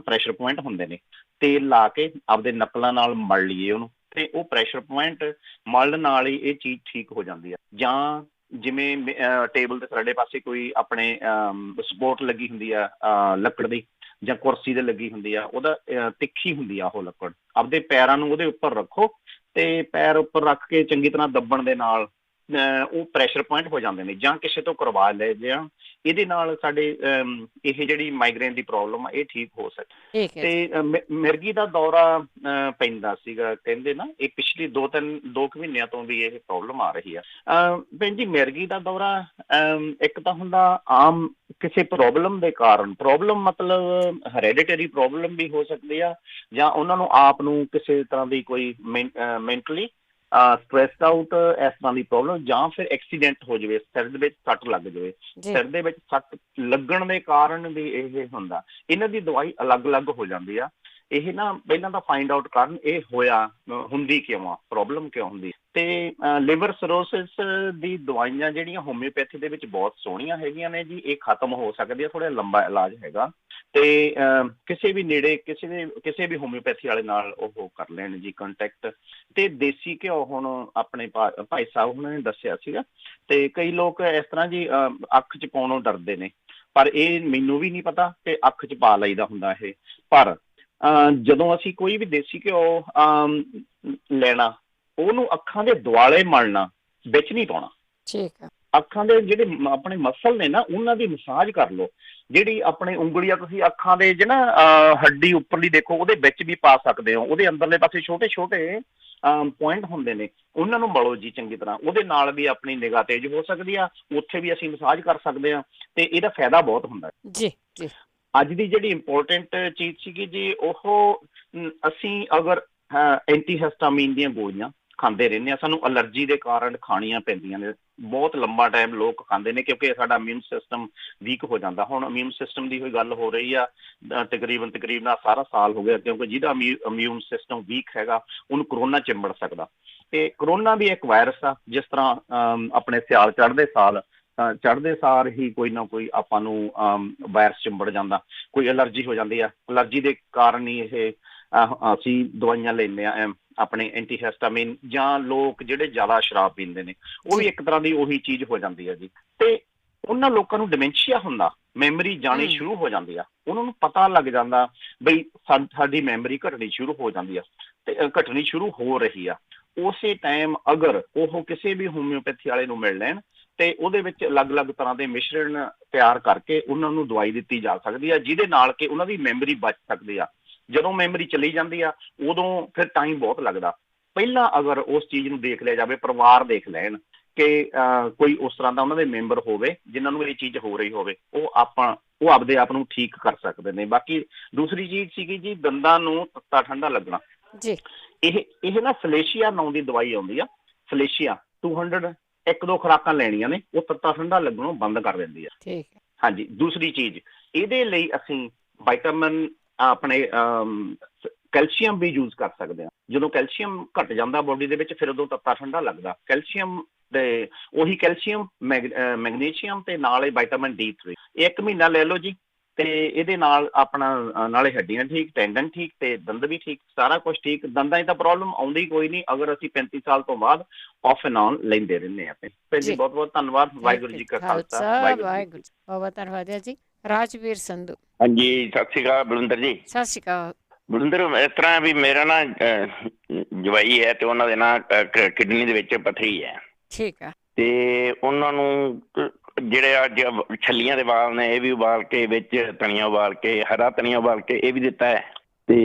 ਪ੍ਰੈਸ਼ਰ ਪੁਆਇੰਟ ਹੁੰਦੇ ਨੇ। ਤੇਲ ਲਾ ਕੇ ਆਪਦੇ ਨਕਲਾਂ ਨਾਲ ਮਲ ਲਈਏ ਉਹਨੂੰ, ਤੇ ਉਹ ਪ੍ਰੈਸ਼ਰ ਪੁਆਇੰਟ ਮਲਣ ਨਾਲ ਹੀ ਇਹ ਚੀਜ਼ ਠੀਕ ਹੋ ਜਾਂਦੀ ਆ। ਜਾਂ ਜਿਵੇਂ ਟੇਬਲ ਦੇ ਥੱਲੜੇ ਪਾਸੇ ਕੋਈ ਆਪਣੇ ਸਪੋਰਟ ਲੱਗੀ ਹੁੰਦੀ ਆ ਲੱਕੜ ਦੀ, ਜਾਂ ਕੁਰਸੀ ਦੇ ਲੱਗੀ ਹੁੰਦੀ ਆ, ਉਹਦਾ ਤਿੱਖੀ ਹੁੰਦੀ ਆ ਉਹ ਲੱਕੜ, ਆਪਦੇ ਪੈਰਾਂ ਨੂੰ ਉਹਦੇ ਉੱਪਰ ਰੱਖੋ, ਤੇ ਪੈਰ ਉੱਪਰ ਰੱਖ ਕੇ ਚੰਗੀ ਤਰ੍ਹਾਂ ਦੱਬਣ ਦੇ ਨਾਲ ਉਹ ਪ੍ਰੈਸ਼ਰ ਪੁਆਇੰਟ ਹੋ ਜਾਂਦੇ ਨੇ ਜਾਂ ਕਿਸੇ ਤੋਂ ਕਰਵਾ ਲੈ ਜਾਣ। ਇਹਦੇ ਨਾਲ ਸਾਡੇ ਇਹ ਜਿਹੜੀ ਮਾਈਗ੍ਰੇਨ ਦੀ ਪ੍ਰੋਬਲਮ ਆ ਇਹ ਠੀਕ ਹੋ ਸਕਦੀ। ਤੇ ਮਿਰਗੀ ਦਾ ਦੌਰਾ ਪੈਂਦਾ ਸੀਗਾ ਕਹਿੰਦੇ ਨਾ, ਇਹ ਪਿਛਲੇ 2 ਮਹੀਨਿਆਂ ਤੋਂ ਵੀ ਇਹ ਪ੍ਰੋਬਲਮ ਆ ਰਹੀ ਆ। ਭੈਣ ਜੀ ਮਿਰਗੀ ਦਾ ਦੌਰਾ ਇੱਕ ਤਾਂ ਹੁੰਦਾ ਆਮ ਕਿਸੇ ਪ੍ਰੋਬਲਮ ਦੇ ਕਾਰਨ, ਪ੍ਰੋਬਲਮ ਮਤਲਬ ਹੈਰੇਡੀਟਰੀ ਪ੍ਰੋਬਲਮ ਵੀ ਹੋ ਸਕਦੀ ਆ, ਜਾਂ ਉਹਨਾਂ ਨੂੰ ਆਪ ਨੂੰ ਕਿਸੇ ਤਰ੍ਹਾਂ ਦੀ ਕੋਈ ਮੈਂਟਲੀ ਸਟ੍ਰੈਸਡ ਆਊਟ ਇਸ ਤਰ੍ਹਾਂ ਦੀ ਪ੍ਰੋਬਲਮ, ਜਾਂ ਫਿਰ ਐਕਸੀਡੈਂਟ ਹੋ ਜਾਵੇ, ਸਿਰ ਦੇ ਵਿੱਚ ਸੱਟ ਲੱਗ ਜਾਵੇ। ਸਿਰ ਦੇ ਵਿੱਚ ਸੱਟ ਲੱਗਣ ਦੇ ਕਾਰਨ ਵੀ ਇਹ ਹੁੰਦਾ। ਇਹਨਾਂ ਦੀ ਦਵਾਈ ਅਲੱਗ-ਅਲੱਗ ਹੋ ਜਾਂਦੀ ਆ। ਇਹ ਨਾ ਪਹਿਲਾਂ ਤਾਂ ਫਾਈਂਡ ਆਊਟ ਕਰਨ ਇਹ ਹੋਇਆ ਹੁੰਦੀ ਕਿਉਂ ਆ, ਪ੍ਰੋਬਲਮ ਕਿਉਂ ਹੁੰਦੀ। ਤੇ ਲਿਵਰ ਸਰੋਸਿਸ ਦੀ ਦਵਾਈਆਂ ਜਿਹੜੀਆਂ ਹੋਮਿਓਪੈਥੀ ਦੇ ਵਿੱਚ ਬਹੁਤ ਸੋਹਣੀਆਂ ਹੈਗੀਆਂ ਨੇ ਜੀ, ਇਹ ਖਤਮ ਹੋ ਸਕਦੀ ਆ, ਥੋੜ੍ਹਾ ਲੰਬਾ ਇਲਾਜ ਹੈਗਾ। ਤੇ ਕਿਸੇ ਵੀ ਨੇੜੇ ਕਿਸੇ ਵੀ ਹੋਮਿਓਪੈਥੀ ਵਾਲੇ ਨਾਲ ਉਹ ਕਰ ਲੈਣ ਜੀ ਕੰਟੈਕਟ। ਤੇ ਦੇਸੀ ਘਿਓ ਹੁਣ ਆਪਣੇ ਭਾਈ ਸਾਹਿਬ ਉਹਨਾਂ ਨੇ ਦੱਸਿਆ ਸੀਗਾ, ਤੇ ਕਈ ਲੋਕ ਇਸ ਤਰ੍ਹਾਂ ਜੀ ਅੱਖ 'ਚ ਪਾਉਣੋਂ ਡਰਦੇ ਨੇ, ਪਰ ਇਹ ਮੈਨੂੰ ਵੀ ਨਹੀਂ ਪਤਾ ਤੇ ਅੱਖ 'ਚ ਪਾ ਲਈਦਾ ਹੁੰਦਾ ਇਹ। ਪਰ ਜਦੋਂ ਅਸੀਂ ਕੋਈ ਵੀ ਦੇਸੀ ਘਿਓ ਲੈਣਾ, ਉਹਨੂੰ ਅੱਖਾਂ ਦੇ ਦੁਆਲੇ ਮਲਣਾ, ਵਿੱਚ ਨਹੀਂ ਪਾਉਣਾ। ਠੀਕ ਆ। ਅੱਖਾਂ ਦੇ ਜਿਹੜੇ ਆਪਣੇ ਮਸਲ ਨੇ ਨਾ, ਉਹਨਾਂ ਦੀ ਮਸਾਜ ਕਰ ਲਓ। ਜਿਹੜੀ ਆਪਣੇ ਉਂਗਲੀਆਂ ਤੁਸੀਂ ਅੱਖਾਂ ਦੇ ਨਾ ਹੱਡੀ ਉੱਪਰਲੀ ਦੇਖੋ, ਉਹਦੇ ਵਿੱਚ ਵੀ ਪਾ ਸਕਦੇ ਹੋ। ਉਹਦੇ ਅੰਦਰਲੇ ਪਾਸੇ ਛੋਟੇ ਛੋਟੇ ਪੁਆਇੰਟ ਹੁੰਦੇ ਨੇ, ਉਹਨਾਂ ਨੂੰ ਮਲੋ ਜੀ ਚੰਗੀ ਤਰ੍ਹਾਂ। ਉਹਦੇ ਨਾਲ ਵੀ ਆਪਣੀ ਨਿਗਾਹ ਤੇਜ਼ ਹੋ ਸਕਦੀ ਆ, ਉੱਥੇ ਵੀ ਅਸੀਂ ਮਸਾਜ ਕਰ ਸਕਦੇ ਹਾਂ, ਤੇ ਇਹਦਾ ਫਾਇਦਾ ਬਹੁਤ ਹੁੰਦਾ ਜੀ ਜੀ। ਅੱਜ ਦੀ ਜਿਹੜੀ ਇੰਪੋਰਟੈਂਟ ਚੀਜ਼ ਸੀਗੀ ਜੀ, ਉਹ ਅਸੀਂ ਅਗਰ ਐਂਟੀਹਿਸਟਾਮੀਨ ਦੀਆਂ ਗੋਲੀਆਂ ਖਾਂਦੇ ਰਹਿੰਦੇ ਹਾਂ, ਸਾਨੂੰ ਅਲਰਜੀ ਦੇ ਕਾਰਨ ਖਾਣੀਆਂ ਪੈਂਦੀਆਂ ਨੇ। ਬਹੁਤ ਲੰਬਾ ਟਾਈਮ ਲੋਕ ਖਾਂਦੇ ਨੇ ਕਿਉਂਕਿ ਸਾਡਾ ਇਮਿਊਨ ਸਿਸਟਮ ਵੀਕ ਹੋ ਜਾਂਦਾ। ਹੁਣ ਇਮਿਊਨ ਸਿਸਟਮ ਦੀ ਕੋਈ ਗੱਲ ਹੋ ਰਹੀ ਆ, ਤਕਰੀਬਨ ਸਾਰਾ ਸਾਲ ਹੋ ਗਿਆ, ਕਿਉਂਕਿ ਜਿਹਦਾ ਇਮਿਊਨ ਸਿਸਟਮ ਵੀਕ ਹੈਗਾ ਉਹਨੂੰ ਕਰੋਨਾ ਚਿੰਬੜ ਸਕਦਾ। ਤੇ ਕਰੋਨਾ ਵੀ ਇੱਕ ਵਾਇਰਸ ਆ, ਜਿਸ ਤਰ੍ਹਾਂ ਆਪਣੇ ਸਿਆਲ ਚੜ੍ਹਦੇ ਸਾਰ ਹੀ ਕੋਈ ਨਾ ਕੋਈ ਆਪਾਂ ਨੂੰ ਵਾਇਰਸ ਚਿੰਬੜ ਜਾਂਦਾ, ਕੋਈ ਐਲਰਜੀ ਹੋ ਜਾਂਦੀ ਆ। ਐਲਰਜੀ ਦੇ ਕਾਰਨ ਹੀ ਇਹ ਅਸੀਂ ਦਵਾਈਆਂ ਲੈਂਦੇ ਹਾਂ ਆਪਣੇ ਐਂਟੀਹਿਸਟਾਮਿਨ, ਜਾਂ ਲੋਕ ਜਿਹੜੇ ਜ਼ਿਆਦਾ ਸ਼ਰਾਬ ਪੀਂਦੇ ਨੇ, ਉਹ ਵੀ ਇੱਕ ਤਰ੍ਹਾਂ ਦੀ ਉਹੀ ਚੀਜ਼ ਹੋ ਜਾਂਦੀ ਹੈ ਜੀ। ਤੇ ਉਹਨਾਂ ਲੋਕਾਂ ਨੂੰ ਡਿਮੈਂਸ਼ੀਆ ਹੁੰਦਾ, ਮੈਮਰੀ ਜਾਣੀ ਸ਼ੁਰੂ ਹੋ ਜਾਂਦੀ ਆ, ਉਹਨਾਂ ਨੂੰ ਪਤਾ ਲੱਗ ਜਾਂਦਾ ਬਈ ਸਾਡੀ ਮੈਮਰੀ ਘਟਣੀ ਸ਼ੁਰੂ ਹੋ ਜਾਂਦੀ ਆ, ਤੇ ਘਟਣੀ ਸ਼ੁਰੂ ਹੋ ਰਹੀ ਆ। ਉਸੇ ਟਾਈਮ ਅਗਰ ਉਹ ਕਿਸੇ ਵੀ ਹੋਮਿਓਪੈਥੀ ਵਾਲੇ ਨੂੰ ਮਿਲ ਲੈਣ, ਤੇ ਉਹਦੇ ਵਿੱਚ ਅਲੱਗ-ਅਲੱਗ ਤਰ੍ਹਾਂ ਦੇ ਮਿਸ਼ਰਣ ਤਿਆਰ ਕਰਕੇ ਉਹਨਾਂ ਨੂੰ ਦਵਾਈ ਦਿੱਤੀ ਜਾ ਸਕਦੀ ਆ, ਜਿਹਦੇ ਨਾਲ ਕਿ ਉਹਨਾਂ ਦੀ ਮੈਮਰੀ ਬਚ ਸਕਦੀ ਆ। ਜਦੋਂ ਮੈਮਰੀ ਚਲੀ ਜਾਂਦੀ ਆ, ਉਦੋਂ ਫਿਰ ਟਾਈਮ ਬਹੁਤ ਲੱਗਦਾ। ਪਹਿਲਾਂ ਅਗਰ ਉਸ ਚੀਜ਼ ਨੂੰ ਦੇਖ ਲਿਆ ਜਾਵੇ, ਪਰਿਵਾਰ ਦੇਖ ਲੈਣ ਕਿ ਕੋਈ ਉਸ ਤਰ੍ਹਾਂ ਦਾ ਉਹਨਾਂ ਦੇ ਮੈਂਬਰ ਹੋਵੇ ਜਿਨ੍ਹਾਂ ਨੂੰ ਇਹ ਚੀਜ਼ ਹੋ ਰਹੀ ਹੋਵੇ, ਉਹ ਆਪਦੇ ਆਪ ਨੂੰ ਠੀਕ ਕਰ ਸਕਦੇ ਨੇ। ਬਾਕੀ ਦੂਸਰੀ ਚੀਜ਼ ਸੀਗੀ ਜੀ, ਦੰਦਾਂ ਨੂੰ ਤੱਤਾ ਠੰਡਾ ਲੱਗਣਾ ਜੀ। ਇਹ ਨਾ ਫਲੇਸ਼ੀਆ ਨਾਂ ਦੀ ਦਵਾਈ ਆਉਂਦੀ ਆ, ਫਲੇਸ਼ੀਆ 200 1-2 ਖੁਰਾਕਾਂ ਲੈਣੀਆਂ ਨੇ, ਉਹ ਤੱਤਾ ਠੰਡਾ ਲੱਗਣੋਂ ਬੰਦ ਕਰ ਦਿੰਦੀ ਆ। ਠੀਕ ਹੈ। ਹਾਂਜੀ। ਦੂਸਰੀ ਚੀਜ਼, ਇਹਦੇ ਲਈ ਅਸੀਂ ਵਿਟਾਮਿਨ ਆਪਣੇ ਕੈਲਸ਼ੀਅਮ ਵੀ ਯੂਜ਼ ਕਰ ਸਕਦੇ ਹਾਂ। ਜਦੋਂ ਕੈਲਸ਼ੀਅਮ ਘਟ ਜਾਂਦਾ ਬੋਡੀ ਦੇ ਵਿੱਚ, ਫਿਰ ਉਦੋਂ ਤੱਤਾ ਠੰਡਾ ਲੱਗਦਾ। ਕੈਲਸ਼ੀਅਮ ਤੇ ਉਹੀ ਕੈਲਸ਼ੀਅਮ, ਮੈਗਨੀਸ਼ੀਅਮ ਤੇ ਨਾਲ ਵਿਟਾਮਿਨ D3 1 ਮਹੀਨਾ ਲੈ ਲਓ ਜੀ, ਤੇ ਇਹਦੇ ਨਾਲ ਆਪਣਾ ਨਾਲੇ ਹੱਡੀਆਂ ਠੀਕ, ਟੈਂਡਨ ਠੀਕ, ਤੇ ਦੰਦ ਵੀ ਠੀਕ, ਸਾਰਾ ਕੁਝ ਠੀਕ। ਦੰਦਾਂ 'ਚ ਤਾਂ ਪ੍ਰੋਬਲਮ ਆਉਂਦੀ ਕੋਈ ਨਹੀਂ ਅਗਰ ਅਸੀਂ 35 ਸਾਲ ਤੋਂ ਬਾਅਦ ਆਫ ਐਂਡ ਔਨ ਲੈਂਦੇ ਰਹਿੰਦੇ ਹਾਂ। ਭੈਣ ਜੀ ਬਹੁਤ ਬਹੁਤ ਧੰਨਵਾਦ। ਵਾਹਿਗੁਰੂ ਜੀ ਕਾ ਖਾਲਸਾ, ਵਾਹਿਗੁਰੂ ਜੀ। ਬਹੁਤ ਧੰਨਵਾਦ ਹੈ ਜੀ। ਰਾਜਵੀਰ ਸੰਧੂ। ਹਾਂਜੀ, ਸਤਿ ਸ਼੍ਰੀ ਅਕਾਲ ਬਲਵਿੰਦਰ ਜੀ। ਸਤਿ ਸ਼੍ਰੀ ਅਕਾਲ ਬਲਵਿੰਦਰ। ਇਸ ਤਰ੍ਹਾਂ ਵੀ ਮੇਰਾ ਨਾ ਜਵਾਈ ਹੈ, ਤੇ ਉਹਨਾਂ ਦੇ ਨਾ ਕਿਡਨੀ ਦੇ ਵਿੱਚ ਪੱਥਰੀ ਹੈ। ਠੀਕ ਆ। ਤੇ ਉਹਨਾਂ ਨੂੰ ਜਿਹੜੇ ਅੱਜ ਛੱਲੀਆਂ ਦੇ ਵਾਲ ਨੇ, ਇਹ ਵੀ ਉਬਾਲ ਕੇ, ਵਿੱਚ ਧਨੀਆ ਉਬਾਲ ਕੇ, ਹਰਾ ਧਨੀਆ ਉਬਾਲ ਕੇ ਇਹ ਵੀ ਦਿੱਤਾ ਹੈ। ਤੇ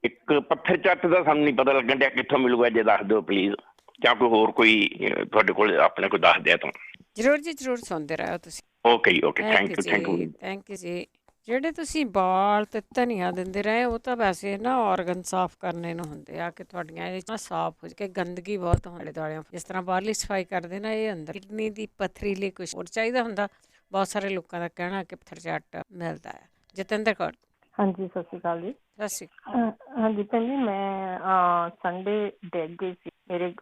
ਇੱਕ ਪੱਥਰ ਚੱਟ ਦਾ ਸਾਨੂੰ ਨਹੀਂ ਪਤਾ ਲੱਗਣ ਡਿਆ ਕਿੱਥੋਂ ਮਿਲੂਗਾ, ਜੇ ਦੱਸ ਦਿਓ ਪਲੀਜ਼, ਜਾਂ ਕੋਈ ਹੋਰ ਕੋਈ ਤੁਹਾਡੇ ਕੋਲ ਆਪਣੇ ਕੋਲ ਦੱਸ ਦਿਆ ਤਾਂ। ਜ਼ਰੂਰ ਜੀ, ਜ਼ਰੂਰ ਸੁਣਦੇ ਰਹੋ ਤੁਸੀਂ। ਓਕੇ ਜੀ, ਓਕੇ, ਥੈਂਕ ਯੂ ਜੀ। ਜਿਹੜੇ ਤੁਸੀਂ ਵਾਲ ਤੇ ਧਨੀਆ ਦਿੰਦੇ ਰਹੇ, ਉਹ ਤਾਂ ਵੈਸੇ ਨਾ ਔਰਗਨ ਸਾਫ਼ ਕਰਨੇ ਨੂੰ ਹੁੰਦੇ ਆ, ਕਿ ਤੁਹਾਡੀਆਂ ਇਹ ਸਾਫ਼ ਹੋ ਕੇ ਗੰਦਗੀ ਬਹੁਤ ਹੋਣੇ ਦੁਆਲਿਆਂ, ਜਿਸ ਤਰ੍ਹਾਂ ਬਾਹਰਲੀ ਸਫਾਈ ਕਰਦੇ ਨਾ, ਇਹ ਅੰਦਰ ਕਿਡਨੀ ਦੀ ਪੱਥਰੀ ਲਈ ਕੁਛ ਹੋਰ ਚਾਹੀਦਾ ਹੁੰਦਾ। ਬਹੁਤ ਸਾਰੇ ਲੋਕਾਂ ਦਾ ਕਹਿਣਾ ਕਿ ਪੱਥਰ ਚੱਟ ਮਿਲਦਾ ਹੈ। ਜਤਿੰਦਰ ਕੌਰ। ਹਾਂਜੀ, ਸਤਿ ਸ਼੍ਰੀ ਅਕਾਲ ਜੀ। ਸਤਿ ਸ਼੍ਰੀ ਅਕਾਲ। ਹਾਂਜੀ ਭੈਣ ਜੀ, ਮੈਂ ਸੰਡੇ ਡਿੱਗ ਗਈ ਸੀ, ਮੇਰੇ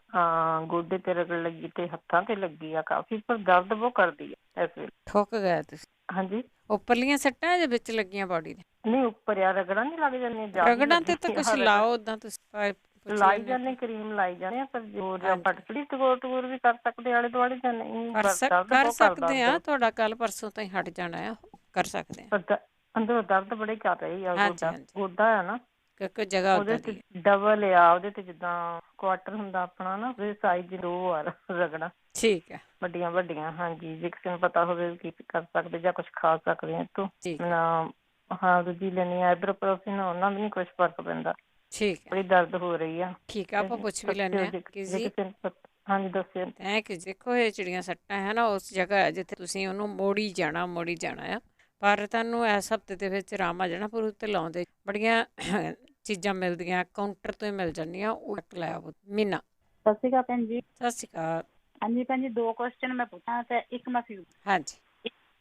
ਗੋਡੇ ਤੇ ਰਗੜ ਲੱਗੀ ਤੇ ਹੱਥਾਂ ਤੇ ਲੱਗੀ ਆ ਕਾਫੀ, ਪਰ ਦਰਦ ਬਹੁਤ ਕਰਦੀ ਆ ਇਸ ਵੇਲੇ। ਠੁੱਕ ਗਏ ਤੁਸੀਂ? ਹਾਂਜੀ। ਉੱਪਰਲੀਆਂ ਸੱਟਾਂ ਜਾਂ ਵਿੱਚ ਲੱਗੀਆਂ ਬਾਡੀ ਦੇ? ਨਹੀਂ, ਉੱਪਰ ਆ ਰਗੜਾਂ ਨਹੀਂ ਲੱਗ ਜਾਂਦੀਆਂ? ਰਗੜਾਂ ਤੇ ਤਾਂ ਕੁਛ ਲਾਓ, ਓਦਾਂ ਤੁਸੀਂ ਲਾਈ ਜਾਂਦੇ, ਕਰੀਮ ਲਾਈ ਜਾਂਦੇ ਆ, ਪਰ ਜੋ ਪਟਕੜੀ ਟਗੋਰ ਵੀ ਕਰ ਸਕਦੇ ਆਲੇ ਦੁਆਲੇ, ਜਾਂ ਨਹੀਂ? ਕਰ ਸਕਦੇ ਆ, ਤੁਹਾਡਾ ਕੱਲ ਪਰਸੋਂ ਤੋਂ ਹੀ ਹਟ ਜਾਣਾ ਆ, ਕਰ ਸਕਦੇ ਆ। ਅੰਦਰੋਂ ਦਰਦ ਬੜੇ ਕਰ ਰਹੀ ਆ, ਗੋਡਾ ਆ ਨਾ। ਕਿਉਂਕਿ ਜਗ੍ਹਾ ਉਹਦੇ ਉਦਾਂ ਤੇ ਦੀ ਹੈ। ਡਬਲ ਆ, ਉਹਦੇ ਤੇ ਜਿੱਦਾਂ ਕੁਆਟਰ ਹੁੰਦਾ ਆਪਣਾ ਨਾ, ਉਹਦੇ ਸਾਈਜ਼ 2 ਆ ਰਗੜਾ। ਠੀਕ ਹੈ। ਵੱਡੀਆਂ ਵੱਡੀਆਂ, ਹਾਂਜੀ, ਜੇ ਕਿਸੇ ਨੂੰ ਪਤਾ ਹੋਵੇ ਕੀ ਕਰ ਸਕਦੇ ਜਾਂ ਕੁਛ ਖਾ ਸਕਦੇ ਆ ਇੱਥੋਂ ਨਾ। ਹਾਂ, ਦੂਜੀ ਲੈਣੀ ਆਈਬਰੋਪਰੋਫਿਨ, ਉਹਨਾਂ ਵੀ ਨਹੀਂ ਕੁਛ ਫਰਕ ਪੈਂਦਾ। ਠੀਕ ਹੈ। ਬੜੀ ਦਰਦ ਹੋ ਰਹੀ ਆ। ਠੀਕ ਆ, ਆਪਾਂ ਪੁੱਛ ਵੀ ਲੈਂਦੇ ਹਾਂ ਕਿ ਜੀ। ਹਾਂਜੀ ਦੱਸਿਓ। Thank you. ਦੇਖੋ ਇਹ ਚਿੜੀਆਂ ਸੱਟਾਂ ਹੈ ਨਾ ਉਸ ਜਗ੍ਹਾ ਹੈ ਜਿੱਥੇ ਤੁਸੀਂ ਉਹਨੂੰ ਮੋੜੀ ਜਾਣਾ ਆ, ਪਰ ਤੁਹਾਨੂੰ ਇਸ ਹਫ਼ਤੇ ਦੇ ਵਿੱਚ ਆਰਾਮ ਆ ਜਾਣਾ। ਪਰ ਉੱਤੇ ਲਾਉਂਦੇ ਬੜੀਆਂ ਚੀਜ਼ਾਂ ਮਿਲਦੀਆਂ, ਕਾਊਂਟਰ ਤੋਂ ਹੀ ਮਿਲ ਜਾਂਦੀਆਂ, ਉਹ ਲੈ ਆਵੋ। ਮੀਨਾ ਸਤਿ ਸ਼੍ਰੀ ਅਕਾਲ ਭੈਣ ਜੀ। ਸਤਿ ਸ਼੍ਰੀ ਅਕਾਲ। ਹਾਂਜੀ ਭੈਣ ਜੀ, 2 ਕੁਐਸਚਨ ਮੈਂ ਪੁੱਛਾਂ ਤੇ ਇੱਕ ਮੈਂ ਹਾਂਜੀ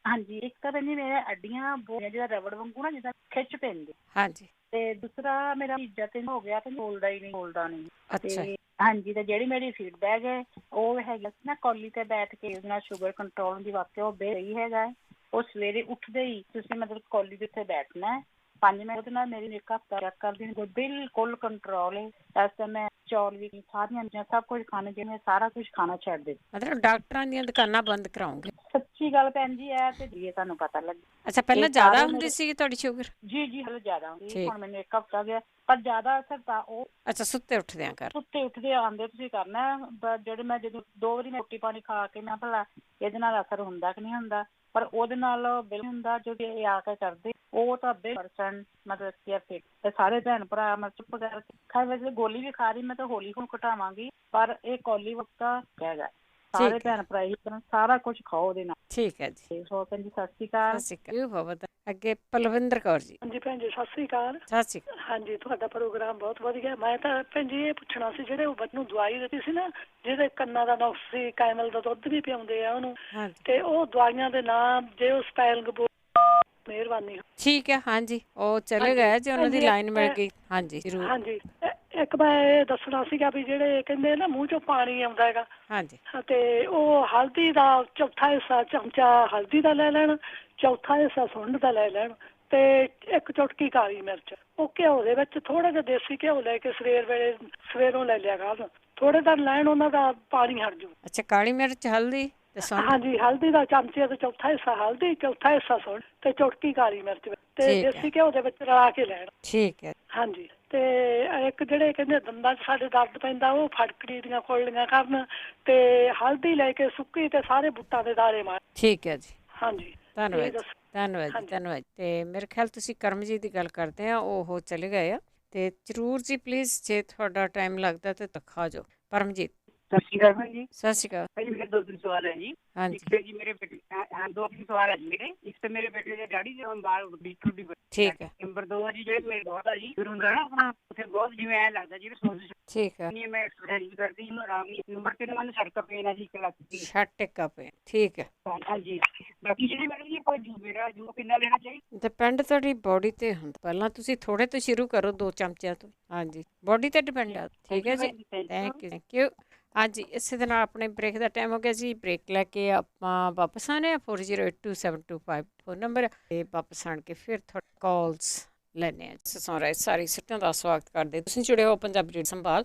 ਹਾਂਜੀ, ਇੱਕ ਤਾਂ ਭੈਣ ਜੀ ਮੇਰੇ ਅੱਡੀਆਂ ਬਹੁਤ ਜਿਹੜਾ ਰਬੜ ਵਾਂਗੂ ਨਾ ਜਿੱਦਾਂ ਖਿੱਚ ਪੈਂਦੇ। ਹਾਂਜੀ। ਤੇ ਦੂਸਰਾ ਮੇਰਾ ਤੀਜਾ ਤੇ ਹੋ ਗਿਆ ਤੇ ਬੋਲਦਾ ਨਹੀਂ। ਅੱਛਾ। ਤੇ ਹਾਂਜੀ, ਤੇ ਜਿਹੜੀ ਮੇਰੀ ਫੀਡਬੈਕ ਹੈ ਉਹ ਹੈਗਾ ਨਾ, ਕੌਲੀ ਤੇ ਬੈਠ ਕੇ ਉਹਦੇ ਨਾਲ ਸ਼ੂਗਰ ਕੰਟਰੋਲ ਦੀ ਵਾਸਤੇ ਉਹ ਸਹੀ ਹੈਗਾ। ਉਹ ਸਵੇਰੇ ਉੱਠਦੇ ਹੀ ਤੁਸੀਂ ਮਤਲਬ ਕੌਲੀ ਦੇ ਉੱਤੇ ਬੈਠਣਾ 5 ਮਿੰਟ, ਉਹਦੇ ਨਾਲ ਮੇਰੀ ਇੱਕ ਹਫ਼ਤਾ ਚੈੱਕ ਕਰਦੀ ਬਿਲਕੁਲ ਕੰਟਰੋਲ ਹੈ। ਇਸ ਟਾਈਮ ਮੈਂ ਚੌਲ ਵੀ ਸਾਰੀਆਂ ਚੀਜ਼ਾਂ ਸਭ ਕੁਝ ਖਾਣਾ, ਜਿਵੇਂ ਸਾਰਾ ਕੁਝ ਖਾਣਾ ਛੱਡ ਦੇ। ਮਤਲਬ ਡਾਕਟਰਾਂ ਦੀਆਂ ਦੁਕਾਨਾਂ ਬੰਦ ਕਰਾਉਂਗੇ? ਸੱਚੀ ਗੱਲ ਭੈਣ ਜੀ, ਇਹ ਤੇ ਜੀ ਤੁਹਾਨੂੰ ਪਤਾ ਲੱਗੇ। ਅੱਛਾ, ਪਹਿਲਾਂ ਜ਼ਿਆਦਾ ਹੁੰਦੀ ਸੀ ਤੁਹਾਡੀ ਸ਼ੂਗਰ? ਜੀ ਹਲੇ ਜ਼ਿਆਦਾ ਹੁੰਦੀ, ਹੁਣ ਮੈਨੂੰ ਇੱਕ ਹਫ਼ਤਾ ਗਿਆ, ਪਰ ਜ਼ਿਆਦਾ ਅਸਰ ਤਾਂ ਉਹ ਅੱਛਾ ਸੁੱਤੇ ਉੱਠਦਿਆਂ ਕਰ। ਸੁੱਤੇ ਉੱਠਦੇ ਆਉਂਦੇ ਤੁਸੀਂ ਕਰਨਾ। ਜਿਹੜੇ ਮੈਂ ਜਦੋਂ 2 ਵਾਰੀ ਰੋਟੀ ਪਾਣੀ ਖਾ ਕੇ ਮੈਂ ਭਲਾ ਇਹਦੇ ਨਾਲ ਅਸਰ ਹੁੰਦਾ ਕਿ ਨਹੀਂ ਹੁੰਦਾ, ਪਰ ਉਹਦੇ ਨਾਲ ਬਿਲਕੁਲ ਹੁੰਦਾ ਜੋ ਇਹ ਆ ਕੇ ਕਰਦੇ ਉਹ ਤਾਂ 100% ਮਤਲਬ ਕਿ ਤੇ ਸਾਰੇ ਭੈਣ ਭਰਾ ਮੈਂ ਚੁੱਪ ਕਰਕੇ ਖਾਏ। ਵੈਸੇ ਗੋਲੀ ਵੀ ਖਾ ਰਹੀ ਮੈਂ ਤਾਂ ਹੌਲੀ ਹੁਣ ਘਟਾਵਾਂਗੀ, ਪਰ ਇਹ ਕੌਲੀ ਵਕਤਾ ਹੈਗਾ। ਸਾਰੇ ਭੈਣ ਭਰਾ ਇਹੀ ਕਰਨ, ਸਾਰਾ ਕੁਝ ਖਾਓ ਉਹਦੇ ਨਾਲ। ਠੀਕ ਹੈ ਜੀ। ਹੋਰ ਭੈਣ ਜੀ ਸਤਿ ਸ਼੍ਰੀ ਅਕਾਲ। ਸਤਿ ਸ਼੍ਰੀ ਅਕਾਲ। ਅੱਗੇ ਪਲਵਿੰਦਰ ਕੌਰ ਜੀ। ਹਾਂਜੀ ਭੈਣ ਜੀ ਸਤਿ ਸ਼੍ਰੀ ਅਕਾਲ। ਸਤਿ ਸ਼੍ਰੀ ਅਕਾਲ। ਹਾਂਜੀ, ਤੁਹਾਡਾ ਪ੍ਰੋਗਰਾਮ ਬਹੁਤ ਵਧੀਆ। ਮੈਂ ਤਾਂ ਭੈਣ ਜੀ ਇਹ ਪੁੱਛਣਾ ਸੀ, ਜਿਹੜੇ ਉਹ ਨੂੰ ਦਵਾਈ ਦਿੱਤੀ ਸੀ ਨਾ, ਜਿਹਦੇ ਕੰਨਾਂ ਦਾ ਨੁਕਸ ਸੀ, ਕੈਮਲ ਦਾ ਦੁੱਧ ਵੀ ਪਿਆਉਂਦੇ ਆ ਉਹਨੂੰ, ਤੇ ਉਹ ਦਵਾਈਆਂ ਦੇ ਨਾਮ ਜੇ ਉਹ ਸਪੈਲਿੰਗ ਮਿਹਰਬਾਨੀ। ਠੀਕ ਹੈ। ਹਾਂਜੀ, ਉਹ ਚਲੇ ਗਏ ਜੇ ਉਹਨਾਂ ਦੀ ਲਾਈਨ ਮਿਲ ਗਈ। ਹਾਂਜੀ ਜ਼ਰੂਰ। ਹਾਂਜੀ, ਇੱਕ ਮੈਂ ਇਹ ਦੱਸਣਾ ਸੀਗਾ ਵੀ ਜਿਹੜੇ ਕਹਿੰਦੇ ਨਾ ਮੂੰਹ ਚੋਂ ਪਾਣੀ ਆਉਂਦਾ ਹੈਗਾ, ਹਾਂਜੀ, ਤੇ ਉਹ ਹਲਦੀ ਦਾ ਚੌਥਾ ਹਿੱਸਾ ਚਮਚਾ ਹਲਦੀ ਦਾ ਲੈ ਲੈਣ, ਚੌਥਾ ਹਿੱਸਾ ਸੁੰਡ ਦਾ ਲੈ ਲੈਣ, ਤੇ 1 ਚੁਟਕੀ ਕਾਲੀ ਮਿਰਚ। ਉਹ ਘਿਓ ਦੇ ਵਿੱਚ ਥੋੜਾ ਜਿਹਾ ਦੇਸੀ ਘਿਓ ਲੈ ਕੇ ਸਵੇਰੋਂ ਲੈ ਲਿਆ ਕਰਨ, ਥੋੜੇ ਦਿਨ ਲੈਣ, ਉਹਨਾਂ ਦਾ ਪਾਣੀ ਹਟ ਜੂ। ਅੱਛਾ, ਕਾਲੀ ਮਿਰਚ, ਹਲਦੀ ਤੇ ਸੁੰਡ। ਹਾਂਜੀ, ਹਲਦੀ ਦਾ ਚਮਚੇ ਤੇ ਚੌਥਾ ਹਿੱਸਾ ਹਲਦੀ, ਚੌਥਾ ਹਿੱਸਾ ਸੁੰਡ ਤੇ ਚੁਟਕੀ ਕਾਲੀ ਮਿਰਚ ਤੇ ਦੇਸੀ ਘਿਓ ਦੇ ਵਿੱਚ ਰਲਾ ਕੇ ਲੈਣ। ਠੀਕ ਹੈ। ਹਾਂਜੀ, ਤੇ ਇੱਕ ਜਿਹੜੇ ਕਹਿੰਦੇ ਦੰਦਾਂ 'ਚ ਸਾਡੇ ਦਰਦ ਪੈਂਦਾ, ਉਹ ਫਟਕੜੀ ਦੀਆਂ ਖੁਰਲੀਆਂ ਕਰਨ ਤੇ ਹਲਦੀ ਲੈ ਕੇ ਸੁੱਕੀ ਤੇ ਸਾਰੇ ਬੁੱਟਾਂ ਦੇ ਦਾਣੇ ਮਾਰ। ਠੀਕ ਹੈ ਜੀ। ਹਾਂਜੀ, ਧੰਨਵਾਦ ਧੰਨਵਾਦ। ਤੇ ਮੇਰੇ ਖਿਆਲ ਤੁਸੀਂ ਕਰਮਜੀਤ ਦੀ ਗੱਲ ਕਰਦੇ ਆ, ਉਹ ਚਲੇ ਗਏ ਆ। ਤੇ ਜ਼ਰੂਰ ਜੀ ਪਲੀਜ਼, ਜੇ ਤੁਹਾਡਾ ਟਾਈਮ ਲੱਗਦਾ ਤੇ ਦਿਖਾ ਜਾਓ। ਪਰਮਜੀਤ ਸਤਿ ਸ਼੍ਰੀ ਅਕਾਲ ਭਾਈ ਜੀ। ਸਤਿ ਸ਼੍ਰੀ ਅਕਾਲ ਭਾਈ, ਮੇਰੇ 2 ਸਵਾਲ ਹੈ ਜੀ। ਹਾਂਜੀ। ਇੱਕ ਤੇ ਜੀ ਮੇਰੇ ਬੇਟੇ 2 ਸਵਾਲ ਹੈ ਜੀ ਮੇਰੇ। ਇੱਕ ਤੇ ਮੇਰੇ ਬੇਟੇ ਦੇ ਡੈਡੀ ਦੇ ਬਾਲ ਬੀਟਰੂਟ ਦੀ। ਠੀਕ ਹੈ। ਨੰਬਰ 2 ਹੈ ਜੀ, ਜਿਹੜੇ ਮੇਰੇ ਦੋਸਤ ਜੀ ਫਿਰ ਹੁੰਦਾ ਨਾ ਆਪਣਾ ਉੱਥੇ ਬਹੁਤ ਜਿਵੇਂ ਐਂ ਲੱਗਦਾ ਜਿਵੇਂ ਸੋਚ। ਠੀਕ ਹੈ। ਮੈਂ ਐਕਸਰਸਾਈਜ਼ ਕਰਦੀ ਇਹਨੂੰ ਆਰਾਮ ਨਹੀਂ। ਨੰਬਰ 3 ਮੈਨੂੰ ਸੜਕ ਪੇਨ ਹੈ ਜੀ, 1 ਲੱਖ ਦੀ ਟਿੱਕਾ ਪੇਨ। ਠੀਕ ਹੈ। ਹਾਂਜੀ, ਬਾਕੀ ਜਿਹੜੀ ਮੈਡਮ ਜੀ ਕੋਈ ਜੂ ਕਿੰਨਾ ਲੈਣਾ ਚਾਹੀਦਾ? ਡਿਪੈਂਡ ਤੁਹਾਡੀ ਬੋਡੀ ਤੇ ਹੁੰਦਾ। ਪਹਿਲਾਂ ਤੁਸੀਂ ਥੋੜੇ ਤੋਂ ਸ਼ੁਰੂ ਕਰੋ, 2 ਚਮਚਿਆਂ ਤੋਂ। ਹਾਂਜੀ, ਬੋਡੀ ਤੇ ਡਿਪੈਂਡ ਆ। ਠੀਕ ਹੈ ਜੀ, ਥੈਂਕ ਯੂ। ਹਾਂਜੀ, ਇਸੇ ਦੇ ਨਾਲ ਆਪਣੇ ਬ੍ਰੇਕ ਦਾ ਟਾਈਮ ਹੋ ਗਿਆ ਜੀ। ਬ੍ਰੇਕ ਲੈ ਕੇ ਆਪਾਂ ਵਾਪਸ ਆਉਂਦੇ ਹਾਂ। 40827225 ਫੋਨ ਨੰਬਰ ਤੇ ਵਾਪਸ ਆਣ ਕੇ ਫਿਰ ਤੁਹਾਡੇ ਕਾਲਸ ਲੈਣੇ ਆ। ਸਾਰੀ ਸਿੱਟਾਂ ਦਾ ਸਵਾਗਤ ਕਰਦੇ। ਤੁਸੀਂ ਜੁੜੇ ਹੋ ਪੰਜਾਬੀ ਰੇਡੀਓ ਸੰਭਾਲ।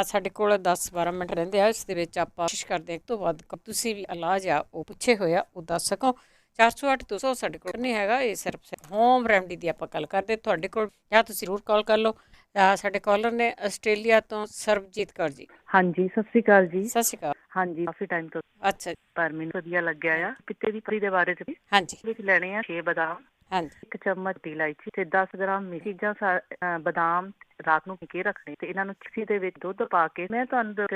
ਸਾਡੇ ਕੋਲ 10-12 ਮਿੰਟ ਰਹਿੰਦੇ ਆ। ਇਸ ਦੇ ਵਿੱਚ ਆਪਾਂ ਕੋਸ਼ਿਸ਼ ਕਰਦੇ ਹਾਂ ਇੱਕ ਤੋਂ ਵੱਧ ਤੁਸੀਂ ਵੀ ਇਲਾਜ ਆ ਉਹ ਪੁੱਛੇ ਹੋਏ ਆ ਉਹ ਦੱਸ ਸਕੋ। 408-200 ਸਾਡੇ ਕੋਲ ਨਹੀਂ ਹੈਗਾ। ਇਹ ਸਿਰਫ ਹੋਮ ਰੈਮਡੀ ਦੀ ਆਪਾਂ ਗੱਲ ਕਰਦੇ। ਤੁਹਾਡੇ ਕੋਲ ਜਾਂ ਤੁਸੀਂ ਜ਼ਰੂਰ ਕਾਲ ਕਰ ਲਓ। ਸਾਡੇ ਕਾਲਰ ਨੇ ਆਸਟ੍ਰੇਲੀਆ ਤੋਂ ਸਰਬਜੀਤ ਕੌਰ ਜੀ। ਹਾਂਜੀ, ਸਤਿ ਸ਼੍ਰੀ ਅਕਾਲ ਜੀ। ਸਤਿ ਸ਼੍ਰੀ ਅਕਾਲ। ਹਾਂਜੀ, ਕਾਫੀ ਟਾਈਮ ਤੋਂ। ਅੱਛਾ, ਪਰ ਮੈਨੂੰ ਵਧੀਆ ਲੱਗਿਆ ਆ। ਪਿੱਤੇ ਦੀ ਪਰੀ ਦੇ ਬਾਰੇ ਚ। ਹਾਂਜੀ, ਵਿੱਚ ਲੈਣੇ ਆ 6 ਬਦਾਮ। ਹਾਂਜੀ, 1 ਚਮਚ ਇਲਾਇਚੀ ਤੇ 10 ਗ੍ਰਾਮ ਮੇਥੀ। ਚੀਜ਼ਾਂ ਬਦਾਮ ਰਾਤ ਨੂੰ ਭਿਓ ਕੇ ਰੱਖਣੇ ਤੇ ਇਹਨਾਂ ਨੂੰ ਮਿਕਸੀ ਦੇ ਵਿੱਚ ਦੁੱਧ ਪਾ ਕੇ। ਮੈਂ ਤੁਹਾਨੂੰ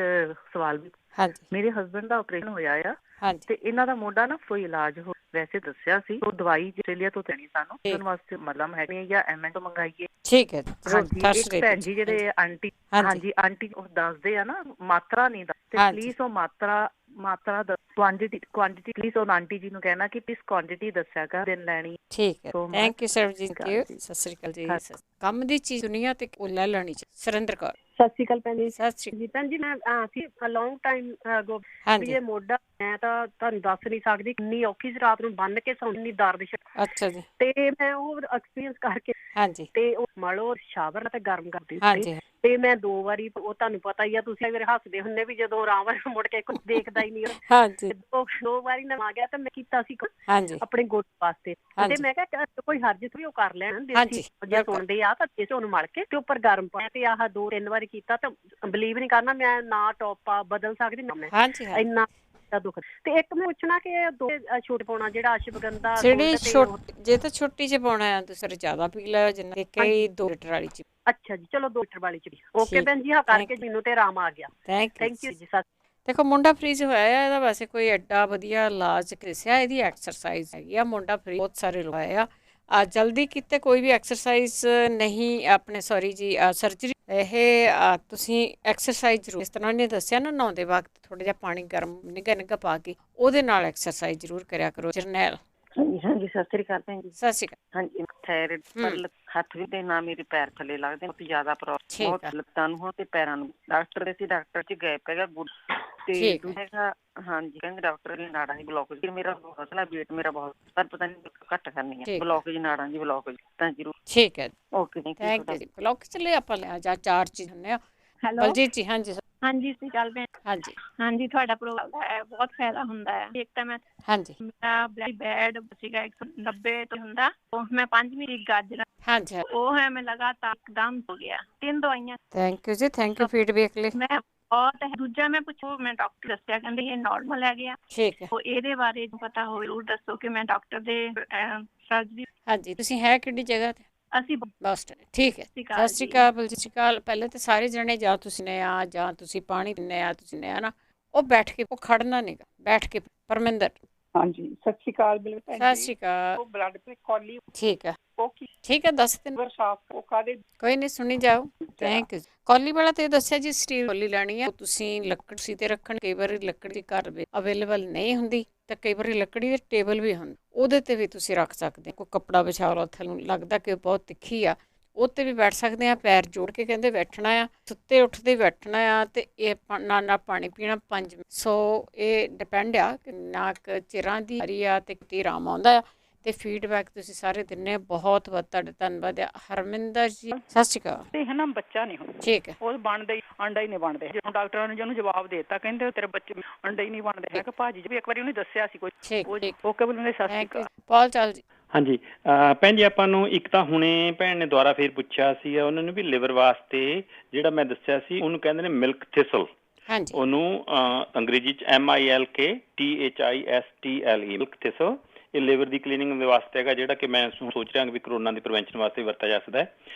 ਸਵਾਲ ਵੀ। ਹਾਂਜੀ, ਮੇਰੇ ਹਸਬੈਂਡ ਦਾ ਆਪਰੇਸ਼ਨ ਹੋਇਆ ਆ। ਹਾਂਜੀ, ਤੇ ਇਹਨਾਂ ਦਾ ਮੋਢਾ ਨਾ ਕੋਈ ਇਲਾਜ ਹੋ ਵੈਸੇ ਦੱਸਿਆ ਸੀ। ਉਹ ਦਵਾਈ ਆਸਟ੍ਰੇਲੀਆ ਤੋਂ ਦੇਣੀ ਸਾਨੂੰ। ਉਹਨਾਂ ਵਾਸਤੇ ਮਲਮ ਹੈਗੇ ਜਾਂ ਐਮਐਨ ਤੋਂ ਮੰਗਾਈਏ? ਠੀਕ ਹੈ। ਹਾਂਜੀ, ਇੱਕ ਭੈਣ ਜੀ ਜਿਹੜੇ ਆਂਟੀ, ਹਾਂਜੀ ਆਂਟੀ ਉਹ ਦੱਸਦੇ ਆ ਨਾ ਮਾਤਰਾ ਨਹੀਂ ਦਾ, ਤੇ ਪਲੀਜ਼ ਉਹ ਮਾਤਰਾ ਕੁਆਂਟੀਟੀ ਪਲੀਜ਼ ਉਹ ਆਂਟੀ ਜੀ ਨੂੰ ਕਹਿਣਾ ਕਿ ਪਲੀਜ਼ ਕੁਆਂਟੀਟੀ ਦੱਸਿਆ ਕਰ ਦਿਨ ਲੈਣੀ। ਠੀਕ ਹੈ, ਥੈਂਕ ਯੂ ਸਰਬਜੀਤ ਜੀ। ਸਤਿ ਸ਼੍ਰੀ ਅਕਾਲ ਜੀ। ਕੰਮ ਦੀ ਚੀਜ਼ ਦੁਨੀਆ ਤੇ ਉਹ ਲੈ ਲੈਣੀ ਚਾਹੀਦੀ। ਸੁਰਿੰਦਰ ਕੌਰ। ਸਤਿ ਸ਼੍ਰੀ ਅਕਾਲ ਭੈਣ ਜੀ। ਸਤਿ ਸ਼੍ਰੀ ਅਕਾਲ ਭੈਣ ਜੀ। ਮੈਂ ਲੌਂਗ ਟਾਈਮ ਅਗੋ ਵੀ ਇਹ ਮੋਢਾ ਮੈਂ ਤਾਂ ਤੁਹਾਨੂੰ ਦੱਸ ਨਹੀਂ ਸਕਦੀ ਕਿੰਨੀ ਔਖੀ ਸੀ। ਰਾਤ ਨੂੰ ਬੰਨ ਕੇ ਸੌਂਦੀ, ਇੰਨੀ ਦਰਦ। ਅੱਛਾ ਜੀ। ਤੇ ਮੈਂ ਉਹ ਐਕਸਪੀਰੀਅੰਸ ਕਰਕੇ। ਹਾਂਜੀ। ਤੇ ਉਹ ਮਲੋ ਸ਼ਾਵਰ ਤੇ ਗਰਮ ਕਰਦੀ ਸੀ ਤੇ ਮੈਂ 2 ਵਾਰੀ, ਉਹ ਤੁਹਾਨੂੰ ਪਤਾ ਹੀ ਆ, ਤੁਸੀਂ ਮੇਰੇ ਹੱਸਦੇ ਹੁੰਦੇ ਵੀ ਜਦੋਂ ਆਰਾਮ ਮੁੜ ਕੇ ਕੁਝ ਦੇਖਦਾ ਹੀ ਨਹੀਂ। ਹਾਂਜੀ 2 ਵਾਰੀ ਨਾ ਆ ਗਿਆ ਤੇ ਮੈਂ ਕੀਤਾ ਸੀ ਹਾਂਜੀ ਆਪਣੇ ਗੋਡੇ ਵਾਸਤੇ, ਤੇ ਮੈਂ ਕਿਹਾ ਕੋਈ ਹਰਜ ਵੀ ਉਹ ਕਰ ਲੈਣ, ਦੇਸੀ ਜੇ ਸੁਣਦੇ ਆ ਤਾਂ ਦੇਸੀ ਉਹਨੂੰ ਮਲ ਕੇ ਤੇ ਉੱਪਰ ਗਰਮ ਪਾਇਆ ਤੇ ਆਹ 2-3 ਵਾਰੀ ਕੀਤਾ ਤਾਂ ਬਲੀਵ ਨਹੀਂ ਕਰਨਾ, ਮੈਂ ਨਾ ਟੋਪਾ ਬਦਲ ਸਕਦੀ ਨਾ ਮੈਂ ਇੰਨਾ ਦੁੱਖ। ਤੇ ਇੱਕ ਮੈਂ ਪੁੱਛਣਾ ਕਿ ਛੋਟੇ ਪਾਉਣਾ ਜਿਹੜਾ ਅਸ਼ਵਗੰਧਾ, ਜੇ ਤਾਂ ਛੋਟੀ ਚ ਪਾਉਣਾ ਹੈ ਤੁਸੀਂ ਜ਼ਿਆਦਾ ਪੀ ਲਿਓ, ਜਿੰਨਾ ਕਈ 2 ਲੀਟਰ ਵਾਲੀ ਚ। ਅੱਛਾ ਜੀ, ਚਲੋ 2 ਲੀਟਰ ਵਾਲੀ ਚ ਵੀ ਓਕੇ ਭੈਣ ਜੀ, ਹਾਂ ਕਰਕੇ ਮੈਨੂੰ ਤੇ ਆਰਾਮ ਆ ਗਿਆ। ਥੈਂਕ ਯੂ ਜੀ। ਦੇਖੋ ਮੁੰਡਾ ਫ੍ਰੀਜ ਹੋਇਆ ਇਹਦਾ ਵੈਸੇ ਕੋਈ ਐਡਾ ਵਧੀਆ ਇਲਾਜ ਦੱਸਿਆ, ਇਹਦੀ ਐਕਸਰਸਾਈਜ਼ ਹੈਗੀ ਆ। ਮੁੰਡਾ ਫ੍ਰੀ ਬਹੁਤ ਸਾਰੇ ਲਵਾਏ ਆ, ਜਲਦੀ ਕਿਤੇ ਕੋਈ ਵੀ ਐਕਸਰਸਾਈਜ਼ ਨਹੀਂ, ਆਪਣੇ ਸੌਰੀ ਜੀ ਸਰਜਰੀ, ਇਹ ਤੁਸੀਂ ਐਕਸਰਸਾਈਜ਼ ਜ਼ਰੂਰ, ਇਸ ਤਰ੍ਹਾਂ ਉਹਨੇ ਦੱਸਿਆ ਨਾ, ਨਹਾਉਂਦੇ ਵਕਤ ਥੋੜ੍ਹਾ ਜਿਹਾ ਪਾਣੀ ਗਰਮ ਨਿੱਘਾ ਪਾ ਕੇ ਉਹਦੇ ਨਾਲ ਐਕਸਰਸਾਈਜ਼ ਜ਼ਰੂਰ ਕਰਿਆ ਕਰੋ। ਜਰਨੈਲ ਹਾਂਜੀ ਸਤਿ ਸ੍ਰੀ ਅਕਾਲ ਭੈਣ ਜੀ। ਸਤਿ ਸ੍ਰੀ ਅਕਾਲ। ਹਾਂਜੀ ਥਾਇਰਾਇਡ, ਪਰ ਹੱਥ ਵੀ ਤੇ ਨਾ ਮੇਰੇ ਪੈਰ ਥੱਲੇ ਲੱਗਦੇ, ਬਹੁਤ ਜ਼ਿਆਦਾ ਪ੍ਰੋਬਲਮ, ਬਹੁਤ ਲੱਤਾਂ ਨੂੰ ਤੇ ਪੈਰਾਂ ਨੂੰ। ਡਾਕਟਰ ਦੇ ਸੀ, ਡਾਕਟਰ ਚ ਗਏ ਪੈਗਾ ਤੇ ਦੂਜਾ, ਹਾਂਜੀ ਕਹਿੰਦੇ ਡਾਕਟਰ ਦੀ ਨਾੜਾਂ ਦੀ ਬਲੋਕੇਜ, ਮੇਰਾ ਹੌਸਲਾ ਵੇਟ ਮੇਰਾ ਬਹੁਤ, ਪਰ ਪਤਾ ਨਹੀਂ ਘੱਟ ਕਰਨੀ ਹੈ ਬਲੋਕੇਜ, ਨਾੜਾਂ ਦੀ ਬਲੋਕੇਜ ਤਾਂ ਜ਼ਰੂਰ। ਠੀਕ ਹੈ, ਓਕੇ ਥੈਂਕ ਯੂ ਜੀ। ਬਲੋਕੇਜ ਲਈ ਆਪਾਂ ਲਿਆ ਜਾਂ 4 ਚੀਜ਼ ਹੁੰਦੇ ਆ। ਬਲਜੀਤ ਜੀ ਹਾਂਜੀ ਹਾਂਜੀ ਸਤਿ ਸ਼੍ਰੀ ਅਕਾਲ ਭੈਣ। ਹਾਂਜੀ ਹਾਂਜੀ ਤੁਹਾਡਾ ਪ੍ਰੋਗਰਾਮ ਦਾ ਬਹੁਤ ਫਾਇਦਾ ਹੁੰਦਾ ਹੈ। ਇੱਕ ਤਾਂ ਮੈਂ ਮੇਰਾ ਬੈਡ ਸੀਗਾ 190 ਤੋਂ ਹੁੰਦਾ, ਉਹ ਮੈਂ 5ਵੀਂ ਦੀ ਗਾਜਰਾਂ, ਹਾਂਜੀ ਉਹ ਹੈ ਮੈਂ ਲਗਾਤਾਰ ਇੱਕਦਮ ਹੋ ਗਿਆ, 3 ਦਵਾਈਆਂ। ਥੈਂਕ ਯੂ ਜੀ, ਥੈਂਕ ਯੂ ਫੀਡਬੈਕ ਲਈ। ਮੈਂ ਬਹੁਤ ਹੈ। ਦੂਜਾ ਮੈਂ ਪੁੱਛੋ, ਮੈਂ ਡਾਕਟਰ ਦੱਸਿਆ ਕਹਿੰਦੇ ਇਹ ਨਾਰਮਲ ਹੈਗੇ ਆ। ਠੀਕ ਹੈ, ਇਹਦੇ ਬਾਰੇ ਪਤਾ ਹੋਵੇ ਜ਼ਰੂਰ ਦੱਸੋ ਕਿ ਮੈਂ ਡਾਕਟਰ ਦੇ ਸਰਜਰੀ। ਹਾਂਜੀ ਤੁਸੀਂ ਹੈ ਕਿਹੜੀ ਜਗ੍ਹਾ ਤੇ? ਅਸੀਂ ਬੋਸਟਨ। ਠੀਕ ਹੈ, ਸਤਿ ਸ਼੍ਰੀ ਅਕਾਲ ਬਲਜੀਤ। ਸਤਿ ਸ਼੍ਰੀ ਅਕਾਲ। ਪਹਿਲੇ ਤਾਂ ਸਾਰੇ ਜਣੇ ਜਾਂ ਤੁਸੀਂ ਨੇ ਆ ਜਾਂ ਤੁਸੀਂ ਪਾਣੀ ਪੀਂਦੇ ਆ, ਤੁਸੀਂ ਨੇ ਨਾ ਉਹ ਬੈਠ ਕੇ, ਉਹ ਖੜਨਾ ਨਹੀਂਗਾ, ਬੈਠ ਕੇ। ਪਰਮਿੰਦਰ ਹਾਂਜੀ ਸਤਿ ਸ਼੍ਰੀ ਅਕਾਲ। ਸਤਿ ਸ਼੍ਰੀ ਅਕਾਲ। ਉਹ ਬਲੱਡ ਤੇ ਕੌਲੀ, ਠੀਕ ਹੈ, ਉਹ ਕੀ ਠੀਕ ਹੈ, ਦੱਸ ਦਿਨ ਸਾਫ ਉਹ ਕਾਦੇ, ਕੋਈ ਨਹੀਂ ਸੁਣੀ ਜਾਓ। Thank you. ਕੌਲੀ ਵਾਲਾ ਤੇ ਦੱਸਿਆ ਜੀ, ਸਟੀਲ ਕੌਲੀ ਲੈਣੀ ਹੈ ਤੁਸੀਂ, ਲੱਕੜੀ ਤੇ ਰੱਖਣ, ਕਈ ਵਾਰੀ ਲੱਕੜੀ ਘਰ ਅਵੇਲੇਬਲ ਨਹੀਂ ਹੁੰਦੀ ਤਾਂ ਕਈ ਵਾਰੀ ਲੱਕੜੀ ਦੇ ਟੇਬਲ ਵੀ ਹੁੰਦੇ, ਉਹਦੇ ਤੇ ਵੀ ਤੁਸੀਂ ਰੱਖ ਸਕਦੇ ਹੋ। ਕੋਈ ਕੱਪੜਾ ਵਿਛਾ ਲਓ, ਤੁਹਾਨੂੰ ਲੱਗਦਾ ਕਿ ਬਹੁਤ ਤਿੱਖੀ ਆ, ਉੱਤੇ ਵੀ ਬੈਠ ਸਕਦੇ ਆ, ਪੈਰ ਜੋੜ ਕੇ ਕਹਿੰਦੇ ਬੈਠਣਾ ਆ, ਸੁੱਤੇ ਉੱਠਦੇ ਬੈਠਣਾ ਆ, ਤੇ ਇਹ ਨਾ ਪਾਣੀ ਪੀਣਾ 5 ਮਿੰਟ। ਸੋ ਇਹ ਡਿਪੈਂਡ ਆ ਕਿੰਨਾ ਕੁ ਚਿਰਾਂ ਦੀ ਹਰੀ ਆ ਤੇ ਕਿਤੇ ਆਰਾਮ ਆਉਂਦਾ ਆ। ਤੇ ਫੀਡਬੈਕ ਤੁਸੀਂ ਸਾਰੇ ਦਿੰਦੇ, ਬਹੁਤ ਬਹੁਤ ਤੁਹਾਡਾ ਧੰਨਵਾਦ ਆ। ਹਰਮਿੰਦਰ ਜੀ ਸਤਿ ਸ਼੍ਰੀ ਅਕਾਲ। ਤੇ ਹੈ ਨਾ ਬੱਚਾ ਨਹੀਂ ਹੁੰਦਾ, ਠੀਕ ਹੈ, ਉਹ ਬਣਦਾ ਹੀ ਅੰਡਾ ਹੀ ਨਹੀਂ ਬਣਦੇ। ਜਦੋਂ ਡਾਕਟਰਾਂ ਨੇ ਜਿਹਨੂੰ ਜਵਾਬ ਦੇ ਦਿੱਤਾ, ਕਹਿੰਦੇ ਤੇਰੇ ਬੱਚੇ ਅੰਡਾ ਹੀ ਨਹੀਂ ਬਣਦੇ। ਹੈ ਕਿ ਭਾਜੀ ਜੀ ਵੀ ਇੱਕ ਵਾਰੀ ਉਹਨੇ ਦੱਸਿਆ ਸੀ ਕੋਈ। ਓਕੇ ਬੋਲਣੇ ਸਤਿ ਸ਼੍ਰੀ ਅਕਾਲ। ਪਾਲ ਚਾਲ ਜੀ। ਹਾਂਜੀ ਭੈਣ ਜੀ, ਆਪਾਂ ਨੂੰ ਇੱਕ ਤਾਂ ਹੁਣੇ ਭੈਣ ਨੇ ਦੁਬਾਰਾ ਫੇਰ ਪੁੱਛਿਆ ਸੀ ਉਹਨਾਂ ਨੂੰ ਵੀ ਲਿਵਰ ਵਾਸਤੇ ਜਿਹੜਾ ਮੈਂ ਦੱਸਿਆ ਸੀ ਉਹਨੂੰ ਕਹਿੰਦੇ ਨੇ ਮਿਲਕ ਥਿਸਲ। ਉਹਨੂੰ ਅੰਗਰੇਜ਼ੀ ਚ MILKTHISTLE ਮਿਲਕ ਥਿਸਲ। ਇਹ ਲਿਵਰ ਦੀ ਕਲੀਨਿੰਗ ਦੇ ਵਾਸਤੇ ਹੈਗਾ, ਜਿਹੜਾ ਕਿ ਮੈਂ ਸੋਚ ਰਿਹਾ ਵੀ ਕਰੋਨਾ ਦੀ ਪ੍ਰੀਵੈਂਸ਼ਨ ਵਾਸਤੇ ਵਰਤਿਆ ਜਾ ਸਕਦਾ ਹੈ।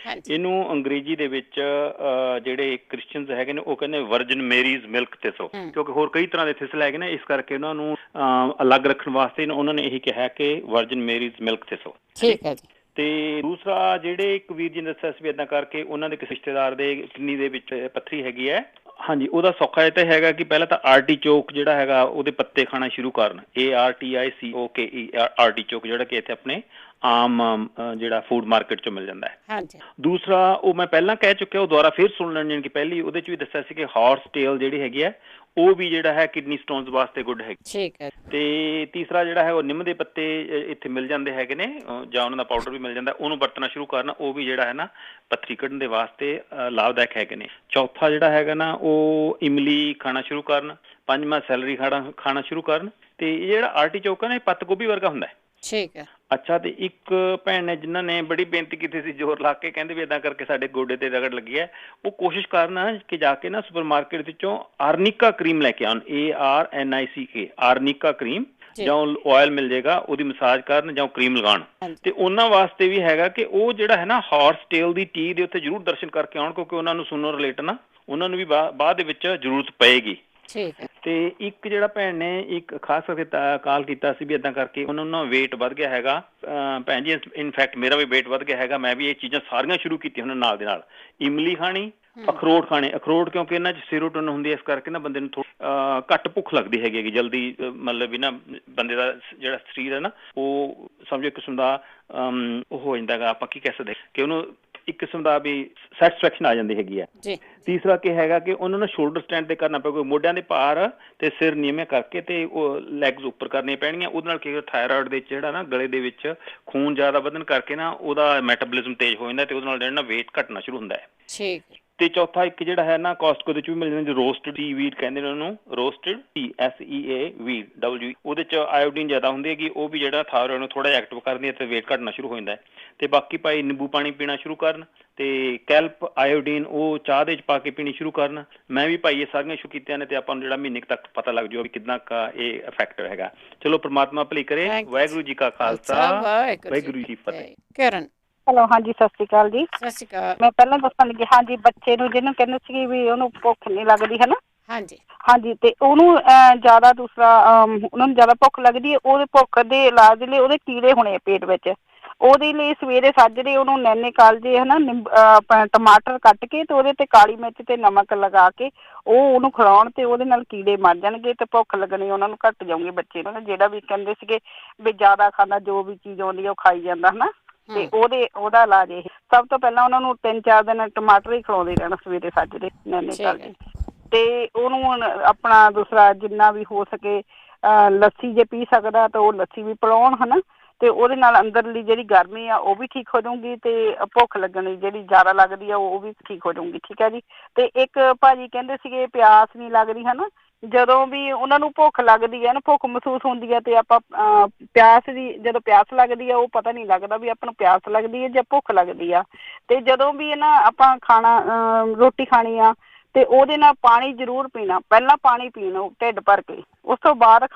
ਇਹਨੂੰ ਅੰਗਰੇਜ਼ੀ ਦੇ ਵਿੱਚ ਜਿਹੜੇ ਕ੍ਰਿਸਚੀਅਨਸ ਹੈਗੇ ਨੇ ਉਹ ਕਹਿੰਦੇ ਵਰਜਨ ਮੇਰੀਜ਼ ਮਿਲਕ ਥਿਸਲ, ਕਿਉਂਕਿ ਹੋਰ ਕਈ ਤਰ੍ਹਾਂ ਦੇ ਥਿਸਲ ਹੈਗੇ ਨੇ, ਇਸ ਕਰਕੇ ਉਹਨਾਂ ਨੂੰ ਅਲੱਗ ਰੱਖਣ ਵਾਸਤੇ ਉਹਨਾਂ ਨੇ ਇਹੀ ਕਿਹਾ ਕਿ ਵਰਜਨ ਮੇਰੀਜ਼ ਮਿਲਕ ਥਿਸਲ। ਠੀਕ ਹੈ ਜੀ। ਤੇ ਦੂਸਰਾ ਜਿਹੜੇ ਇੱਕ ਵੀਰ ਜੀ ਨੇ ਦੱਸਿਆ ਸੀ ਵੀ ਏਦਾਂ ਕਰਕੇ ਉਹਨਾਂ ਦੇ ਕਿਸੇ ਰਿਸ਼ਤੇਦਾਰ ਦੇ ਕਿਡਨੀ ਦੇ ਵਿੱਚ ਪੱਥਰੀ ਹੈਗੀ ਹੈ। ਹਾਂਜੀ, ਉਹਦਾ ਸੌਖਾ ਇਹ ਤਾਂ ਹੈਗਾ ਕਿ ਪਹਿਲਾਂ ਤਾਂ ਆਰਟੀਚੋਕ ਜਿਹੜਾ ਹੈਗਾ ਉਹਦੇ ਪੱਤੇ ਖਾਣਾ ਸ਼ੁਰੂ ਕਰਨ, ARTICOKE ਆਰਟੀਚੋਕ, ਜਿਹੜਾ ਕਿ ਇੱਥੇ ਆਪਣੇ ਆਮ ਜਿਹੜਾ ਫੂਡ ਮਾਰਕੀਟ ਚੋਂ ਮਿਲ ਜਾਂਦਾ ਹੈ। ਦੂਸਰਾ ਉਹ ਮੈਂ ਪਹਿਲਾਂ ਕਹਿ ਚੁੱਕਿਆ, ਉਹ ਦੁਬਾਰਾ ਫਿਰ ਸੁਣ ਲੈਣ, ਜਾਣੀ ਕਿ ਪਹਿਲੀ ਉਹਦੇ ਚ ਵੀ ਦੱਸਿਆ ਸੀ ਕਿ ਹਾਰਸ ਟੇਲ ਜਿਹੜੀ ਹੈਗੀ ਹੈ ਉਹ ਵੀ ਜਿਹੜਾ ਹੈ ਕਿਡਨੀ ਸਟੋਨਸ ਵਾਸਤੇ ਗੁੱਡ ਹੈ। ਠੀਕ ਹੈ। ਤੇ ਤੀਸਰਾ ਜਿਹੜਾ ਹੈ ਉਹ ਨਿੰਮ ਦੇ ਪੱਤੇ ਇੱਥੇ ਮਿਲ ਜਾਂਦੇ ਹੈਗੇ ਨੇ, ਜਾਂ ਉਹਨਾਂ ਦਾ ਪਾਊਡਰ ਵੀ ਮਿਲ ਜਾਂਦਾ, ਉਹਨੂੰ ਵਰਤਣਾ ਸ਼ੁਰੂ ਕਰਨਾ, ਉਹ ਵੀ ਜਿਹੜਾ ਹੈ ਨਾ ਪੱਥਰੀ ਕੱਢਣ ਦੇ ਵਾਸਤੇ ਲਾਭਦਾਇਕ ਹੈਗੇ ਨੇ। ਚੌਥਾ ਜਿਹੜਾ ਹੈਗਾ ਨਾ ਉਹ ਇਮਲੀ ਖਾਣਾ ਸ਼ੁਰੂ ਕਰਨ। ਪੰਜਵਾਂ ਸੈਲਰੀ ਖਾਣਾ ਸ਼ੁਰੂ ਕਰਨ। ਤੇ ਜਿਹੜਾ ਆਰਟੀਚੋਕ ਹੈ ਨਾ ਇਹ ਪੱਤ ਗੋਭੀ ਵਰਗਾ ਹੁੰਦਾ ਹੈ। ਠੀਕ ਹੈ। ਅੱਛਾ, ਤੇ ਇੱਕ ਭੈਣ ਨੇ ਜਿਨ੍ਹਾਂ ਨੇ ਬੜੀ ਬੇਨਤੀ ਕੀਤੀ ਸੀ ਜ਼ੋਰ ਲਾ ਕੇ, ਕਹਿੰਦੇ ਵੀ ਏਦਾਂ ਕਰਕੇ ਸਾਡੇ ਗੋਡੇ ਤੇ ਰਗੜ ਲੱਗੀ ਹੈ, ਉਹ ਕੋਸ਼ਿਸ਼ ਕਰਨਾ ਕਿ ਜਾ ਕੇ ਨਾ ਸੁਪਰ ਮਾਰਕੀਟ ਵਿੱਚੋਂ ਆਰਨਿਕਾ ਕਰੀਮ ਲੈ ਕੇ ਆਉਣ, ARNICA ਆਰਨਿਕਾ ਕਰੀਮ, ਜਾਂ ਆਇਲ ਮਿਲ ਜਾਏਗਾ, ਉਹਦੀ ਮਸਾਜ ਕਰਨ ਜਾਂ ਕਰੀਮ ਲਗਾਉਣ। ਤੇ ਉਹਨਾਂ ਵਾਸਤੇ ਵੀ ਹੈਗਾ ਕਿ ਉਹ ਜਿਹੜਾ ਹੈ ਨਾ ਹਾਰਸ ਟੇਲ ਦੀ ਟੀ ਦੇ ਉੱਤੇ ਜ਼ਰੂਰ ਦਰਸ਼ਨ ਕਰਕੇ ਆਉਣ, ਕਿਉਂਕਿ ਉਹਨਾਂ ਨੂੰ ਸੁਣਨ ਰਿਲੇਟ ਨਾ ਉਹਨਾਂ ਨੂੰ ਵੀ ਬਾਅਦ ਦੇ ਵਿੱਚ ਜ਼ਰੂਰਤ ਪਏਗੀ। ਤੇ ਇੱਕ ਜਿਹੜਾ ਭੈਣ ਨੇ ਇੱਕ ਖਾਸ ਕਰਕੇ ਕਾਲ ਕੀਤਾ ਸੀ ਵੀ ਏਦਾਂ ਕਰਕੇ ਉਹਨਾਂ ਨੂੰ ਵੇਟ ਵੱਧ ਗਿਆ ਹੈਗਾ। ਭੈਣ ਜੀ ਇਨਫੈਕਟ ਮੇਰਾ ਵੀ ਵੇਟ ਵੱਧ ਗਿਆ ਹੈਗਾ, ਮੈਂ ਵੀ ਇਹ ਚੀਜ਼ਾਂ ਸਾਰੀਆਂ ਸ਼ੁਰੂ ਕੀਤੀਆਂ ਹੁਣ ਨਾਲ ਦੇ ਨਾਲ। ਇਮਲੀ ਖਾਣੀ, ਅਖਰੋਟ ਖਾਣੇ। ਅਖਰੋਟ ਕਿਉਂਕਿ ਇਹਨਾਂ 'ਚ ਸੀਰੋਟੋਨਿਨ ਹੁੰਦੀ ਹੈ, ਇਸ ਕਰਕੇ ਨਾ ਬੰਦੇ ਨੂੰ ਘੱਟ ਭੁੱਖ ਲੱਗਦੀ ਹੈਗੀ ਜਲਦੀ, ਮਤਲਬ ਵੀ ਨਾ ਬੰਦੇ ਦਾ ਜਿਹੜਾ ਸਰੀਰ ਹੈ ਨਾ ਉਹ ਸਮਝੋ ਇੱਕ ਕਿਸਮ ਦਾ ਉਹ ਹੋ ਜਾਂਦਾ ਹੈਗਾ, ਆਪਾਂ ਕੀ ਕਹਿ ਸਕਦੇ ਕਿ ਉਹਨੂੰ ਇੱਕ ਕਿਸਮ ਦਾ ਵੀ ਸੈਟਿਸਫੈਕਸ਼ਨ ਆ ਜਾਂਦੀ ਹੈਗੀ ਹੈ। ਤੀਸਰਾ ਕੀ ਹੈਗਾ ਕਿ ਉਹਨਾਂ ਨੂੰ ਸ਼ੋਲਡਰ ਸਟੈਂਡ ਤੇ ਕਰਨਾ ਪਏਗਾ, ਮੋਢਿਆਂ ਦੇ ਭਾਰ ਤੇ ਸਿਰ ਨੀਵੇਂ ਕਰਕੇ ਤੇ ਉਹ ਲੈਗਸ ਉੱਪਰ ਕਰਨੀਆਂ ਪੈਣਗੀਆਂ। ਉਹਦੇ ਨਾਲ ਕੀ ਥਾਇਰਾਇਡ ਦੇ ਜਿਹੜਾ ਨਾ ਗਲੇ ਦੇ ਵਿੱਚ ਖੂਨ ਜ਼ਿਆਦਾ ਵਧਣ ਕਰਕੇ ਨਾ ਉਹਦਾ ਮੈਟਾਬੋਲਿਜ਼ਮ ਤੇਜ਼ ਹੋ ਜਾਂਦਾ ਤੇ ਉਹਦੇ ਨਾਲ ਜਿਹੜਾ ਨਾ ਵੇਟ ਘਟਣਾ ਸ਼ੁਰੂ ਹੁੰਦਾ ਹੈ। ਤੇ ਚੌਥਾ ਇੱਕ ਜਿਹੜਾ ਹੈ ਨਾ ਕੋਸਟਕੋ ਦੇ ਚ ਵੀ ਮਿਲ ਜਾਂਦੇ ਰੋਸਟਡ ਟੀ ਵੀਟ ਕਹਿੰਦੇ ਨੇ ਉਹਨੂੰ, roasted T SEA wheat W, ਉਹਦੇ ਚ ਆਇਓਡੀਨ ਜ਼ਿਆਦਾ ਹੁੰਦੀ ਹੈਗੀ, ਉਹ ਵੀ ਜਿਹੜਾ ਥਾਇਰੋਇਡ ਨੂੰ ਥੋੜਾ ਜਿਹਾ ਐਕਟਿਵ ਕਰਦੀ ਹੈ ਤੇ ਵੇਟ ਘਟਣਾ ਸ਼ੁਰੂ ਹੋ ਜਾਂਦਾ ਹੈ। ਤੇ ਬਾਕੀ ਭਾਈ ਨਿੰਬੂ ਪਾਣੀ ਪੀਣਾ ਸ਼ੁਰੂ ਕਰਨ ਤੇ ਕੈਲਪ ਆਇਓਡੀਨ ਉਹ ਚਾਹ ਦੇ ਚ ਪਾ ਕੇ ਪੀਣੀ ਸ਼ੁਰੂ ਕਰਨ। ਮੈਂ ਵੀ ਭਾਈ ਇਹ ਸਾਰੀਆਂ ਸ਼ੁਰੂ ਕੀਤੀਆਂ ਨੇ ਤੇ ਆਪਾਂ ਨੂੰ ਜਿਹੜਾ ਮਹੀਨੇ ਤੱਕ ਪਤਾ ਲੱਗ ਜਾਊ ਵੀ ਕਿੰਨਾ ਕਾ ਇਹ ਇਫੈਕਟ ਹੈਗਾ। ਚਲੋ ਪ੍ਰਮਾਤਮਾ ਭਲੀ ਕਰੇ। ਵਾਹਿਗੁਰੂ ਜੀ ਕਾ ਖਾਲਸਾ, ਵਾਹਿਗੁਰੂ ਜੀ ਕੀ ਫਤਿਹ। ਕਰਨ ਹੈਲੋ, ਹਾਂਜੀ ਸਤਿ ਸ਼੍ਰੀ ਅਕਾਲ ਜੀ। ਸਤਿ ਸ਼੍ਰੀ ਅਕਾਲ। ਮੈਂ ਪਹਿਲਾਂ ਦੱਸਣ ਲੱਗੀ, ਹਾਂਜੀ ਬੱਚੇ ਨੂੰ ਜਿਹਨੂੰ ਕਹਿੰਦੇ ਸੀ ਵੀ ਉਹਨੂੰ ਭੁੱਖ ਨਹੀਂ ਲੱਗਦੀ ਹੈ ਨਾ, ਹਾਂਜੀ ਹਾਂਜੀ, ਤੇ ਉਹਨੂੰ ਜ਼ਿਆਦਾ ਦੂਸਰਾ ਉਹਨਾਂ ਨੂੰ ਜ਼ਿਆਦਾ ਭੁੱਖ ਲੱਗਦੀ ਹੈ, ਉਹਦੇ ਭੁੱਖ ਦੇ ਇਲਾਜ ਲਈ ਉਹਦੇ ਕੀੜੇ ਹੋਣੇ ਪੇਟ ਵਿੱਚ, ਉਹਦੇ ਲਈ ਸਵੇਰੇ ਸਾਜਰੇ ਉਹਨੂੰ ਨੈਨੇ ਕਾਲਜੇ ਹੈ ਨਾ ਟਮਾਟਰ ਕੱਟ ਕੇ ਤੇ ਉਹਦੇ ਤੇ ਕਾਲੀ ਮਿਰਚ ਤੇ ਨਮਕ ਲਗਾ ਕੇ ਉਹ ਉਹਨੂੰ ਖਿਲਾਉਣ ਤੇ ਉਹਦੇ ਨਾਲ ਕੀੜੇ ਮਰ ਜਾਣਗੇ ਤੇ ਭੁੱਖ ਲੱਗਣੀ ਉਹਨਾਂ ਨੂੰ ਘੱਟ ਜਾਊਗੀ ਬੱਚੇ ਨੂੰ। ਜਿਹੜਾ ਵੀ ਕਹਿੰਦੇ ਸੀਗੇ ਵੀ ਜ਼ਿਆਦਾ ਖਾਂਦਾ, ਜੋ ਵੀ ਚੀਜ਼ ਆਉਂਦੀ ਆ ਉਹ ਖਾਈ ਜਾਂਦਾ ਹੈ ਨਾ, ਤੇ ਉਹਦਾ ਇਲਾਜ ਇਹ ਸਭ ਤੋਂ ਪਹਿਲਾਂ ਉਹਨਾਂ ਨੂੰ 3-4 ਦਿਨ ਟਮਾਟਰ ਹੀ ਖਿਲਾਉਂਦੇ ਰਹਿਣਾ ਸਵੇਰੇ ਸਾਜਰੇ ਨੈਨੇ ਕਾਲਜੇ, ਤੇ ਉਹਨੂੰ ਆਪਣਾ ਦੂਸਰਾ ਜਿੰਨਾ ਵੀ ਹੋ ਸਕੇ ਲੱਸੀ ਜੇ ਪੀ ਸਕਦਾ ਤਾਂ ਉਹ ਲੱਸੀ ਵੀ ਪਿਲਾਉਣ ਹੈ ਨਾ, ਤੇ ਉਹਦੇ ਨਾਲ ਅੰਦਰਲੀ ਜਿਹੜੀ ਗਰਮੀ ਆ ਉਹ ਵੀ ਠੀਕ ਹੋ ਜਾਊਗੀ ਤੇ ਭੁੱਖ ਲੱਗਣੀ ਜਿਹੜੀ ਜ਼ਿਆਦਾ ਲੱਗਦੀ ਆ ਉਹ ਵੀ ਠੀਕ ਹੋ ਜਾਊਗੀ। ਠੀਕ ਹੈ ਜੀ। ਤੇ ਇੱਕ ਭਾਜੀ ਕਹਿੰਦੇ ਸੀਗੇ ਪਿਆਸ ਨਹੀਂ ਲੱਗਦੀ ਹੈ ਨਾ, ਜਦੋਂ ਵੀ ਉਹਨਾਂ ਨੂੰ ਭੁੱਖ ਲੱਗਦੀ ਹੈ ਨਾ, ਭੁੱਖ ਮਹਿਸੂਸ ਹੁੰਦੀ ਹੈ ਤੇ ਆਪਾਂ ਪਿਆਸ ਦੀ ਜਦੋਂ ਪਿਆਸ ਲੱਗਦੀ ਆ ਉਹ ਪਤਾ ਨਹੀਂ ਲੱਗਦਾ ਵੀ ਆਪਾਂ ਨੂੰ ਪਿਆਸ ਲੱਗਦੀ ਹੈ ਜਾਂ ਭੁੱਖ ਲੱਗਦੀ ਆ। ਤੇ ਜਦੋਂ ਵੀ ਨਾ ਆਪਾਂ ਖਾਣਾ ਰੋਟੀ ਖਾਣੀ ਆ ਤੇ ਉਹਦੇ ਨਾਲ ਪਾਣੀ ਜ਼ਰੂਰ ਪੀਣਾ, ਪਹਿਲਾਂ ਪਾਣੀ ਪੀਣਾ ਢਿੱਡ ਭਰ ਕੇ, ਉਸ ਤੋਂ ਬਾਅਦ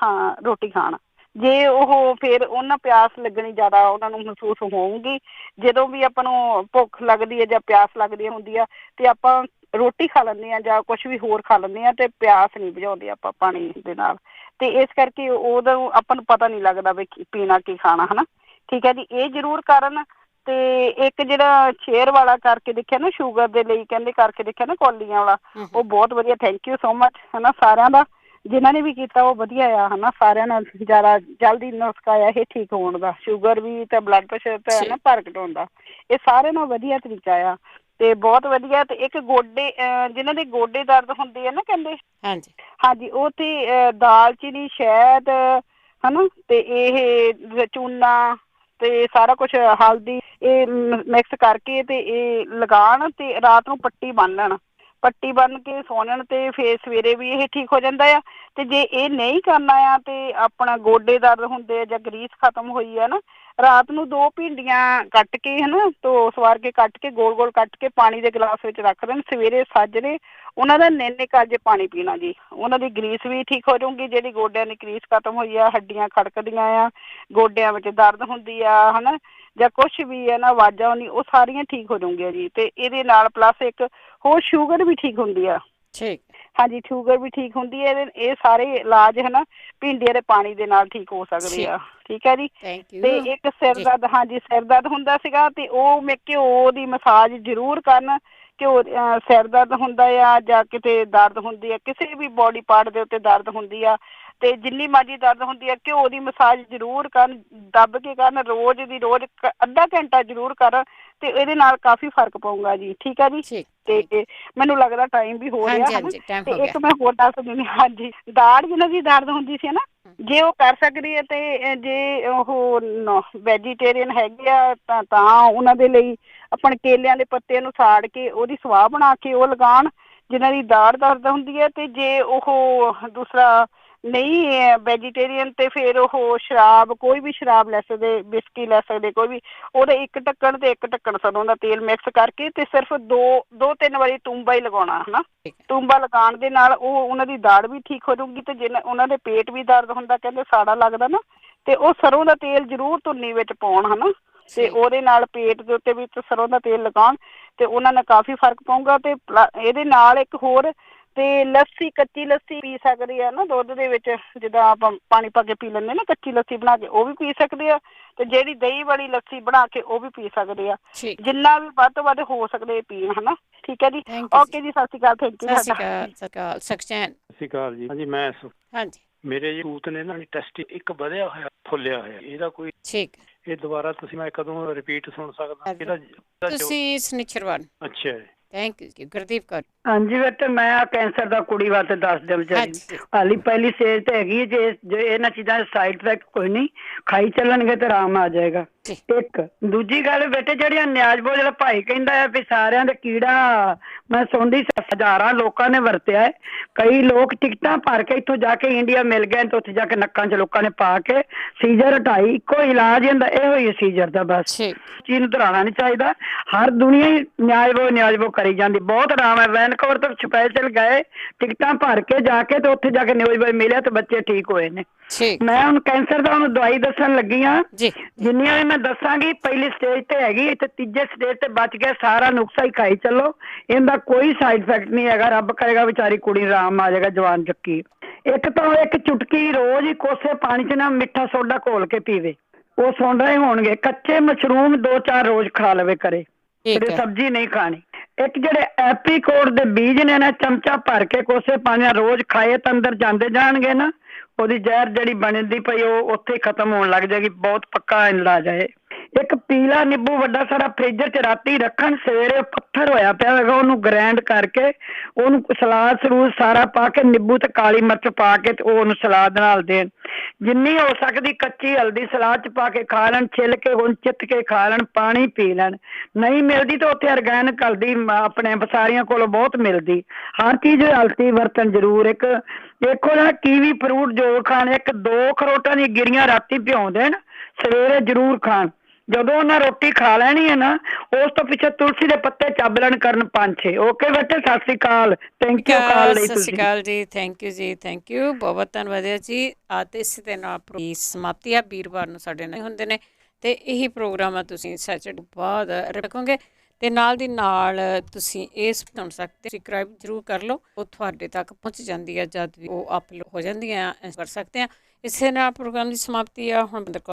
ਰੋਟੀ ਖਾਣਾ। ਜੇ ਉਹ ਫਿਰ ਉਹਨਾਂ ਪਿਆਸ ਲੱਗਣੀ ਜ਼ਿਆਦਾ ਉਹਨਾਂ ਨੂੰ ਮਹਿਸੂਸ ਹੋਊਗੀ, ਜਦੋਂ ਵੀ ਆਪਾਂ ਨੂੰ ਭੁੱਖ ਲੱਗਦੀ ਹੈ ਜਾਂ ਪਿਆਸ ਲੱਗਦੀ ਹੁੰਦੀ ਆ ਤੇ ਆਪਾਂ ਰੋਟੀ ਖਾ ਲੈਂਦੇ ਹਾਂ ਜਾਂ ਕੁਛ ਵੀ ਹੋਰ ਖਾ ਲੈਂਦੇ ਹਾਂ ਤੇ ਪਿਆਸ ਨਹੀਂ ਬੁਝਾਉਂਦੇ ਆਪਾਂ ਪਾਣੀ ਦੇ ਨਾਲ, ਤੇ ਇਸ ਕਰਕੇ ਉਦੋਂ ਆਪਾਂ ਨੂੰ ਪਤਾ ਨਹੀਂ ਲੱਗਦਾ ਵੀ ਪੀਣਾ ਕੀ ਖਾਣਾ ਹੈ ਨਾ। ਠੀਕ ਹੈ ਜੀ, ਇਹ ਜ਼ਰੂਰ ਕਰਨ। ਤੇ ਇੱਕ ਜਿਹੜਾ ਸ਼ੇਅਰ ਵਾਲਾ ਕਰਕੇ ਦੇਖਿਆ ਨਾ ਸ਼ੂਗਰ ਦੇ ਲਈ ਕਹਿੰਦੇ ਕਰਕੇ ਦੇਖਿਆ ਨਾ ਕੌਲੀਆਂ ਵਾਲਾ, ਉਹ ਬਹੁਤ ਵਧੀਆ। ਥੈਂਕ ਯੂ ਸੋ ਮਚ ਹੈ ਨਾ ਸਾਰਿਆਂ ਦਾ, ਜਿਨ੍ਹਾਂ ਨੇ ਵੀ ਕੀਤਾ ਉਹ ਵਧੀਆ ਆ ਹੈ ਨਾ, ਸਾਰਿਆਂ ਨਾਲ ਜ਼ਿਆਦਾ ਜਲਦੀ ਨੁਸਖਾ ਆ ਇਹ ਠੀਕ ਹੋਣ ਦਾ, ਸ਼ੂਗਰ ਵੀ ਤੇ ਬਲੱਡ ਪ੍ਰੈਸ਼ਰ ਤੇ ਹੈ ਨਾ ਭਾਰ ਘਟਾਉਣ ਦਾ, ਇਹ ਸਾਰਿਆਂ ਨਾਲ ਵਧੀਆ ਤਰੀਕਾ ਆ ਤੇ ਬਹੁਤ ਵਧੀਆ। ਤੇ ਇੱਕ ਗੋਡੇ ਜਿਨ੍ਹਾਂ ਦੇ ਗੋਡੇ ਦਰਦ ਹੁੰਦੇ ਆ ਨਾ ਕਹਿੰਦੇ, ਹਾਂਜੀ ਹਾਂਜੀ, ਉਹ ਤੇ ਦਾਲਚੀਨੀ ਸ਼ਹਿਦ ਹੈ ਨਾ ਤੇ ਇਹ ਚੂਨਾ ਤੇ ਸਾਰਾ ਕੁਛ ਹਲਦੀ ਇਹ ਮਿਕਸ ਕਰਕੇ ਤੇ ਇਹ ਲਗਾਉਣ ਤੇ ਰਾਤ ਨੂੰ ਪੱਟੀ ਬੰਨ ਲੈਣ, ਪੱਟੀ ਬੰਨ ਕੇ ਸੌ ਜਾਣ ਤੇ ਫਿਰ ਸਵੇਰੇ ਵੀ ਇਹ ਠੀਕ ਹੋ ਜਾਂਦਾ ਆ। ਤੇ ਜੇ ਇਹ ਨਹੀਂ ਕਰਨਾ ਆ ਤੇ ਆਪਣਾ ਗੋਡੇ ਦਰਦ ਹੁੰਦੇ ਆ ਜਾਂ ਗਰੀਸ ਖਤਮ ਹੋਈ ਆ ਨਾ, ਰਾਤ ਨੂੰ 2 ਭਿੰਡੀਆਂ ਕੱਟ ਕੇ ਹੈ ਨਾ ਧੋ ਸਵਾਰ ਕੇ ਕੱਟ ਕੇ ਗੋਲ ਗੋਲ ਕੱਟ ਕੇ ਪਾਣੀ ਦੇ ਗਲਾਸ ਵਿੱਚ ਰੱਖ ਦੇਣ, ਸਵੇਰੇ ਸਾਜਰੇ ਉਹਨਾਂ ਦਾ ਨੈਨੇ ਕਾਲਜੇ ਪਾਣੀ ਪੀਣਾ ਜੀ, ਉਹਨਾਂ ਦੀ ਗਰੀਸ ਵੀ ਠੀਕ ਹੋ ਜਾਊਗੀ, ਜਿਹੜੀ ਗੋਡਿਆਂ ਦੀ ਗਰੀਸ ਖਤਮ ਹੋਈ ਆ, ਹੱਡੀਆਂ ਖੜਕਦੀਆਂ ਆ, ਗੋਡਿਆਂ ਵਿੱਚ ਦਰਦ ਹੁੰਦੀ ਆ ਹੈ ਨਾ, ਜਾਂ ਕੁਛ ਵੀ ਹੈ ਨਾ ਆਵਾਜ਼ਾਂ ਆਉਂਦੀ, ਉਹ ਸਾਰੀਆਂ ਠੀਕ ਹੋ ਜਾਊਗੀਆਂ ਜੀ। ਤੇ ਇਹਦੇ ਨਾਲ ਪਲੱਸ ਇੱਕ ਹੋਰ ਸ਼ੂਗਰ ਵੀ ਠੀਕ ਹੁੰਦੀ ਆ। ਠੀਕ, ਹਾਂਜੀ, ਸ਼ੂਗਰ ਵੀ ਠੀਕ ਹੁੰਦੀ ਹੈ। ਇਹ ਸਾਰੇ ਇਲਾਜ ਹੈ ਨਾ ਭਿੰਡੀਆਂ ਦੇ ਪਾਣੀ ਦੇ ਨਾਲ ਠੀਕ ਹੋ ਸਕਦੇ ਆ। ਠੀਕ ਹੈ ਜੀ। ਤੇ ਇੱਕ ਸਿਰ ਦਰਦ, ਹਾਂਜੀ ਸਿਰ ਦਰਦ ਹੁੰਦਾ ਸੀਗਾ ਤੇ ਉਹ ਮੈਂ ਘਿਓ ਦੀ ਮਸਾਜ ਜ਼ਰੂਰ ਕਰਨ। ਘਿਓ ਸਿਰ ਦਰਦ ਹੁੰਦਾ ਆ ਜਾਂ ਕਿਤੇ ਦਰਦ ਹੁੰਦੀ ਆ, ਕਿਸੇ ਵੀ ਬੋਡੀ ਪਾਰਟ ਦੇ ਉੱਤੇ ਦਰਦ ਹੁੰਦੀ ਆ ਤੇ ਜਿੰਨੀ ਮਰਜ਼ੀ ਦਰਦ ਹੁੰਦੀ ਆ, ਘਿਓ ਦੀ ਮਸਾਜ ਜ਼ਰੂਰ ਕਰਨ, ਦੱਬ ਕੇ ਕਰਨ, ਰੋਜ਼ ਦੀ ਰੋਜ਼ ਅੱਧਾ ਘੰਟਾ ਜ਼ਰੂਰ ਕਰਨ ਤੇ ਇਹਦੇ ਨਾਲ ਕਾਫੀ ਫਰਕ ਪਊਗਾ ਜੀ। ਠੀਕ ਆ ਜੀ। ਤੇ ਮੈਨੂੰ ਲੱਗਦਾ ਟਾਈਮ ਵੀ ਹੋ ਰਿਹਾ ਹੈ ਤੇ ਇੱਕ ਮੈਂ ਹੋਰ ਦੱਸ ਦਿੰਦੀ, ਹਾਂਜੀ, ਦਾੜ ਜਿਹਨਾਂ ਦੀ ਦਰਦ ਹੁੰਦੀ ਸੀ ਨਾ, ਜੇ ਉਹ ਕਰ ਸਕਦੀ ਹੈ ਤੇ ਜੇ ਉਹ ਵੈਜੀਟੇਰੀਅਨ ਹੈਗੇ ਆ ਤਾਂ ਉਹਨਾਂ ਦੇ ਲਈ ਆਪਣੇ ਕੇਲਿਆਂ ਦੇ ਪੱਤੇ ਨੂੰ ਸਾੜ ਕੇ ਉਹਦੀ ਸਵਾਹ ਬਣਾ ਕੇ ਉਹ ਲਗਾਉਣ ਜਿਹਨਾਂ ਦੀ ਦਾੜ ਦਰਦ ਹੁੰਦੀ ਹੈ। ਤੇ ਜੇ ਉਹ ਦੂਸਰਾ ਨਹੀਂ ਵੈਜੀਟੇਰੀਅਨ ਤੇ ਫਿਰ ਉਹ ਸ਼ਰਾਬ, ਕੋਈ ਵੀ ਸ਼ਰਾਬ ਲੈ ਸਕਦੇ, ਵਿਸਕੀ ਲੈ ਸਕਦੇ, ਕੋਈ ਵੀ, ਉਹਦੇ 1 ਢੱਕਣ ਤੇ 1 ਢੱਕਣ ਸਰੋਂ ਦਾ ਤੇਲ ਮਿਕਸ ਕਰਕੇ ਤੇ ਸਿਰਫ 2-3 ਵਾਰੀ ਤੂੰਬਾ ਹੀ ਲਗਾਉਣਾ ਹੈ ਨਾ। ਤੂੰਬਾ ਲਗਾਉਣ ਦੇ ਨਾਲ ਉਹ ਉਹਨਾਂ ਦੀ ਦਾੜ ਵੀ ਠੀਕ ਹੋ ਜਾਊਗੀ ਤੇ ਜੇ ਉਹਨਾਂ ਦੇ ਪੇਟ ਵੀ ਦਰਦ ਹੁੰਦਾ, ਕਹਿੰਦੇ ਸਾੜਾ ਲੱਗਦਾ ਨਾ, ਤੇ ਉਹ ਸਰੋਂ ਦਾ ਤੇਲ ਜ਼ਰੂਰ ਧੁੰਨੀ ਵਿੱਚ ਪਾਉਣ ਹੈ ਨਾ, ਤੇ ਉਹਦੇ ਨਾਲ ਪੇਟ ਦੇ ਉੱਤੇ ਵੀ ਸਰੋਂ ਦਾ ਤੇਲ ਲਗਾਉਣ ਤੇ ਉਹਨਾਂ ਨਾਲ ਕਾਫੀ ਫਰਕ ਪਊਗਾ। ਤੇ ਇਹਦੇ ਨਾਲ ਇੱਕ ਹੋਰ ਤੇ ਲੱਸੀ, ਕੱਚੀ ਲੱਸੀ ਪੀ ਸਕਦੇ ਆ ਨਾ ਦੁੱਧ ਦੇ ਵਿੱਚ, ਜਿੱਦਾਂ ਆਪਾਂ ਪਾਣੀ ਪਾ ਕੇ ਪੀ ਲੈਂਦੇ ਨਾ, ਕੱਚੀ ਲੱਸੀ ਬਣਾ ਕੇ ਉਹ ਵੀ ਪੀ ਸਕਦੇ ਆ ਤੇ ਜਿਹੜੀ ਦਹੀਂ ਵਾਲੀ ਲੱਸੀ ਬਣਾ ਕੇ ਉਹ ਵੀ ਪੀ ਸਕਦੇ ਆ। ਜਿੰਨਾ ਵੀ ਵੱਧ ਤੋਂ ਵੱਧ ਹੋ ਸਕਦੇ ਪੀਣ ਹੈ ਨਾ। ਠੀਕ ਹੈ ਜੀ, ਓਕੇ ਜੀ, ਸਤਿ ਸ਼੍ਰੀ ਅਕਾਲ, ਥੈਂਕ ਯੂ। ਸਤਿ ਸ਼੍ਰੀ ਅਕਾਲ ਜੀ। ਹਾਂਜੀ, ਮੈਂ ਹਾਂਜੀ ਮੇਰੇ ਜੀ ਸੂਤ ਨੇ ਨਾ ਟੈਸਟ ਇੱਕ ਵਧਿਆ ਹੋਇਆ, ਫੁੱਲਿਆ ਹੋਇਆ, ਇਹਦਾ ਕੋਈ ਠੀਕ ਇਹ ਦੁਬਾਰਾ ਤੁਸੀਂ ਮੈਂ ਕਦੋਂ ਰਿਪੀਟ ਸੁਣ ਸਕਦਾ? ਇਹਦਾ ਤੁਸੀਂ ਸਨਿਚਰਵਾਨ। ਅੱਛਾ ਜੀ, ਥੈਂਕ ਯੂ। ਗੁਰਦੀਪ ਕੌਰ। ਹਾਂਜੀ ਬੇਟੇ, ਮੈਂ ਕੈਂਸਰ ਦਾ ਕੁੜੀ ਵਾਸਤੇ ਦੱਸ ਦਿਆਂ ਵਿਚਾਰੀ ਹਾਲੀ ਪਹਿਲੀ ਸਟੇਜ ਤੇ ਹੈਗੀ, ਜੇ ਇਹਨਾਂ ਚੀਜ਼ਾਂ ਦੇ ਸਾਈਡ ਇਫੈਕਟ ਕੋਈ ਨਹੀਂ, ਖਾਈ ਚੱਲਣਗੇ ਤੇ ਆਰਾਮ ਆ ਜਾਏਗਾ। ਇੱਕ ਦੂਜੀ ਗੱਲ ਬੇਟੇ, ਜਿਹੜੀਆਂ ਨਿਆਜ਼ਬੋ ਜਿਹੜਾ ਭਾਈ ਕਹਿੰਦਾ ਹੈ ਵੀ ਸਾਰਿਆਂ ਦੇ ਕੀੜਾ, ਮੈਂ ਸੁਣਦੀ ਹਜ਼ਾਰਾਂ ਲੋਕਾਂ ਨੇ ਵਰਤਿਆ ਹੈ। ਕਈ ਲੋਕ ਟਿਕਟਾਂ ਭਰ ਕੇ ਇੱਥੋਂ ਜਾ ਕੇ ਇੰਡੀਆ ਮਿਲ ਗਏ ਤੇ ਉੱਥੇ ਜਾ ਕੇ ਨੱਕਾਂ 'ਚ ਲੋਕਾਂ ਨੇ ਪਾ ਕੇ ਸੀਜ਼ਰ ਹਟਾਈ। ਇੱਕੋ ਇਲਾਜ ਹੁੰਦਾ, ਇਹੋ ਹੀ ਸੀਜ਼ਰ ਦਾ। ਬਸ ਚੀਜ਼ ਨੂੰ ਦੁਹਰਾਉਣਾ ਨਹੀਂ ਚਾਹੀਦਾ। ਹਰ ਦੁਨੀਆ ਹੀ ਨਿਆਜ਼ਬੋ ਕਰੀ ਜਾਂਦੀ। ਬਹੁਤ ਆਰਾਮ ਹੈ। ਵੈਨਕੂਵਰ ਤੋਂ ਸਪੈਸ਼ਲ ਗਏ, ਟਿਕਟਾਂ ਭਰ ਕੇ ਜਾ ਕੇ ਤੇ ਉੱਥੇ ਜਾ ਕੇ ਨਿਆਜ਼ਬੋ ਮਿਲਿਆ ਤੇ ਬੱਚੇ ਠੀਕ ਹੋਏ ਨੇ। ਮੈਂ ਹੁਣ ਕੈਂਸਰ ਦਾ ਉਹਨੂੰ ਦਵਾਈ ਦੱਸਣ ਲੱਗੀ ਹਾਂ, ਜਿੰਨੀਆਂ ਵੀ ਮੈਂ ਦੱਸਾਂਗੀ। ਪਹਿਲੀ ਸਟੇਜ ਤੇ ਹੈਗੀ, ਤੇ ਤੀਜੇ ਸਟੇਜ ਤੇ ਬਚ ਗਿਆ। ਸਾਰਾ ਨੁਕਸਾ ਹੀ ਖਾਈ ਚੱਲੋ, ਇਹਦਾ ਕੋਈ ਸਾਈਡ ਇਫੈਕਟ ਨਹੀਂ ਹੈਗਾ। ਰੱਬ ਕਰੇਗਾ ਵਿਚਾਰੀ ਕੁੜੀ ਨੂੰ ਆਰਾਮ ਆ ਜਾਏਗਾ, ਜਵਾਨ ਚੱਕੀ। ਇੱਕ ਤਾਂ ਇੱਕ ਚੁਟਕੀ ਰੋਜ਼ ਹੀ ਕੋਸੇ ਪਾਣੀ 'ਚ ਨਾ ਮਿੱਠਾ ਸੋਡਾ ਘੋਲ ਕੇ ਪੀਵੇ, ਉਹ ਸੌਂਦਾ ਹੀ ਹੋਣਗੇ। ਕੱਚੇ ਮਸ਼ਰੂਮ 2-4 ਰੋਜ਼ ਖਾ ਲਵੇ ਕਰੇ, ਸਬਜ਼ੀ ਨਹੀਂ ਖਾਣੀ। ਇੱਕ ਜਿਹੜੇ ਐਪੀਕੋਟ ਦੇ ਬੀਜ ਨੇ ਨਾ, ਚਮਚਾ ਭਰ ਕੇ ਕੋਸੇ ਪਾਣੀ ਨਾਲ ਰੋਜ਼ ਖਾਏ ਤਾਂ ਅੰਦਰ ਜਾਂਦੇ ਜਾਣਗੇ ਨਾ, ਉਹਦੀ ਜ਼ਹਿਰ ਜਿਹੜੀ ਬਣਦੀ ਪਈ ਉਹ ਉੱਥੇ ਹੀ ਖਤਮ ਹੋਣ ਲੱਗ ਜਾਏਗੀ। ਬਹੁਤ ਪੱਕਾ ਇਲਾਜ ਹੈ। ਇੱਕ ਪੀਲਾ ਨਿੰਬੂ ਵੱਡਾ ਸਾਰਾ ਫ੍ਰਿਜ 'ਚ ਰਾਤੀ ਰੱਖਣ, ਸਵੇਰੇ ਪੱਥਰ ਹੋਇਆ ਪਿਆ ਹੋਵੇਗਾ, ਉਹਨੂੰ ਗ੍ਰੈਂਡ ਕਰਕੇ ਉਹਨੂੰ ਸਲਾਦ ਸਰੂਦ ਸਾਰਾ ਪਾ ਕੇ, ਨਿੰਬੂ ਤੇ ਕਾਲੀ ਮਿਰਚ ਪਾ ਕੇ ਤੇ ਉਹਨੂੰ ਸਲਾਦ ਨਾਲ ਦੇਣ। ਜਿੰਨੀ ਹੋ ਸਕਦੀ ਕੱਚੀ ਹਲਦੀ ਸਲਾਦ 'ਚ ਪਾ ਕੇ ਖਾ ਲੈਣ, ਛਿੱਲ ਕੇ ਹੁਣ ਚਿੱਤ ਕੇ ਖਾ ਲੈਣ, ਪਾਣੀ ਪੀ ਲੈਣ। ਨਹੀਂ ਮਿਲਦੀ ਤਾਂ ਉੱਥੇ ਆਰਗੈਨਿਕ ਹਲਦੀ ਆਪਣੇ ਬਸਾਰੀਆਂ ਕੋਲੋਂ ਬਹੁਤ ਮਿਲਦੀ। ਹਰ ਚੀਜ਼ ਹਲਦੀ ਵਰਤਣ ਜ਼ਰੂਰ। ਇੱਕ ਦੇਖੋ ਨਾ, ਕੀਵੀ ਫਰੂਟ ਜੋ ਖਾਣ, 1-2 ਅਖਰੋਟਾਂ ਦੀਆਂ ਗਿਰੀਆਂ ਰਾਤੀ ਭਿਉਂ ਦੇਣ, ਸਵੇਰੇ ਜ਼ਰੂਰ ਖਾਣ। ਜਦੋਂ ਉਹਨਾਂ ਰੋਟੀ ਖਾ ਲੈਣੀ ਹੈ ਨਾ, ਉਸ ਤੋਂ ਪਿੱਛੇ ਤੁਲਸੀ ਦੇ ਪੱਤੇ ਚੱਬ ਲੈਣ ਕਰਨ 5-6। ਓਕੇ ਬੇਟੇ, ਸਤਿ ਸ਼੍ਰੀ ਅਕਾਲ। ਥੈਂਕ ਯੂ ਕਾਲ ਲਈ। ਸਤਿ ਸ਼੍ਰੀ ਅਕਾਲ ਜੀ, ਥੈਂਕ ਯੂ ਜੀ, ਥੈਂਕ ਯੂ, ਬਹੁਤ ਧੰਨਵਾਦ ਜੀ। ਤੇ ਇਸੇ ਦੇ ਨਾਲ ਸਮਾਪਤੀ ਆ। ਵੀਰਵਾਰ ਨੂੰ ਸਾਡੇ ਨਾਲ ਹੁੰਦੇ ਨੇ ਤੇ ਇਹੀ ਪ੍ਰੋਗਰਾਮ ਆ, ਤੁਸੀਂ ਸੈਚਰਡੇ ਬਾਅਦ ਰੱਖੋਗੇ ਤੇ ਨਾਲ ਦੀ ਨਾਲ ਤੁਸੀਂ ਇਸ ਸੁਣ ਸਕਦੇ। ਸਬਸਕ੍ਰਾਈਬ ਜ਼ਰੂਰ ਕਰ ਲਓ, ਉਹ ਤੁਹਾਡੇ ਤੱਕ ਪਹੁੰਚ ਜਾਂਦੀ ਹੈ ਜਦ ਵੀ ਉਹ ਅਪਲੋਡ ਹੋ ਜਾਂਦੀਆਂ ਕਰ ਸਕਦੇ ਆ। ਇਸੇ ਨਾਲ ਪ੍ਰੋਗਰਾਮ ਦੀ ਸਮਾਪਤੀ ਆ। ਹੁਣ